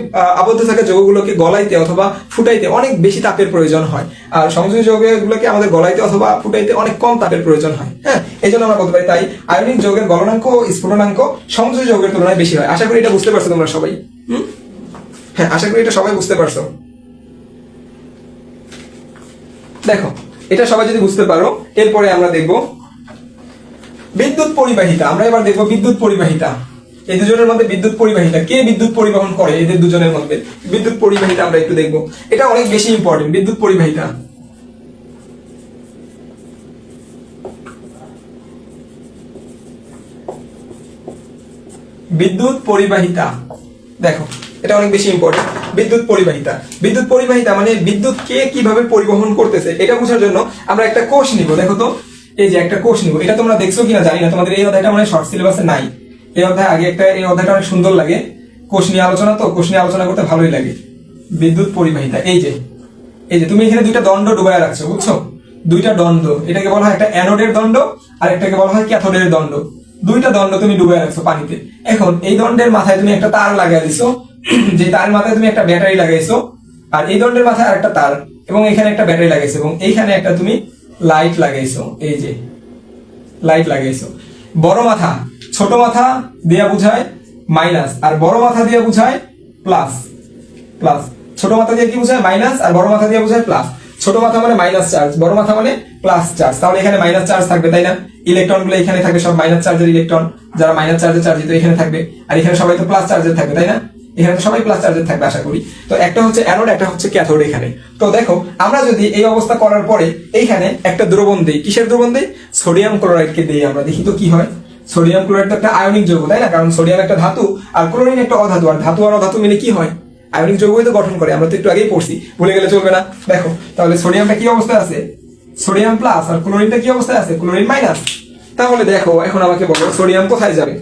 আবদ্ধ থাকা যৌগগুলোকে গলাইতে অথবা ফুটাইতে অনেক বেশি তাপের প্রয়োজন হয়, আর সমযোজী যৌগগুলোকে আমাদের গলাইতে অথবা ফুটাইতে অনেক কম তাপের প্রয়োজন হয়। হ্যাঁ, এই জন্য আমরা বলতে পারি তাই আয়নিক যৌগের গলনাঙ্ক ও স্ফুটনাঙ্ক সমযোজী যৌগের তুলনায় বেশি হয়। আশা করি এটা বুঝতে পারছো তোমরা সবাই। হ্যাঁ, আশা করি এটা সবাই বুঝতে পারছো। দেখো এটা সবাই যদি বুঝতে পারো, এরপরে আমরা দেখব বিদ্যুৎ পরিবাহিতা। আমরা এবার দেখব বিদ্যুৎ পরিবাহিতা। এই দুজনের মধ্যে বিদ্যুৎ পরিবাহিতা, কে বিদ্যুৎ পরিবহন করে এদের দুজনের মধ্যে বিদ্যুৎ পরিবাহিতা আমরা একটু দেখব। এটা অনেক বেশি ইম্পর্টেন্ট, বিদ্যুৎ পরিবাহিতা। বিদ্যুৎ পরিবাহিতা। দেখো এটা অনেক বেশি ইম্পর্টেন্ট। বিদ্যুৎ পরিবাহিতা, বিদ্যুৎ পরিবাহিতা মানে বিদ্যুৎ কে কিভাবে পরিবহন করতেছে এটা বোঝার জন্য আমরা একটা কোষ নিব। দেখো তো এই যে একটা কোষ নিব, এটা তোমরা দেখছো কিনা জানি না, তোমাদের এই অধ্যায়টা মানে শর্ট সিলেবাসে নাই। এই অধ্যায় আগে একটা, এই অধ্যায়টা অনেক সুন্দর লাগে, কোষ নিয়ে আলোচনা, তো কোষ নিয়ে আলোচনা করতে ভালোই লাগে। বিদ্যুৎ পরিবাহিতা, এই যে তুমি এখানে দুইটা দণ্ড ডুবায় রাখছো, বুঝছো? দুইটা দণ্ড, এটাকে বলা হয় একটা অ্যানোডের দণ্ড আর একটাকে বলা হয় ক্যাথোডের দণ্ড। দুইটা দণ্ড তুমি ডুবায় রাখছো পানিতে। এখন এই দণ্ডের মাথায় তুমি একটা তার লাগাই দিছো, যে তারের মাথায় তুমি একটা ব্যাটারি লাগাইছো, আর এই দণ্ডের মাথায় আরেকটা তার, এবং এখানে একটা ব্যাটারি লাগাইছো, এবং এইখানে একটা তুমি লাইট লাগাইছো। এই যে লাইট লাগাইছো। বড় মাথা ছোট মাথা দিয়া বুঝায় মাইনাস, আর বড় মাথা দিয়ে বুঝায় প্লাস। প্লাস ছোট মাথা দিয়ে কি বুঝায়? মাইনাস, আর বড় মাথা দিয়ে বুঝায় প্লাস। ছোট মাথা মানে মাইনাস চার্জ, বড় মাথা মানে প্লাস চার্জ। তাহলে এখানে মাইনাস চার্জ থাকবে, তাই না? ইলেকট্রন গুলো এখানে থাকবে সব মাইনাস চার্জের ইলেকট্রন, যারা মাইনাস চার্জে চার্জিত এখানে থাকবে, আর এখানে সবাই তো প্লাস চার্জের থাকবে, তাই না? এখানে তো সবাই প্লাস চার্জের থাকবে আশা করি। তো একটা হচ্ছে অ্যানোড, একটা হচ্ছে ক্যাথোড এখানে। তো দেখো আমরা যদি এই অবস্থা করার পরে এইখানে একটা দ্রবণ দেই, কিসের দ্রবণ দেই? সোডিয়াম ক্লোরাইডকে দেই আমরা, দেখি তো কি হয়। সোডিয়াম ক্লোরাইড তো একটা আয়নিক যৌগ, তাই না? কারণ সোডিয়াম একটা ধাতু আর ক্লোরিন একটা অধাতু, আর ধাতু আর অধাতু মিলে কি হয়? আয়নিক যৌগই তো গঠন করে। আমরা তো একটু আগেই পড়ছি, ভুলে গেলে চলবে না। দেখো তাহলে সোডিয়ামটা কি অবস্থায় আছে? সোডিয়াম প্লাস, আর ক্লোরিনটা কি অবস্থায় আছে? Chlorine minus. তাহলে দেখো এখন আমাকে বলো সোডিয়াম কোথায় যাবে?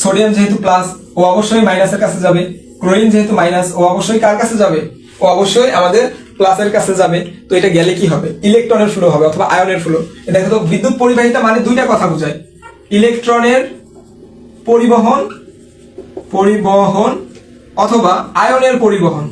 সোডিয়াম যেহেতু প্লাস, ও অবশ্যই মাইনাসের কাছে যাবে। ক্লোরিন যেহেতু মাইনাস, ও অবশ্যই কার কাছে যাবে? ও অবশ্যই আমাদের প্লাসের কাছে যাবে। তো এটা গেলে কি হবে? ইলেকট্রনের ফ্লো হবে অথবা আয়নের ফ্লো। দেখো তো বিদ্যুৎ পরিবাহিতা মানে দুইটা কথা বোঝায়, ইলেকট্রনের পরিবহন পরিবহন অথবা আয়নের পরিবহন।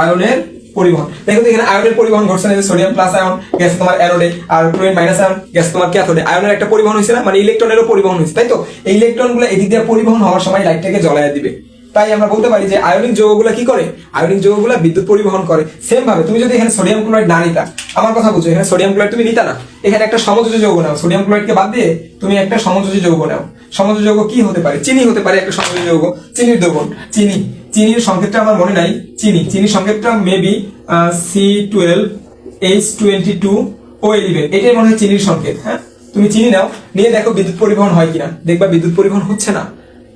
আয়নের পরিবহন, দেখো তো এখানে আয়নের পরিবহন ঘটছে না? সোডিয়াম প্লাস আয়ন গেছে তোমার অ্যানোডে, আর ক্লোরিন মাইনাস আয়ন গেছে তোমার ক্যাথোডে। আয়নের একটা পরিবহন হয়েছে না, মানে ইলেকট্রনেরও পরিবহন হয়েছে, তাই তো? এই ইলেকট্রন গুলো এদিক দিয়ে পরিবহন হওয়ার সময় লাইটটাকে জ্বলায় দিবে। তাই আমরা বলতে পারি যে আয়নিক যৌগগুলো কি করে? আয়নিক যৌগগুলো বিদ্যুৎ পরিবহন করে। সেম ভাবে তুমি যদি এখানে সোডিয়াম ক্লোরাইড না নিতা, আমার কথা বুঝো, এখানে সোডিয়াম ক্লোরাইড তুমি নিতা না, এখানে একটা সমযোজী যৌগ নাও, সোডিয়াম ক্লোরাইডকে বাদ দিয়ে তুমি একটা সমযোজী যৌগ নাও। সমযোজী যৌগ কি হতে পারে? চিনি হতে পারে একটা সমযোজী যৌগ, চিনির দ্রবণ। চিনির সংকেতটা আমার মনে নাই, চিনির সংকেতটা মেবি C12H22O11, এটাই মনে হয় চিনির সংকেত। হ্যাঁ, তুমি চিনি নাও, নিয়ে দেখো বিদ্যুৎ পরিবহন হয় কিনা। দেখবা বিদ্যুৎ পরিবহন হচ্ছে না।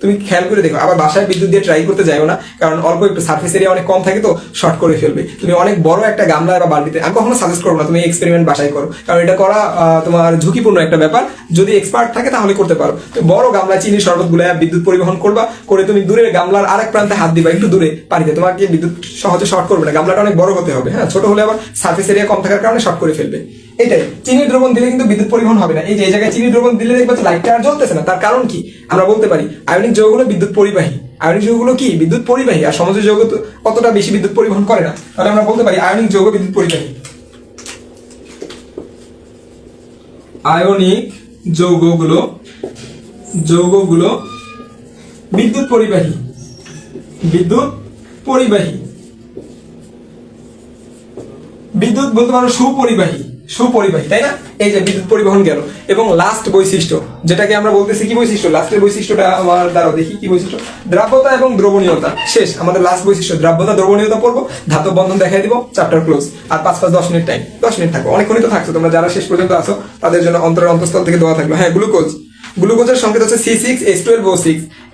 তুমি খেয়াল করে দেখো। আবার বাসায় বিদ্যুৎ দিয়ে ট্রাই করতে যাও না, কারণ অল্প একটু সার্ফেস এরিয়া অনেক কম থাকে, তো শর্ট করে ফেলবে। তুমি অনেক বড় একটা গামলা বা বালতিতে, আমি কখনো সাজেস্ট করবো না তুমি এক্সপেরিমেন্ট বাসায় করো, কারণ এটা করা তোমার ঝুঁকিপূর্ণ একটা ব্যাপার। যদি এক্সপার্ট থাকে তাহলে করতে পারো। বড় গামলা চিনির শরবত গুলা বিদ্যুৎ পরিবহন করবা, করে তুমি দূরের গামলার আরেক প্রান্তে হাত দিবা, একটু দূরে পানিতে, তোমাকে বিদ্যুৎ সহজে শর্ট করবে না। গামলাটা অনেক বড় হতে হবে, হ্যাঁ, ছোট হলে আবার সার্ফেস এরিয়া কম থাকার কারণে শর্ট করে ফেলবে। এটাই, চিনির দ্রবণ দিলে কিন্তু বিদ্যুৎ পরিবহন হবে না। এই যে এই জায়গায় চিনির দ্রবণ দিলে দেখবা লাইটটা আর জ্বলতেছে না। তার কারণ কি? আমরা বলতে পারি আয়নিক যৌগগুলো বিদ্যুৎ পরিবাহী। আয়নিক যৌগগুলো কি? বিদ্যুৎ পরিবাহী। আর সমযোজী যৌগ তো অতটা বেশি বিদ্যুৎ পরিবহন করে না। তাহলে আমরা বলতে পারি আয়নিক যৌগ বিদ্যুৎ পরিবাহী। আয়নিক যৌগগুলো বিদ্যুৎ পরিবাহী। বিদ্যুৎ পরিবাহী, বিদ্যুৎ বলতে পারো সুপরিবাহী, তাই না? এই যে বিদ্যুৎ পরিবহন গেল। এবং লাস্ট বৈশিষ্ট্য যেটাকে আমরা বলতেছি কি বৈশিষ্ট্য? লাস্টের বৈশিষ্ট্যটা আমার দ্বারাও দেখি কি বৈশিষ্ট্য। দ্রাব্যতা এবং দ্রবণীয়তা। শেষ আমাদের লাস্ট বৈশিষ্ট্য, দ্রাব্যতা দ্রবণীয়তা পড়বো, ধাতব বন্ধন দেখাই দিব, চ্যাপ্টার ক্লোজ। আর 5-10 মিনিট টাইম, 10 মিনিট থাকো, অনেকক্ষণই তো থাকছো তোমরা যারা শেষ পর্যন্ত আসো, তাদের জন্য অন্তরের অন্তঃস্থল থেকে দোয়া থাকলো। হ্যাঁ, গ্লুকোজের সংকেত হচ্ছে C6H12O6।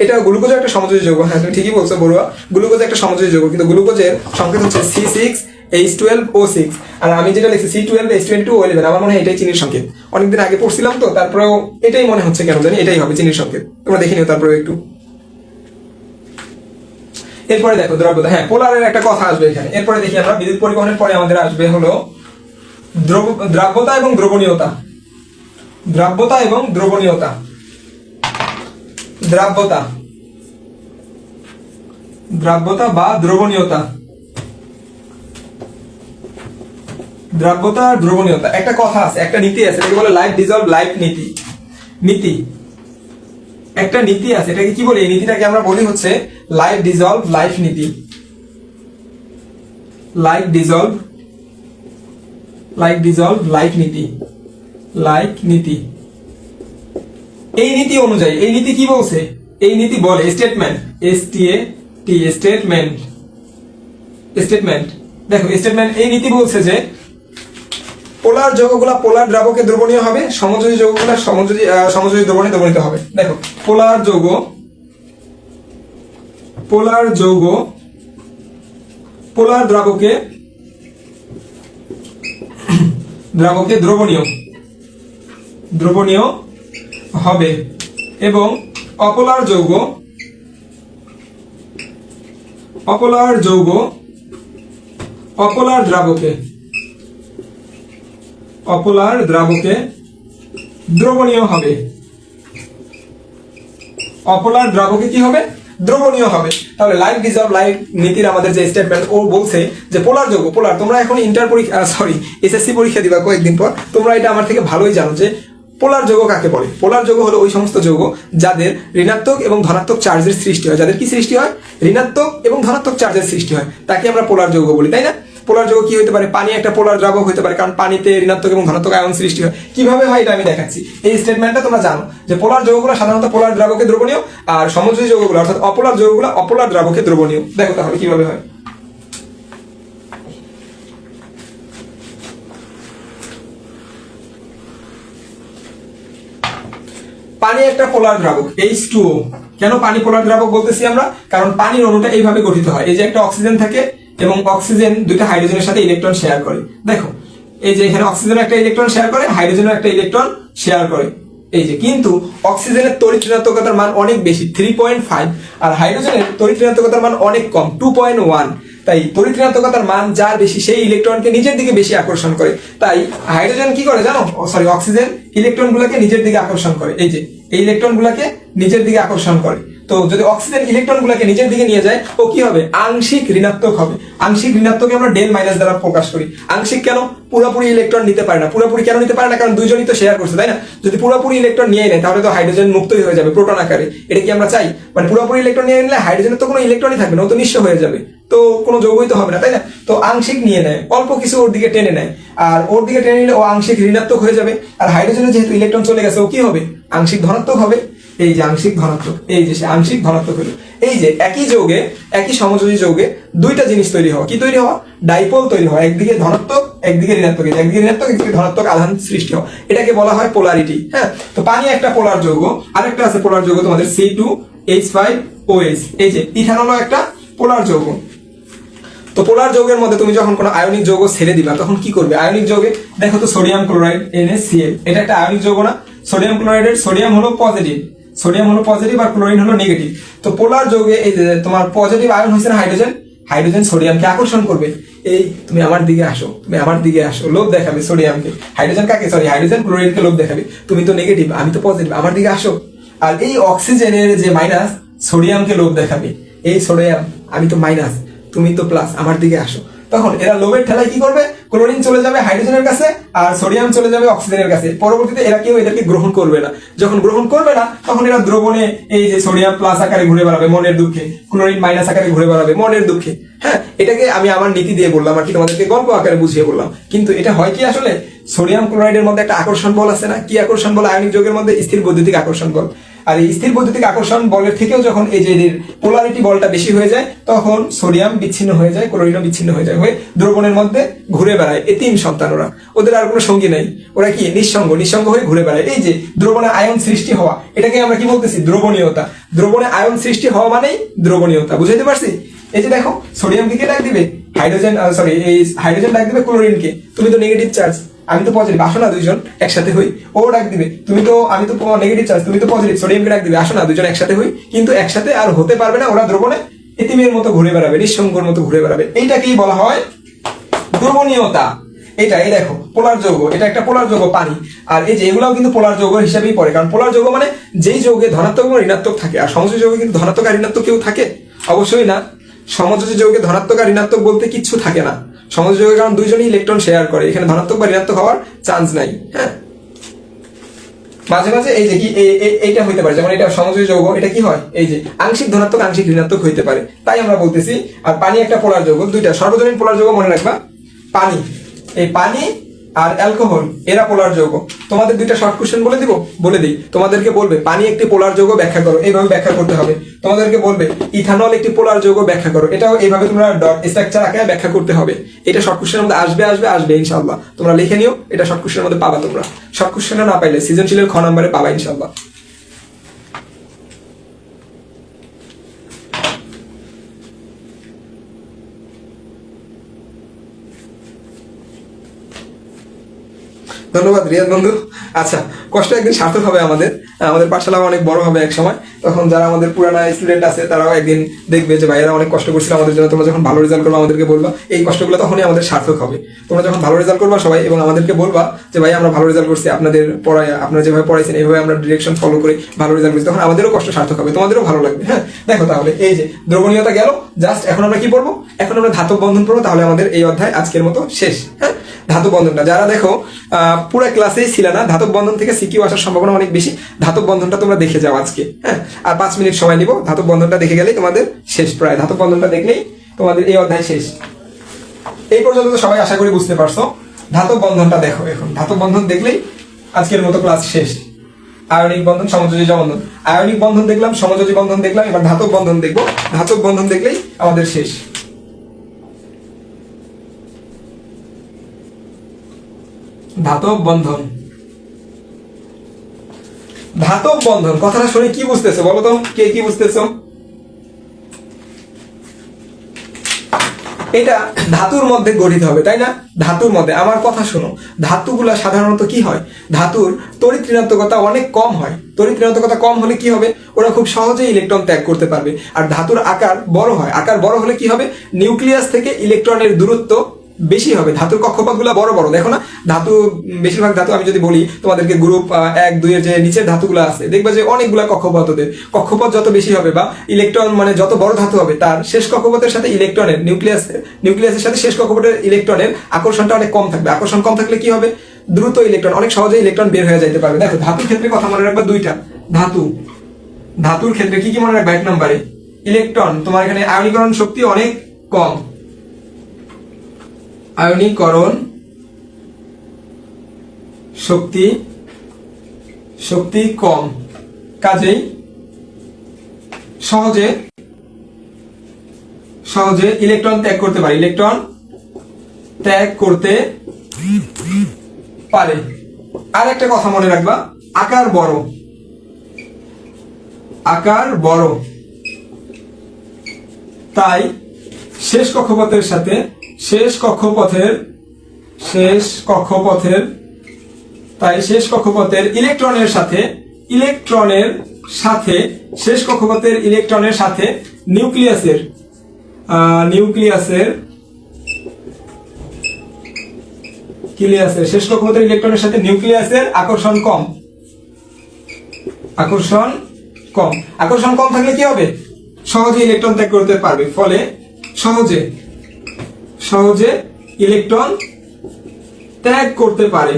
এটা গ্লুকোজের একটা সমযোজী যৌগ। হ্যাঁ, তুমি ঠিকই বলছো বড়ুয়া, গ্লুকোজ একটা সমযোজী যৌগ, কিন্তু গ্লুকোজের সংকেত হচ্ছে C6H12O6। আর আমি যেটা লিখছি C12H22O11, আমার মনে হয় এটাই চিনির সংকেত। অনেকদিন আগে পড়ছিলাম তো, তারপরেও এটাই মনে হচ্ছে, কেন জানি এটাই হবে চিনির সংকেত। তোমরা দেখে নিও তারপরে একটু। এরপরে দেখো দ্রব্যতা। হ্যাঁ, পোলারের একটা কথা আসবে এখানে। এরপরে দেখি আমরা বিদ্যুৎ পরিবহনের পরে আমাদের আসবে হলো দ্রাব্যতা এবং দ্রবণীয়তা। দ্রাব্যতা এবং দ্রবণীয়তা। দ্রাব্যতা বা দ্রবণীয়তা। দ্রাব্যতা আর দ্রবণীয়তা, একটা কথা আছে, একটা নীতি আছে, এটাকে বলে লাইফ ডিজলভ লাইফ নীতি। একটা নীতি আছে, এটাকে কি বলি? এই নীতিটাকে আমরা বলি হচ্ছে লাইফ ডিজলভ লাইফ নীতি। লাইফ ডিজলভ লাইফ নীতি। এই নীতি অনুযায়ী, এই নীতি কি বলছে? এই নীতি বলে স্টেটমেন্ট, স্টেটমেন্ট। দেখো স্টেটমেন্ট, এই নীতি বলছে যে পোলার যৌগগুলা পোলার দ্রাবকে দ্রবণীয় হবে, সমযোজী যৌগগুলা সমযোজী দ্রবণে দ্রবণীত হবে। দেখো পোলার যৌগ পোলার দ্রাবকে দ্রবণীয় হবে এবং অপোলার যৌগ অপোলার দ্রাবকে দ্রবণীয় হবে। অপোলার দ্রাবকে কি হবে? দ্রবণীয় হবে। তাহলে লাইক ডিজলভ লাইক নীতির আমাদের যে স্টেটমেন্ট, ও বলছে যে পোলার যৌগ, পোলার তোমরা এখন এসএসসি পরীক্ষা দিবা কয়েকদিন পর, তোমরা এটা আমার থেকে ভালোই জানো যে পোলার যৌগ কাকে বলে। পোলার যৌগ হলো ওই সমস্ত যৌগ যাদের ঋণাত্মক এবং ধনাত্মক চার্জের সৃষ্টি হয়। যাদের কি সৃষ্টি হয়? ঋণাত্মক এবং ধনাত্মক চার্জের সৃষ্টি হয়, তাকে আমরা পোলার যৌগ বলি, তাই না? পোলার যৌগ কি হতে পারে? পানি একটা পোলার দ্রাবক হতে পারে, কারণ পানিতে ঋণাত্মক এবং ধনাত্মক আয়ন সৃষ্টি হয়। কিভাবে হয় এটা আমি দেখাচ্ছি। এই স্টেটমেন্টটা তোমরা জানো যে পোলার যৌগগুলো সাধারণত পোলার দ্রাবকে দ্রবণীয়, আর সমযোজী যৌগগুলো অর্থাৎ অপোলার যৌগগুলো অপোলার দ্রাবকে দ্রবণীয়। দেখো তাহলে কিভাবে হয়। পানি একটা পোলার দ্রাবক H2O। কেন পানি পোলার দ্রাবক বলতেছি আমরা? কারণ পানির অণুটা এইভাবে গঠিত হয়, এই যে একটা অক্সিজেন থাকে এবং অক্সিজেন দুইটা হাইড্রোজেনের সাথে ইলেকট্রন শেয়ার করে। দেখো এই যে এখানে অক্সিজেন একটা ইলেকট্রন শেয়ার করে, হাইড্রোজেনও একটা ইলেকট্রন শেয়ার করে। এই যে কিন্তু অক্সিজেনের তড়িৎ ঋণাত্মকতার মান অনেক বেশি 3.5, আর হাইড্রোজেনের তড়িৎ ঋণাত্মকতার মান অনেক কম 2.1। তাই তড়িৎ ঋণাত্মকতার মান যার বেশি সেই ইলেকট্রনকে নিজের দিকে বেশি আকর্ষণ করে। তাই হাইড্রোজেন কি করে জানো? অক্সিজেন ইলেকট্রনগুলোকে নিজের দিকে আকর্ষণ করে। এই যে এই ইলেকট্রনগুলোকে নিজের দিকে আকর্ষণ করে। তো যদি অক্সিজেন ইলেকট্রনগুলোকে নিজের দিকে নিয়ে যায়, ও কি হবে? আংশিক ঋণাত্মক হবে। আংশিক ঋণাত্মককে আমরা ডেল মাইনাস দ্বারা প্রকাশ করি। আংশিক কেন? পুরোপুরি ইলেকট্রন নিতে পারে না। পুরোপুরি কেন নিতে পারে না? কারণ দুইজনই তো শেয়ার করছে, তাই না? যদি পুরোপুরি ইলেকট্রন নিয়ে নেয় তাহলে তো হাইড্রোজেন মুক্তই হয়ে যাবে প্রোটন আকারে। এটা কি আমরা চাই? মানে পুরোপুরি ইলেকট্রন নিয়ে নিলে হাইড্রোজেনের তো কোনো ইলেকট্রনই থাকবে না, ও তো নিঃস্ব হয়ে যাবে, তো কোনো যৌগই তো হবে না, তাই না? তো আংশিক নিয়ে নেয়, অল্প কিছু ওর দিকে টেনে নেয়, আর ওর দিকে টেনে নিলে ও আংশিক ঋণাত্মক হয়ে যাবে। আর হাইড্রোজেনের যেহেতু ইলেকট্রন চলে গেছে, ও কি হবে? আংশিক ধনাত্মক হবে। এই যে আংশিক ধনাত্মক, এই যে সে আংশিক ধনাত্মক হলো। এই যে একই যৌগে, একই সমযোজী যৌগে দুইটা জিনিস তৈরি হওয়া, কি তৈরি হওয়া? ডাইপোল তৈরি হওয়া, একদিকে ধনাত্মক একদিকে ঋণাত্মক, একদিকে ঋণাত্মক একদিকে ধনাত্মক আধান সৃষ্টি হওয়া, এটাকে বলা হয় পোলারিটি। হ্যাঁ, তো পানি একটা পোলার যৌগ, আরেকটা আছে পোলার যৌগ তোমাদের C2H5OH। এই যে ইথানলও একটা পোলার যৌগ। তো পোলার যৌগের মধ্যে তুমি যখন কোনো আয়নিক যৌগ ছেড়ে দিবা তখন কি করবে? আয়নিক যৌগে দেখো তো সোডিয়াম ক্লোরাইড NaCl, এটা একটা আয়নিক যৌগ না? সোডিয়াম ক্লোরাইডের সোডিয়াম হলো পজিটিভ আর ক্লোরিন হলো নেগেটিভ। তো পোলার যৌগে এই যে তোমার পজিটিভ আয়ন হয়েছে না হাইড্রোজেন, হাইড্রোজেন সোডিয়ামকে আকর্ষণ করবে। এই তুমি আমার দিকে আসো, লোভ দেখাবে সোডিয়ামকে। হাইড্রোজেন ক্লোরিনকে লোভ দেখাবে, তুমি তো নেগেটিভ আমি তো পজিটিভ, আমার দিকে আসো। আর এই অক্সিজেনের যে মাইনাস সোডিয়ামকে লোভ দেখাবে, এই সোডিয়াম আমি তো মাইনাস তুমি তো প্লাস, আমার দিকে আসো। তখন এরা লোভের ঠেলায় কি করবে? ক্লোরিন চলে যাবে হাইড্রোজেনের কাছে আর সোডিয়াম চলে যাবে অক্সিজেনের কাছে। পরবর্তীতে এরা কেউ এদেরকে গ্রহণ করবে না। যখন গ্রহণ করবে না তখন এরা দ্রবণে এই যে সোডিয়াম প্লাস আকারে ঘুরে বেড়াবে মনের দুঃখে, ক্লোরিন মাইনাস আকারে ঘুরে বেড়াবে মনের দুঃখে। হ্যাঁ, এটাকে আমি আমার নীতি দিয়ে বললাম আর কি, তোমাদেরকে গল্প আকারে বুঝিয়ে বললাম। কিন্তু এটা হয় কি আসলে? সোডিয়াম ক্লোরাইডের মধ্যে একটা আকর্ষণ বল আছে না? কি আকর্ষণ বল? আয়নিক যৌগের মধ্যে স্থির বৈদ্যুতিক আকর্ষণ বল। আর এই স্থির বৈদ্যুতিক আকর্ষণ বলের থেকেও যখন এই যে পোলারিটি বলটা বেশি হয়ে যায় তখন সোডিয়াম বিচ্ছিন্ন হয়ে যায়, ক্লোরিনও বিচ্ছিন্ন হয়ে যায়, হয়ে দ্রবণের মধ্যে ঘুরে বেড়ায়। এতিম সন্তান ওরা, ওদের আর কোনো সঙ্গী নাই, ওরা কি নিঃসঙ্গ হয়ে ঘুরে বেড়ায়। এই যে দ্রবণে আয়ন সৃষ্টি হওয়া, এটাকে আমরা কি বলতেছি? দ্রবণীয়তা। দ্রবণে আয়ন সৃষ্টি হওয়া মানেই দ্রবণীয়তা। বুঝাইতে পারছি? এই যে দেখো সোডিয়ামকে কে ডাক দিবে? হাইড্রোজেন ডাক দিবে ক্লোরিনকে, তুমি তো নেগেটিভ চার্জ আমি তো পজিটিভ, আসো না দুইজন একসাথে হই। ও ডাক দিবে আমি তো নেগেটিভ চার্জ তুমি তো পজিটিভ, সোডিয়ামকে ডাক দিবে, আসো না দুইজন একসাথে হই। কিন্তু একসাথে আর হতে পারবে না, ওরা দ্রবণে এতিমের মতো ঘুরে বেড়াবে, নিঃসঙ্গর মতো ঘুরে বেড়াবে। এইটাকেই বলা হয় দ্রবণীয়তা। এই দেখো পোলার যৌগ, এটা একটা পোলার যৌগ পানি। আর এই যে এগুলাও কিন্তু পোলার যৌগ হিসেবেই পড়ে, কারণ পোলার যৌগ মানে যেই যৌগে ধনাত্মক এবং ঋণাত্মক থাকে। আর সমযোজী যৌগে কিন্তু ধনাত্মক আর ঋণাত্মক কেউ থাকে? অবশ্যই না। সমযোজী যৌগে ধনাত্মক আর ঋণাত্মক বলতে কিচ্ছু থাকে না। সমযোজী যৌগে কারণ দুইজনই ইলেকট্রন শেয়ার করে, এখানে ধনাত্মক বা ঋণাত্মক হওয়ার চান্স নাই। হ্যাঁ, মাঝে মাঝে এই যে কি এইটা হইতে পারে, যেমন এটা সমযোজী যৌগ, এটা কি হয়? এই যে আংশিক ধনাত্মক আংশিক ঋণাত্মক হইতে পারে, তাই আমরা বলতেছি। আর পানি একটা পোলার যৌগ, দুইটা সর্বজনীন পোলার যৌগ মনে রাখবা। পানি, এই পানি আর অ্যালকোহল এরা পোলার যৌগ। তোমাদের দুইটা শর্ট কোশ্চেন বলে দিব, বলে দিই। তোমাদেরকে বলবে পানি একটি পোলার যৌগ ব্যাখ্যা করো, এইভাবে ব্যাখ্যা করতে হবে। তোমাদেরকে বলবে ইথানল একটি পোলার যৌগ ব্যাখ্যা করো, এটাও এইভাবে তোমরা ডট স্ট্রাকচার আকারে ব্যাখ্যা করতে হবে। এটা শর্ট কোশ্চেনের মধ্যে আসবে ইনশাআল্লাহ। তোমরা লিখে নিও, এটা শর্ট কোশ্চেনের মধ্যে পাবা। তোমরা শর্ট কোশ্চেনে না পাইলে সৃজনশীলের খ নম্বরে পাবা ইনশাআল্লাহ। ধন্যবাদ রিয়াদ বন্ধু। আচ্ছা, কষ্ট একদিন সার্থক হবে আমাদের পাঠশালা অনেক বড় হবে এক সময়। তখন যারা আমাদের পুরানা স্টুডেন্ট আছে তারাও একদিন দেখবে যে ভাইয়েরা অনেক কষ্ট করছিল আমাদের জন্য। তোমরা যখন ভালো রেজাল্ট করবে আমাদেরকে বলবা, এই কষ্টগুলো তখনই আমাদের সার্থক হবে। তোমরা যখন ভালো রেজাল্ট করবা সবাই, এবং আমাদেরকে বলবা যে ভাই আমরা ভালো রেজাল্ট করছি, আপনাদের পড়ায় আপনারা যেভাবে পড়াইছেন এইভাবে আমরা ডিরেকশন ফলো করে ভালো রেজাল্ট করছি, তখন আমাদেরও কষ্ট সার্থক হবে, তোমাদেরও ভালো লাগবে। হ্যাঁ, দেখো তাহলে এই যে দ্রবণীয়তা গেল, জাস্ট এখন আমরা কি পড়বো? এখন আমরা ধাতব বন্ধন পড়বো। তাহলে আমাদের এই অধ্যায় আজকের মতো শেষ। হ্যাঁ, ধাতব বন্ধনটা যারা দেখো পুরো ক্লাসেই ছিল না, ধাতব বন্ধন থেকে সিকিউ আসার সম্ভাবনা অনেক বেশি। ধাতব বন্ধনটা তোমরা দেখে যাও আজকে। হ্যাঁ, আর 5 মিনিট সময় নিব। ধাতব বন্ধনটা দেখে গেলেই তোমাদের শেষ, প্রায় ধাতব বন্ধনটা দেখলেই তোমাদের এই অধ্যায় শেষ। এই পর্যন্ত তো সবাই আশা করি বুঝতে পারছো। ধাতব বন্ধনটা দেখো, এখন ধাতব বন্ধন দেখলেই আজকের মতো ক্লাস শেষ। আয়নিক বন্ধন, সমযোজী বন্ধন, আয়নিক বন্ধন দেখলাম, সমযোজী বন্ধন দেখলাম, এবার ধাতব বন্ধন দেখবো। ধাতব বন্ধন দেখলেই আমাদের শেষ। ধাতব বন্ধন, ধাতব বন্ধন কথাটা শুনে কি বুঝতেছো বলো তো? কে কি বুঝতেছো? এটা ধাতুর মধ্যে গঠিত হবে, তাই না? ধাতুর মধ্যে। আমার কথা শোনো, ধাতুগুলা সাধারণত কি হয়, ধাতুর তড়িৎ ঋণাত্মকতা অনেক কম হয়। তড়িৎ ঋণাত্মকতা কম হলে কি হবে? ওরা খুব সহজেই ইলেকট্রন ত্যাগ করতে পারবে। আর ধাতুর আকার বড় হয়। আকার বড় হলে কি হবে? নিউক্লিয়াস থেকে ইলেকট্রনের দূরত্ব বেশি হবে। ধাতুর কক্ষপথগুলো বড় বড়, দেখো না? ধাতু, বেশিরভাগ ধাতু আমি যদি বলি তোমাদেরকে, গ্রুপ 1, 2 এর যে নিচের ধাতুগুলো আছে, দেখবা যে অনেকগুলা কক্ষপথ ওদের। কক্ষপথ যত বেশি হবে বা ইলেকট্রন মানে যত বড় ধাতু হবে, তার শেষ কক্ষপথের সাথে ইলেকট্রনের নিউক্লিয়াসের সাথে শেষ কক্ষপথের ইলেকট্রনের আকর্ষণটা অনেক কম থাকবে। আকর্ষণ কম থাকলে কি হবে? দ্রুত ইলেকট্রন, অনেক সহজে ইলেকট্রন বের হয়ে যেতে পারবে। দেখো ধাতুর ক্ষেত্রে কথা মনে রাখবা দুইটা। ধাতুর ক্ষেত্রে কি কি মনে রাখবা? 1 নম্বরে ইলেকট্রন, তোমার এখানে আয়নীকরণ শক্তি অনেক কম। আয়নীকরণ শক্তি কম, কাজেই সহজে ইলেকট্রন ত্যাগ করতে পারে। ইলেকট্রন ত্যাগ করতে পারে। আর একটা কথা মনে রাখবা, আকার বড়, তাই শেষ কক্ষপথের ইলেকট্রনের সাথে শেষ কক্ষপথের ইলেকট্রনের সাথে নিউক্লিয়াসের শেষ কক্ষপথের ইলেকট্রনের সাথে নিউক্লিয়াসের আকর্ষণ কম। আকর্ষণ কম থাকলে কি হবে? সহজে ইলেকট্রন ত্যাগ করতে পারবে। ফলে সহজে ইলেকট্রন ত্যাগ করতে পারে।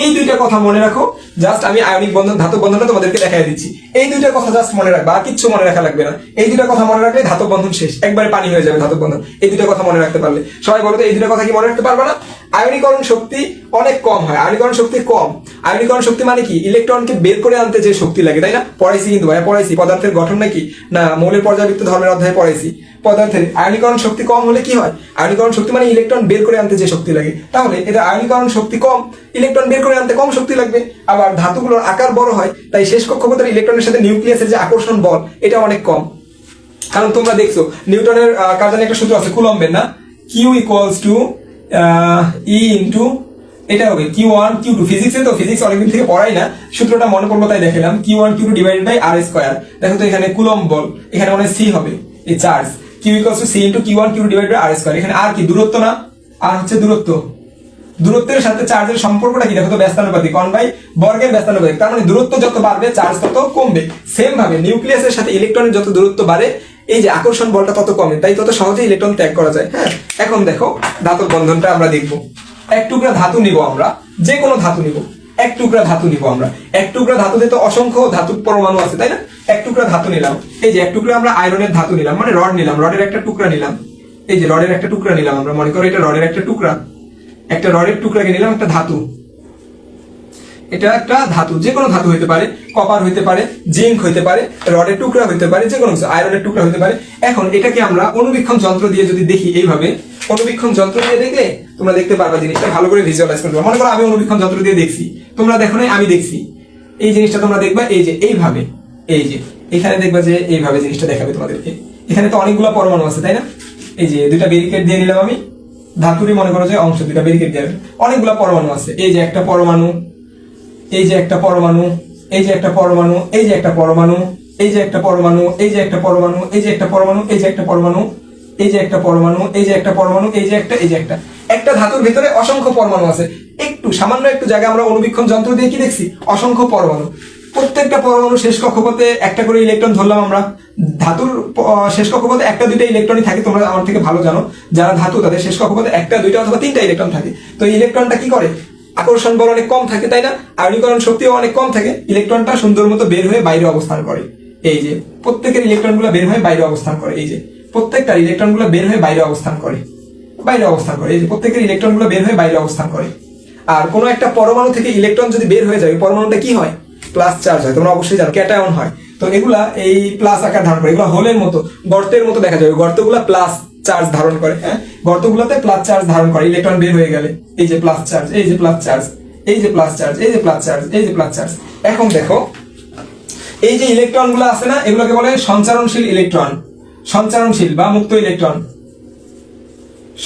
এই দুইটা কথা মনে রাখো। জাস্ট আমি আয়নিক বন্ধন, ধাতব বন্ধনটা তোমাদেরকে দেখাই দিচ্ছি। এই দুইটা কথা জাস্ট মনে রাখবা, আর কিচ্ছু মনে রাখা লাগবে না। এই দুইটা কথা মনে রাখলে ধাতব বন্ধন শেষ, একবারে পানি হয়ে যাবে ধাতব বন্ধন। এই দুইটা কথা মনে রাখতে পারলে। সবাই বলো তো, এই দুইটা কথা কি মনে রাখতে পারবে না? আয়নীকরণ শক্তি অনেক কম হয়। আয়নীকরণ শক্তি কম। আয়নীকরণ শক্তি মানে কি? ইলেকট্রনকে বের করে আনতে যে শক্তি লাগে, তাই না? পড়াইছি কিন্তু ভাইয়া, পড়াইছি পদার্থের গঠন নাকি না মৌলের পর্যাবৃত্ত ধর্মের অধ্যায়ে পড়াইছি। পদার্থের আয়নীকরণ শক্তি কম হলে কি হয়? আয়নীকরণ শক্তি মানে ইলেকট্রন বের করে আনতে যে শক্তি লাগে। তাহলে এটা আয়নীকরণ শক্তি কম, ইলেকট্রন বের করে আনতে কম শক্তি লাগবে। আবার ধাতুগুলোর আকার বড় হয়, তাই শেষ কক্ষপথের ইলেকট্রনের সাথে নিউক্লিয়াসের যে আকর্ষণ বল, এটা অনেক কম। কারণ তোমরা দেখছো নিউটনের কার জানি একটা সূত্র আছে, কুলম্বের না, Q equals two E into, এটা হবে Q1 Q2। ফিজিক্সে তো, ফিজিক্স অনেকদিন থেকে পড়াই না, সূত্রটা মনে পড়লো তাই দেখালাম। Q1 Q2 divided by R square. দেখো তো এখানে কুলম্ব বল, এখানে মানে C হবে এই charge. Q equals to C into Q1 Q2 divided by R square. এখানে আর কি? দূরত্ব না? আর হচ্ছে দূরত্বের সাথে চার্জের সম্পর্কটা কি? দেখো তো ব্যস্তানুপাতিক, 1 বর্গের ব্যস্তানুপাতিক। তার মানে দূরত্ব যত বাড়বে চার্জ তত কমবে। সেম ভাবে নিউক্লিয়াসের সাথে ইলেকট্রনের যত দূরত্ব বাড়ে, এই যে আকর্ষণ বলটা তত কমে, তাই তত সহজে ইলেকট্রন ত্যাগ করা যায়। হ্যাঁ, এখন দেখো ধাতব বন্ধনটা আমরা দেখবো। এক টুকরা ধাতু নিব আমরা, যে কোনো ধাতু নিব, এক টুকরা ধাতু নিব আমরা। এক টুকরা ধাতুতে তো অসংখ্য ধাতু পরমাণু আছে, তাই না? এক টুকরা ধাতু নিলাম। এই যে এক টুকরা আমরা আয়রনের ধাতু নিলাম, মানে রড নিলাম, রডের একটা টুকরা নিলাম। এই যে রডের একটা টুকরা নিলাম আমরা, মনে করো এটা রডের একটা টুকরা। একটা রডের টুকরাকে নিলাম, একটা ধাতু, এটা একটা ধাতু, যে কোনো ধাতু হইতে পারে, কপার হইতে পারে, জিঙ্ক হইতে পারে, রডের টুকরা হইতে পারে, যে কোনো কিছু, আয়রনের টুকরা হইতে পারে। এখন এটাকে আমরা অনুবীক্ষণ যন্ত্র দিয়ে যদি দেখি, এইভাবে অনুবীক্ষণ যন্ত্র দিয়ে দেখলে তোমরা দেখতে পারবা জিনিসটা ভালো করে ভিজুয়ালাইজ করতে পারবা। মনে করো আমি অনুবীক্ষণ যন্ত্র দিয়ে দেখছি, তোমরা দেখো নাই, আমি দেখছি, এই জিনিসটা তোমরা দেখবা এই যে এইভাবে, এই যে এখানে দেখবা যে এইভাবে জিনিসটা দেখাবে তোমাদেরকে। এখানে তো অনেকগুলো পরমাণু আছে, তাই না? এই যে দুইটা ব্যারিকেড দিয়ে নিলাম আমি, ধাতুরই মনে করো যে অংশ, দুইটা ব্যারিকেড দিয়ে অনেকগুলো পরমাণু আছে। এই যে একটা পরমাণু, এই যে একটা পরমাণু, এই যে একটা পরমাণু, এই যে একটা পরমাণু, এই যে একটা পরমাণু, এই যে একটা পরমাণু, এই যে একটা পরমাণু, এই যে একটা পরমাণু, এই যে একটা পরমাণু, এই যে একটা পরমাণু, এই যে একটা, এই যে একটা, একটা ধাতুর ভিতরে অসংখ্য পরমাণু আছে। একটু সামান্য একটু জায়গা আমরা অনুবীক্ষণ যন্ত্র দিয়ে কি দেখছি? অসংখ্য পরমাণু। প্রত্যেকটা পরমাণু শেষ কক্ষপথে একটা করে ইলেকট্রন ধরলাম আমরা। ধাতুর শেষ কক্ষপথে একটা দুইটা ইলেকট্রনই থাকে, তোমরা আমার থেকে ভালো জানো যারা ধাতু, তাদের শেষ কক্ষপথে একটা দুইটা অথবা তিনটা ইলেকট্রন থাকে। তো ইলেকট্রনটা কি করে? আকর্ষণ বল অনেক কম থাকে, তাই না? আয়নীকরণ শক্তিও অনেক কম থাকে, ইলেকট্রনটা সুন্দর মতো বের হয়ে বাইরে অবস্থান করে। এই যে প্রত্যেকের ইলেকট্রনগুলো বের হয়ে বাইরে অবস্থান করে, এই যে প্রত্যেকটা ইলেকট্রনগুলো বের হয়ে বাইরে অবস্থান করে, বাইরে অবস্থান করে, এই যে প্রত্যেকের ইলেকট্রনগুলো বের হয়ে বাইরে অবস্থান করে। আর কোনো একটা পরমাণু থেকে ইলেকট্রন যদি বের হয়ে যায়, পরমাণুটা কি হয়? প্লাস চার্জ হয়, তোমরা অবশ্যই জানো, ক্যাটায়ন হয়। তো এগুলা এই প্লাস আকার ধারণ করে, এগুলো হোলের মতো, গর্তের মতো দেখা যাবে, গর্তগুলা প্লাস চার্জ ধারণ করে। হ্যাঁ, গর্তগুলোতে প্লাস চার্জ ধারণ করে, ইলেকট্রন বের হয়ে গেলে এই যে প্লাস চার্জ, এই যে প্লাস চার্জ, এই যে প্লাস চার্জ, এই যে প্লাস চার্জ, এই যে প্লাস চার্জ। এখন দেখো এই যে ইলেকট্রন গুলো আছে না, এগুলোকে বলে সঞ্চারণশীল ইলেকট্রন, সঞ্চারণশীল বা মুক্ত ইলেকট্রন,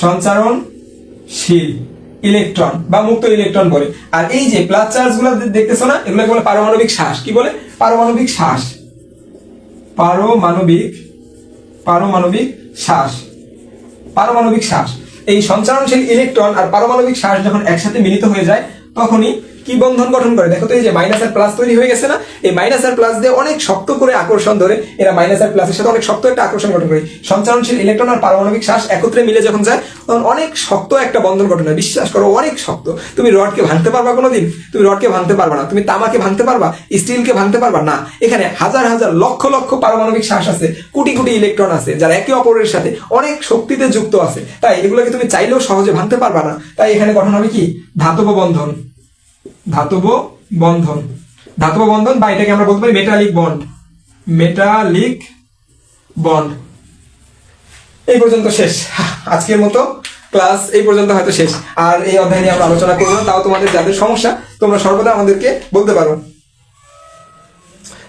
সঞ্চারণশীল ইলেকট্রন বা মুক্ত ইলেকট্রন বলে। আর এই যে প্লাস চার্জ গুলো দেখতেছো না, এগুলোকে বলে পারমাণবিক শ্বাস। কি বলে? পারমাণবিক শ্বাস, পারমাণবিক শ্বাস, পারমাণবিক শ্বাস। এই সঞ্চারণশীল ইলেকট্রন আর পারমাণবিক শ্বাস যখন একসাথে মিলিত হয়ে যায়, তখনই কি বন্ধন গঠন করে? দেখো তো, এই যে মাইনাস আর প্লাস তৈরি হয়ে গেছে না, এই মাইনাস আর প্লাস দিয়ে অনেক শক্ত করে আকর্ষণ ধরে, এরা মাইনাস আর প্লাসের সাথে অনেক শক্ত একটা আকর্ষণ গঠন করে। সঞ্চারণশীল ইলেকট্রন আর পারমাণবিক শ্বাস একত্রে মিলে যখন যায়, তখন অনেক শক্ত একটা বন্ধন গঠন হয়। বিশ্বাস করো, অনেক শক্ত। তুমি রডকে ভাঙতে পারবা কোনোদিন? তুমি রডকে ভাঙতে পারবা না। তুমি তামাকে ভাঙতে পারবা? স্টিলকে ভাঙতে পারবা না। এখানে হাজার হাজার লক্ষ লক্ষ পারমাণবিক শ্বাস আছে, কোটি কোটি ইলেকট্রন আছে, যারা একে অপরের সাথে অনেক শক্তিতে যুক্ত আছে। তাই এগুলোকে তুমি চাইলেও সহজে ভাঙতে পারবা না। তাই এখানে গঠন হবে কি? ধাতব বন্ধন, ধাতব বন্ধন, ধাতব বন্ধন, বা এটাকে আমরা বলতে পারি মেটালিক বন্ড, মেটালিক বন্ড। এই পর্যন্ত শেষ। আজকের মতো ক্লাস এই পর্যন্ত হয়তো শেষ। আর এই অধ্যায় নিয়ে আমরা আলোচনা করবো না। তাও তোমাদের যাদের সমস্যা, তোমরা সর্বদা আমাদেরকে বলতে পারো।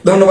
ধন্যবাদ।